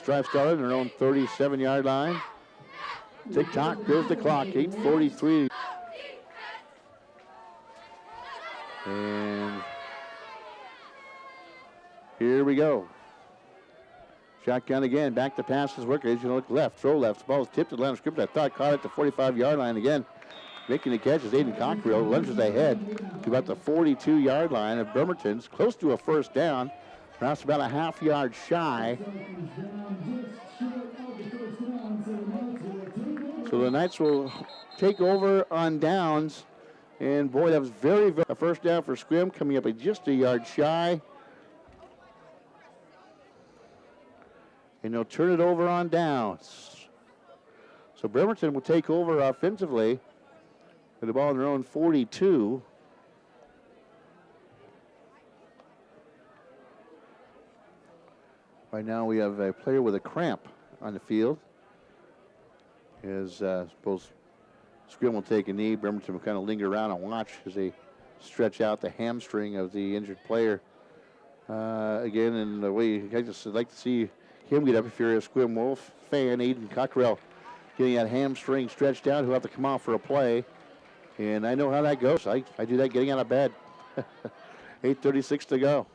drive started on their own 37-yard line. Tick-tock goes the clock, 8:43. And here we go. Shotgun again, back to pass is Wicker. He's going to look left, throw left. The ball is tipped to the line of scrimmage. I thought caught at the 45-yard line again. Making the catch is Aiden Cockrell. Lunges ahead to about the 42-yard line of Bremerton's. Close to a first down. Perhaps about a half yard shy. So the Knights will take over on downs. And boy, that was very, a first down for Sequim, coming up at just a yard shy. And they'll turn it over on downs. So Bremerton will take over offensively with the ball on their own 42. Right now we have a player with a cramp on the field. Suppose Sequim will take a knee. Bremerton will kind of linger around and watch as they stretch out the hamstring of the injured player. Again, in the way I just like to see him get up if you're a Sequim Wolf fan. Aiden Cockrell getting that hamstring stretched out. He'll have to come off for a play. And I know how that goes. I do that getting out of bed. 8:36 to go.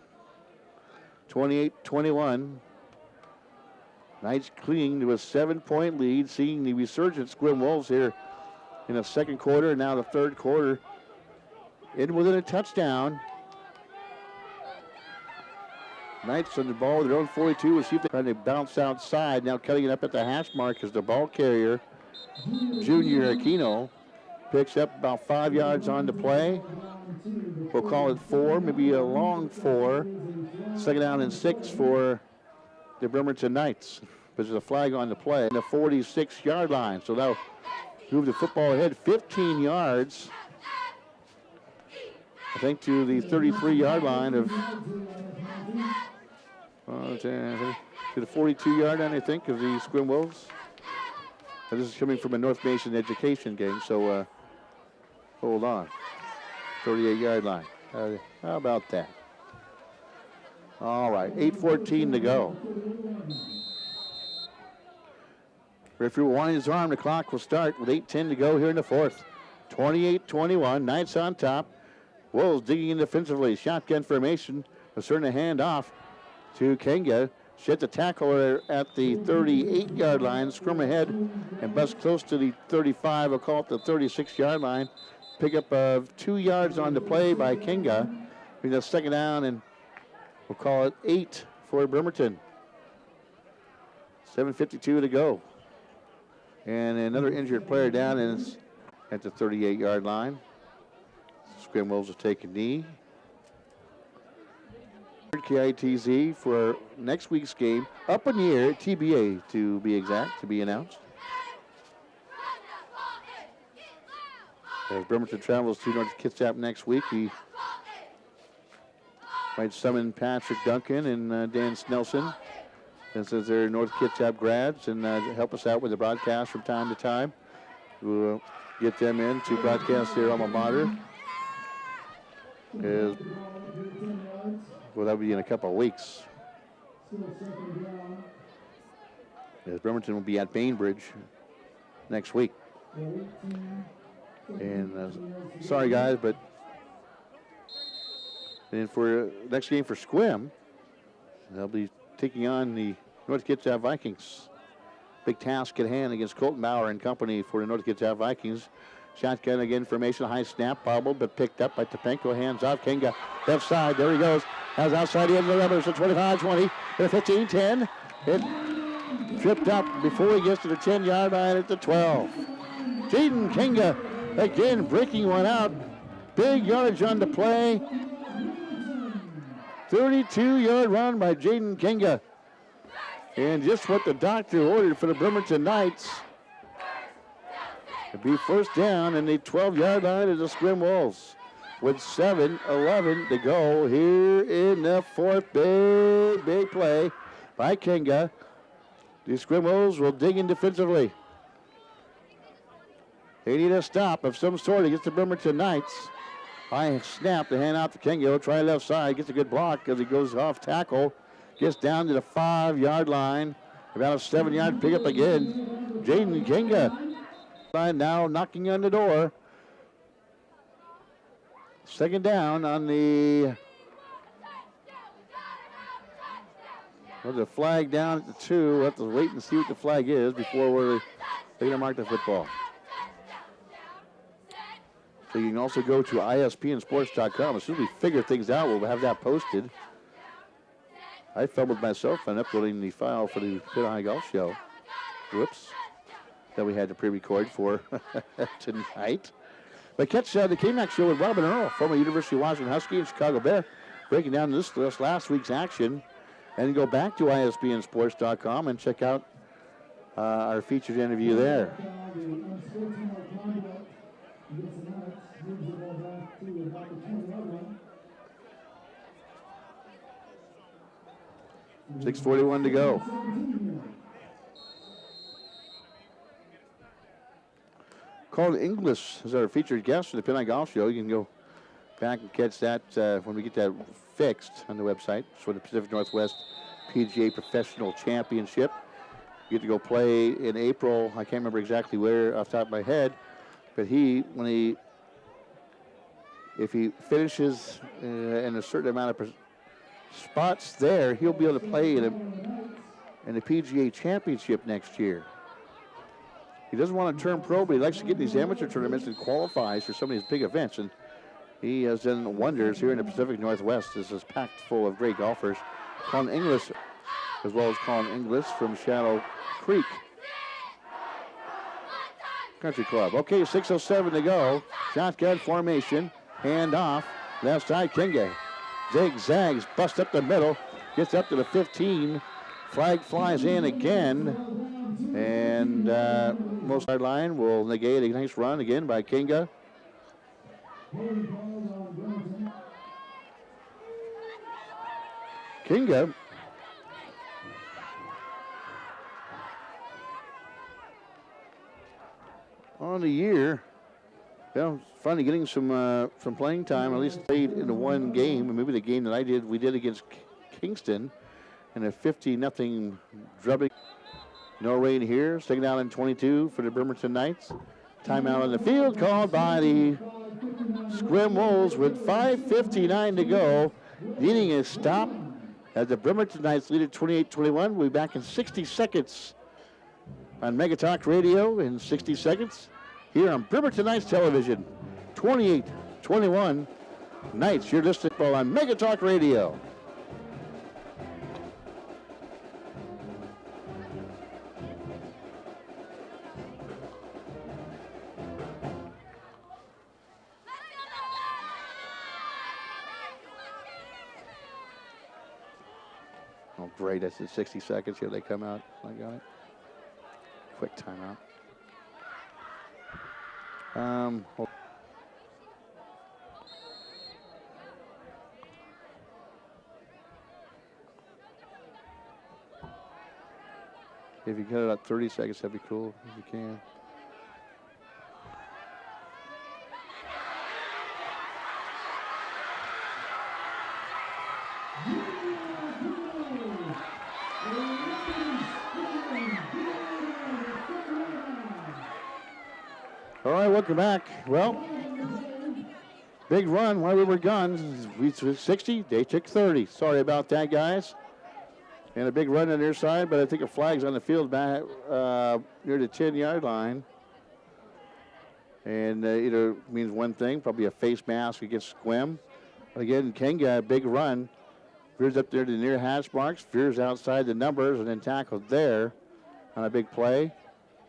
28-21. Knights clinging to a 7-point lead, seeing the resurgent Sequim Wolves here in the second quarter and now the third quarter. In within a touchdown. Knights on the ball with their own 42. We'll see if they're trying to bounce outside. Now cutting it up at the hash mark is the ball carrier, Junior Aquino. Picks up about 5 yards on the play. We'll call it 4, maybe a long 4. Second down and 6 for the Bremerton Knights. There's a flag on the play. The 46-yard line. So that'll move the football ahead 15 yards. I think to the 33-yard line of to the 42-yard line, I think, of the Sequim Wolves. And this is coming from a North Mason education game, so hold on. 38-yard line. How about that? All right, 8:14 to go. Referee will wind his arm. The clock will start with 8:10 to go here in the fourth. 28-21, Knights on top. Wolves digging in defensively. Shotgun formation. They'll turn the hand off to Kenga. Shed the tackle at the 38-yard line. Scrum ahead and bust close to the 35. We'll call it the 36-yard line. Pickup of 2 yards on the play by Kenga. Bring the second down, and we'll call it 8 for Bremerton. 7:52 to go. And another injured player down and at the 38-yard line. Sequim Wolves will take a knee. KITZ for next week's game. Up in the air, TBA to be exact, to be announced. As Bremerton travels to North Kitsap next week, we might summon Patrick Duncan and Dan Snelson, as they're North Kitsap grads, and help us out with the broadcast from time to time. We'll get them in to broadcast their alma mater. Well, that'll be in a couple of weeks. As Bremerton will be at Bainbridge next week. And sorry guys, but and for next game for Sequim, they'll be taking on the North Kitsap Vikings. Big task at hand against Colton Bauer and company for the North Kitsap Vikings. Shotgun again, formation, high snap, bobbled, but picked up by Tepenko, hands off, Kinga, left side, there he goes. Has outside the end of the rubbers, so 25, 20, 15, 10. It tripped up before he gets to the 10-yard line at the 12. Jaden Kinga again breaking one out. Big yardage on the play. 32-yard run by Jaden Kinga. And just what the doctor ordered for the Bremerton Knights. It'll be first down and the 12-yard line of the Sequim Wolves with 7:11 to go here in the fourth. Big play by Kinga. The Sequim Wolves will dig in defensively. They need a stop of some sort against the Bremerton Knights. High snap to hand out to Kinga. He'll try left side, gets a good block as he goes off tackle. Gets down to the 5-yard line. About a 7-yard pickup again. Jaden Kinga now knocking on the door. Second down on the... There's a flag down at the 2. We'll have to wait and see what the flag is before they're going to mark the football. So you can also go to ispnsports.com. As soon as we figure things out, we'll have that posted. I fumbled myself on uploading the file for the Pit High Golf Show. Whoops. That we had to pre-record for tonight. But catch the K-Mac Show with Robin Earl, former University of Washington Husky and Chicago Bear, breaking down this last week's action. And go back to ispnsports.com and check out our featured interview there. .641 to go. Carl Inglis is our featured guest for the Pin Eye Golf Show. You can go back and catch that when we get that fixed on the website. It's for the Pacific Northwest PGA Professional Championship. You get to go play in April. I can't remember exactly where off the top of my head, but if he finishes in a certain amount of spots there, he'll be able to play in the PGA Championship next year. He doesn't want to turn pro, but he likes to get in these amateur tournaments and qualifies for some of these big events. And he has done wonders here in the Pacific Northwest. This is packed full of great golfers. Colin Inglis, as well as Colin Inglis from Shadow Creek Country Club. Okay, 6:07 to go. Shotgun formation, hand off, left side, Kinga. Zigzags, bust up the middle, gets up to the 15. Flag flies in again. And most sideline will negate a nice run again by Kinga. Kinga on the year, finally getting some playing time. At least played in the one game, maybe the game that we did against Kingston, in a 50-0 drubbing. No rain here. Second down and 22 for the Bremerton Knights. Timeout on the field called by the Sequim Wolves with 5:59 to go. Needing a stop as the Bremerton Knights lead at 28-21. We'll be back in 60 seconds on Mega Talk Radio in 60 seconds here on Bremerton Knights Television. 28-21 Knights. You're listening on Mega Talk Radio. Oh, great. I said 60 seconds. Here they come out. I got it. Quick timeout. If you cut it at 30 seconds, that'd be cool if you can. right, welcome back. Well, big run while we were gone. We took 60, they took 30. Sorry about that, guys. And a big run on their side, but I think a flag's on the field back near the 10-yard line. And either means one thing, probably a face mask against Sequim. Again, Kenga, a big run. Veers up there to the near hash marks, veers outside the numbers, and then tackled there on a big play.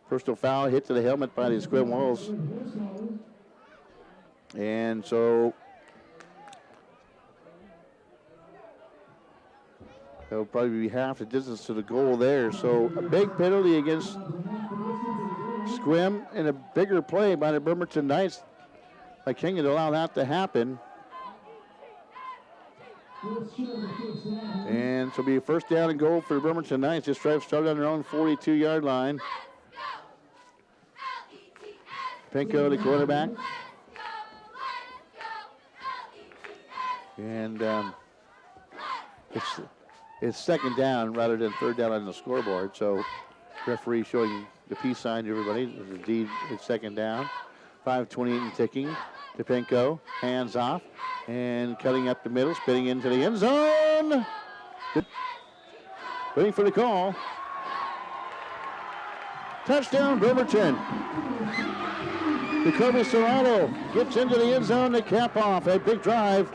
Personal foul, hit to the helmet by the Sequim Wolves. And so that'll probably be half the distance to the goal there. So a big penalty against Sequim and a bigger play by the Bremerton Knights. Like Kenga to allow that to happen. And so it'll be a first down and goal for the Bremerton Knights. This drive started on their own 42-yard line. Pinko, the quarterback. And it's second down rather than third down on the scoreboard. So referee showing the peace sign to everybody. Indeed, it's second down. 5:28 and ticking. To Pinko, hands off, and cutting up the middle, spinning into the end zone. Waiting for the call. Touchdown, Bremerton. Jacoby Serrato gets into the end zone to cap off a big drive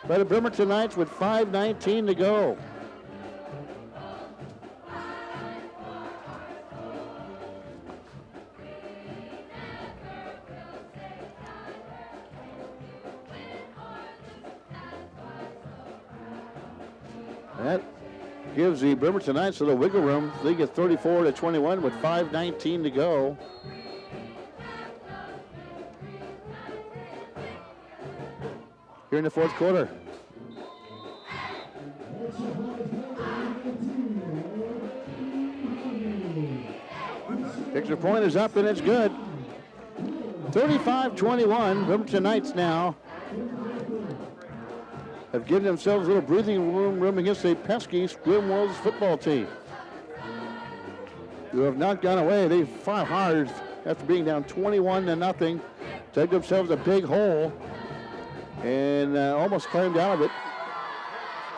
by the Bremerton Knights with 5:19 to go. That gives the Bremerton Knights a little wiggle room. They get 34-21 with 5:19 to go. Here in the fourth quarter. Extra point is up and it's good. 35-21. Bremerton Knights now have given themselves a little breathing room against a pesky Sequim Wolves football team who have not gone away. They fought hard after being down 21-0, dug themselves a big hole, and almost climbed out of it.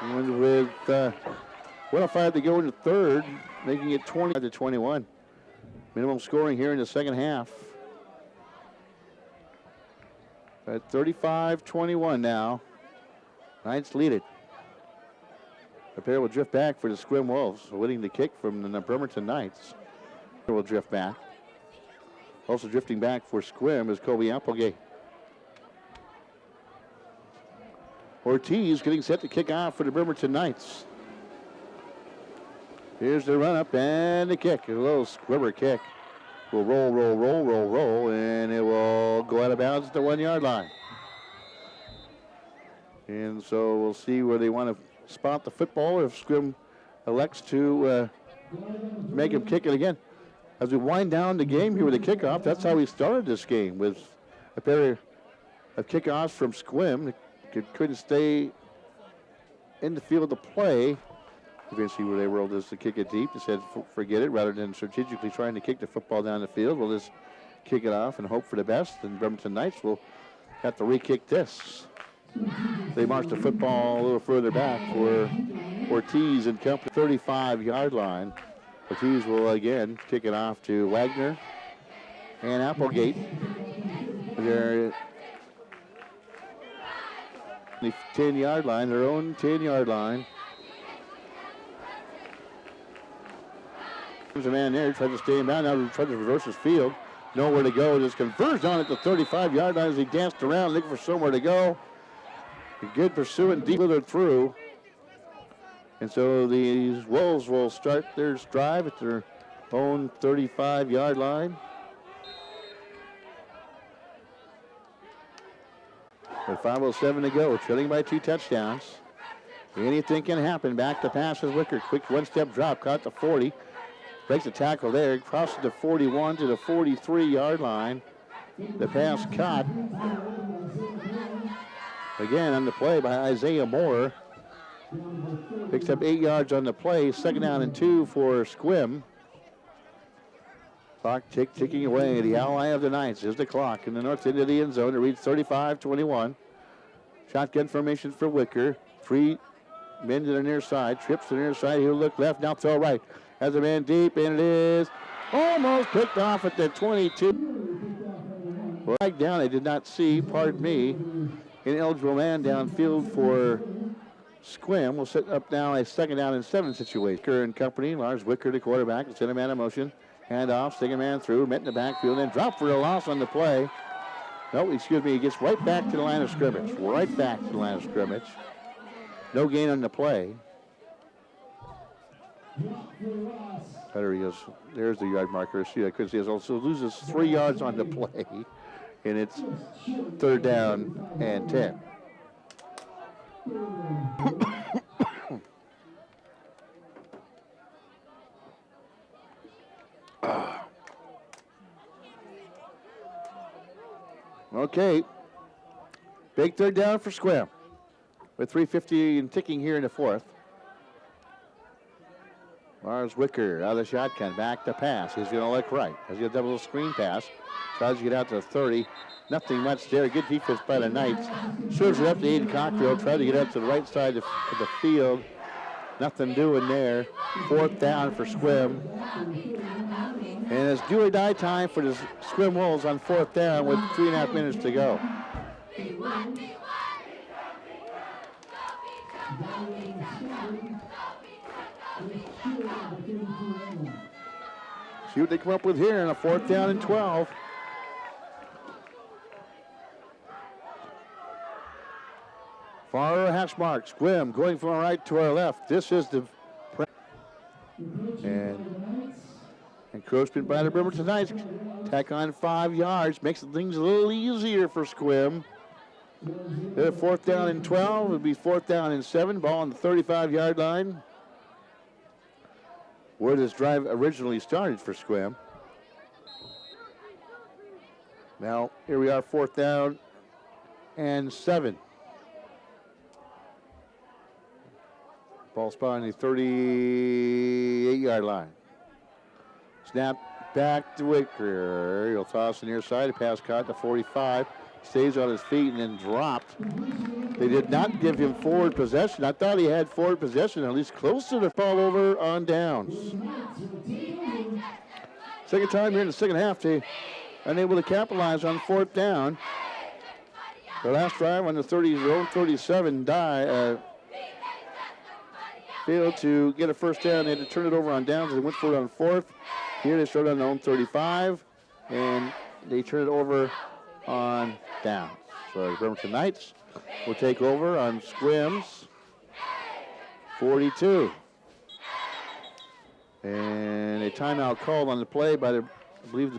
And with 1:05 to go in the third, making it 20-21. Minimum scoring here in the second half. At 35-21 now. Knights lead it. The pair will drift back for the Sequim Wolves, winning the kick from the Bremerton Knights. They will drift back. Also drifting back for Sequim is Kobe Applegate. Ortiz getting set to kick off for the Bremerton Knights. Here's the run up and the kick. A little squibber kick. Will roll, and it will go out of bounds at the 1-yard line. And so we'll see where they want to spot the football, or if Sequim elects to make him kick it again. As we wind down the game here with the kickoff, that's how we started this game, with a pair of kickoffs from Sequim. Couldn't stay in the field to play. Eventually where they rolled this to kick it deep. They said forget it, rather than strategically trying to kick the football down the field. We'll just kick it off and hope for the best. And Bremerton Knights will have to re-kick this. They march the football a little further back for Ortiz and company, 35-yard line. Ortiz will again kick it off to Wagner and Applegate. They're the 10-yard line, their own 10-yard line. There's a man there, tries to stay him down, now tries to reverse his field. Nowhere to go, just converged on at the 35-yard line as he danced around looking for somewhere to go. A good pursuit, deep through. And so the Wolves will start their drive at their own 35-yard line. With 5:07 to go, trailing by 2 touchdowns. Anything can happen. Back to pass is Wicker. Quick one-step drop, caught the 40. Breaks the tackle there, crosses the 41 to the 43-yard line. The pass caught. Again on the play by Isaiah Moore. Picks up 8 yards on the play. Second down and 2 for Sequim. Clock ticking away. The ally of the Knights is the clock in the north end of the end zone to reach 35-21. Shotgun formation for Wicker. 3 men to the near side. Trips to the near side. He'll look left. Now throw right. Has a man deep, and it is almost picked off at the 22. Right down. They did not see, pardon me, an eligible man downfield for Sequim. Will set up now a 2nd down and 7 situation. Wicker and company. Lars Wicker, the quarterback. Send a man in motion. Hand off. Stick a man through. Met in the backfield. Then drop for a loss on the play. No, excuse me. He gets right back to the line of scrimmage. Right back to the line of scrimmage. No gain on the play. There he is. There's the yard marker. See, I couldn't see it. Also loses 3 yards on the play. And it's 3rd down and 10. Okay. Big 3rd down for Sequim. With 3:50 and ticking here in the 4th. Lars Wicker out of the shotgun. Back to pass. He's going to look right. Has he a double screen pass. Tries to get out to the 30. Nothing much there. Good defense by the Knights. Serves it up to Aiden Cockrell. Tried to get up to the right side of the field. Nothing doing there. 4th down for Sequim. And it's do or die time for the Sequim Wolves on 4th down with 3.5 minutes to go. See what they come up with here on a 4th down and 12. Far hash mark. Sequim going from our right to our left. This is the and encroachment by the Bremerton Knights. Tack on 5 yards. Makes things a little easier for Sequim. They're 4th down and 12. It'll be 4th down and 7. Ball on the 35-yard line. Where this drive originally started for Sequim. Now, here we are, 4th down and 7. Ball spot on the 38-yard line. Snap back to Wicker. He'll toss the near side. A pass caught to 45. Stays on his feet and then dropped. They did not give him forward possession. I thought he had forward possession, at least close to the ball over on downs. Second time here in the second half, they unable to capitalize on 4th down. The last drive on the 37 failed to get a first down. They had to turn it over on downs. They went for it on 4th. Here they started on their own 35, and they turn it over on downs. So the Bremerton Knights will take over on Sequim's 42. And a timeout called on the play by the, I believe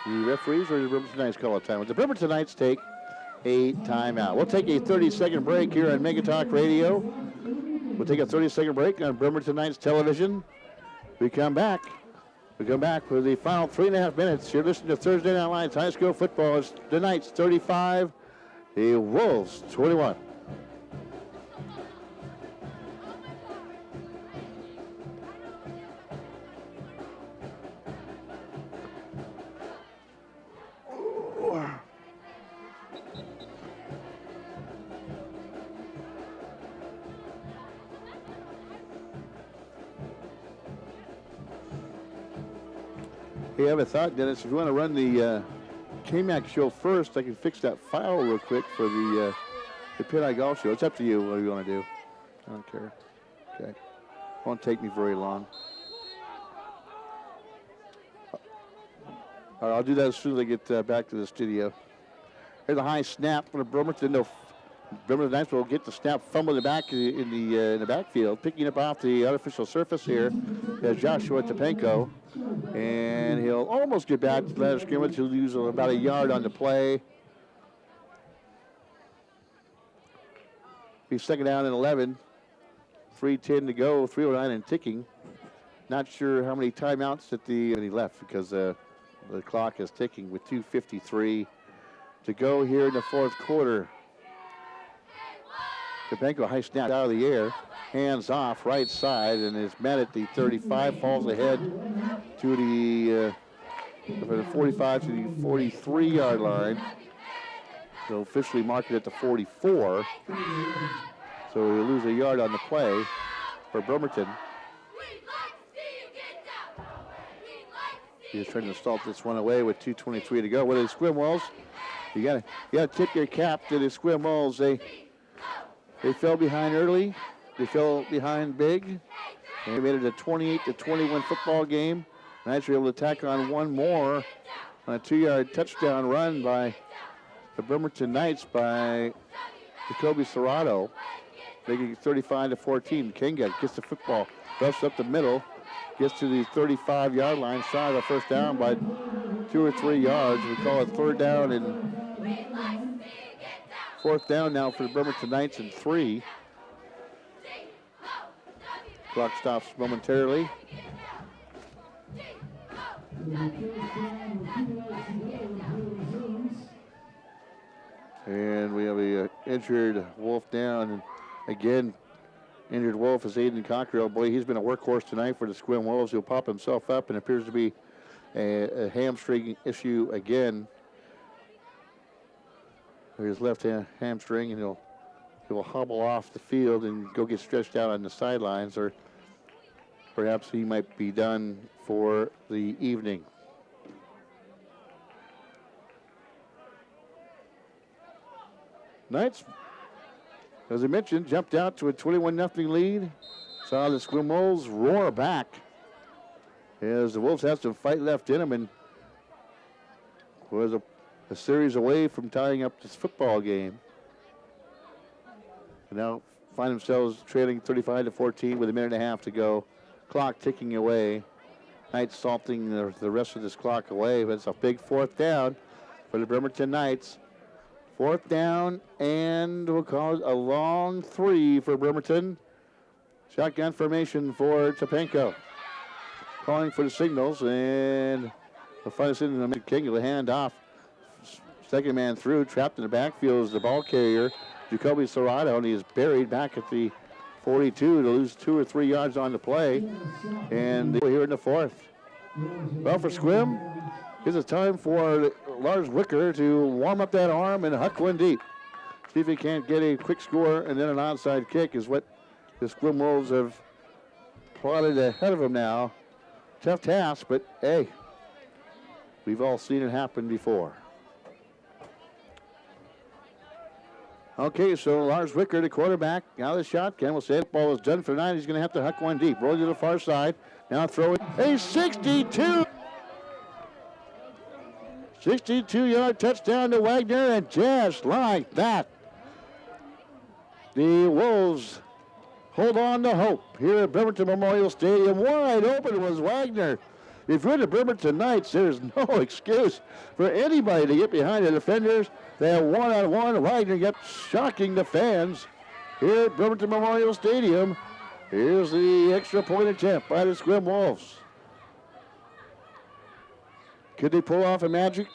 the referees, or the Bremerton Knights call a timeout. The Bremerton Knights take a timeout. We'll take a 30-second break here on Mega Talk Radio. We'll take a 30-second break on Bremerton Knights television. We come back for the final 3.5 minutes. You're listening to Thursday Night Lights High School Football. It's the Knights 35, the Wolves 21. Hey, I have a thought, Dennis. If you want to run the K-Mac show first, I can fix that file real quick for the Pit Eye Golf show. It's up to you. What do you want to do? I don't care. Okay. Won't take me very long. All right, I'll do that as soon as I get back to the studio. Here's a high snap from the Bremerton. Bremerton Knights will get the snap, fumble the back in the backfield, picking up off the artificial surface here. There's Joshua Topenko, and he'll almost get back to the line of scrimmage. He'll lose about a yard on the play. Be 2nd down and 11. 3:10 to go, 3:09 and ticking. Not sure how many timeouts that he left because the clock is ticking with 2:53 to go here in the 4th quarter. Topenko, high snap out of the air, hands off right side, and is met at the 35, falls ahead to the from the 45 to the 43-yard line. They'll officially mark it at the 44. So we lose a yard on the play for Bremerton. He's trying to stall this one away with 2:23 to go. What are the Sequim Wolves? You gotta tip your cap to the Sequim Wolves. They fell behind early. They fell behind big. And they made it a 28-21 football game. Knights were able to tack on one more on a 2-yard touchdown run by the Bremerton Knights by Jacoby Serrato. They get 35-14. Kinga gets the football, busts up the middle, gets to the 35-yard line, shy of a first down by 2 or 3 yards. We call it third down and fourth down now for the Bremerton Knights and 3. Clock stops momentarily. And we have a injured Wolf down. And again, injured Wolf is Aiden Cockrell. Boy, he's been a workhorse tonight for the Sequim Wolves. He'll pop himself up and appears to be a hamstring issue again. His left hamstring, and he will hobble off the field and go get stretched out on the sidelines, or perhaps he might be done for the evening. Knights, as I mentioned, jumped out to a 21-0 lead. Saw the Sequim Wolves roar back as the Wolves had some fight left in them and was a series away from tying up this football game. And now find themselves trailing 35-14 with a minute and a half to go. Clock ticking away. Knights salting the rest of this clock away. But it's a big fourth down for the Bremerton Knights. Fourth down, and we'll call it a long 3 for Bremerton. Shotgun formation for Topenko. Calling for the signals, and we'll find us in the mid-king. The hand off. Second man through, trapped in the backfield is the ball carrier, Jacoby Serrato, and he is buried back at the 42 to lose 2 or 3 yards on the play. And we're here in the fourth. Well, for Sequim, it's a time for Lars Wicker to warm up that arm and huck one deep. See if he can't get a quick score, and then an onside kick is what the Sequim Wolves have plotted ahead of him now. Tough task, but hey, we've all seen it happen before. Okay, so Lars Wicker, the quarterback, out of the shotgun. We'll say the ball is done for the night. He's going to have to huck one deep. Roll to the far side. Now throw it. A 62-yard touchdown to Wagner, and just like that, the Wolves hold on to hope here at Bremerton Memorial Stadium. Wide open was Wagner. If you're the Bremerton Knights, there's no excuse for anybody to get behind the defenders. They have one-on-one. Wagner kept shocking the fans here at Bremerton Memorial Stadium. Here's the extra point attempt by the Sequim Wolves. Could they pull off a magic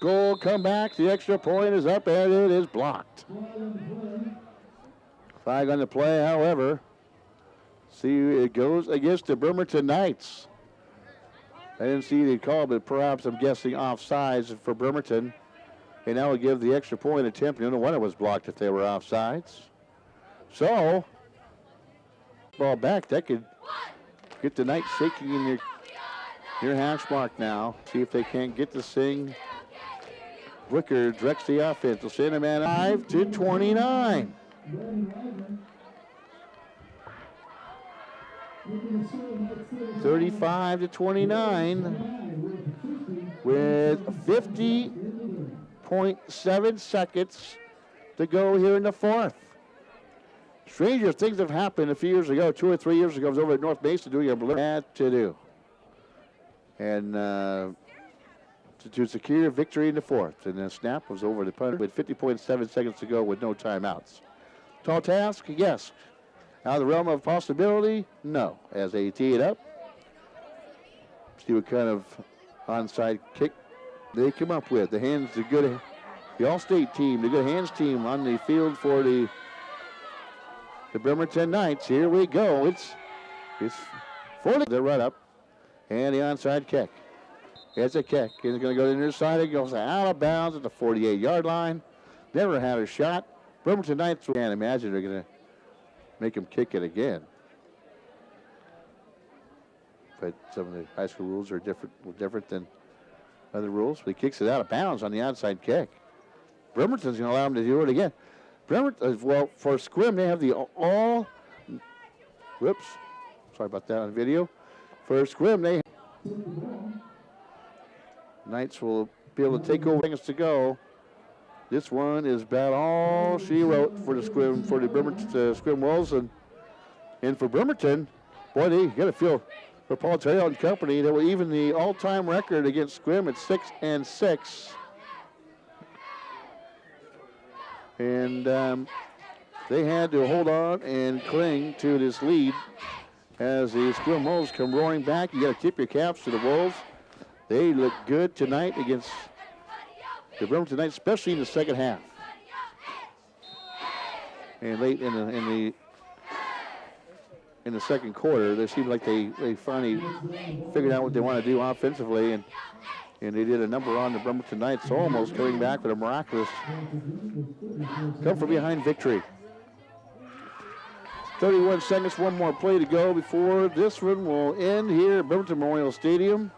goal comeback? The extra point is up, and it is blocked. Flag on the play, however. See, it goes against the Bremerton Knights. I didn't see the call, but perhaps I'm guessing offsides for Bremerton. And that will give the extra point attempt. No wonder it was blocked if they were offsides. So, ball back. That could get the Knights shaking in your hash mark now. See if they can't get this thing. Wicker directs the offense. They'll send a man 5-29. 35-29 with 50.7 seconds to go here in the fourth. Stranger things have happened a few years ago, 2 or 3 years ago. I was over at North Mesa doing a blue had to do. And to secure victory in the fourth. And the snap was over the punter with 50.7 seconds to go with no timeouts. Tall task? Yes. Out of the realm of possibility? No. As they tee it up, see what kind of onside kick they come up with. The hands, the All-State team, the good hands team on the field for the Bremerton Knights. Here we go. It's 40. The run up and the onside kick. It's a kick. He's going to go to the near side. It goes out of bounds at the 48-yard line. Never had a shot. Bremerton Knights, can't imagine they're going to make him kick it again. But some of the high school rules are different than other rules. But he kicks it out of bounds on the outside kick. Bremerton's going to allow him to do it again. Bremerton, well, for Sequim, they have the all. Whoops. Sorry about that on video. For Sequim, they. Knights will be able to take over. Seconds to go. This one is about all she wrote for the Sequim, for the Bremerton Sequim Wolves, and for Bremerton, boy, you got to feel for Paul Terrell and company. They were even the all-time record against Sequim at 6-6, and they had to hold on and cling to this lead as the Sequim Wolves come roaring back. You got to tip your caps to the Wolves. They look good tonight against the Bremerton Knights, especially in the second half. And late in the second quarter, they seemed like they finally figured out what they want to do offensively, and they did a number on the Bremerton Knights, almost coming back with a miraculous come from behind victory. 31 seconds, one more play to go before this one will end here at Bremerton Memorial Stadium.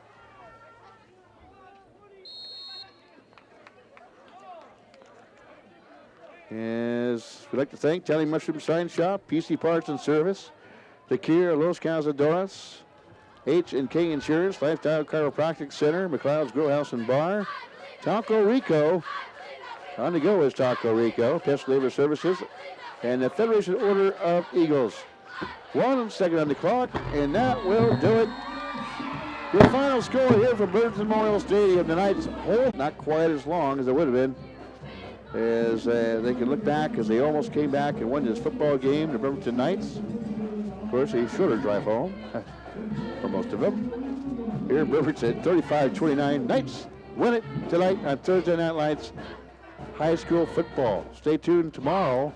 As we'd like to thank Tally Mushroom Sign Shop, PC Parts and Service, Tequila Los Cazadores, H&K Insurance, Lifestyle Chiropractic Center, McLeod's Grill House and Bar, Taco Rico, on the go is Taco Rico, Pest Labor Services, and the Federation Order of Eagles. 1 second on the clock, and that will do it. The final score here from Bremerton Memorial Stadium. The Knights hold not quite as long as it would have been, as they can look back as they almost came back and won this football game, the Bremerton Knights. Of course, a shorter drive home for most of them. Here in Bremerton, 35-29. Knights win it tonight on Thursday Night Lights High School football. Stay tuned tomorrow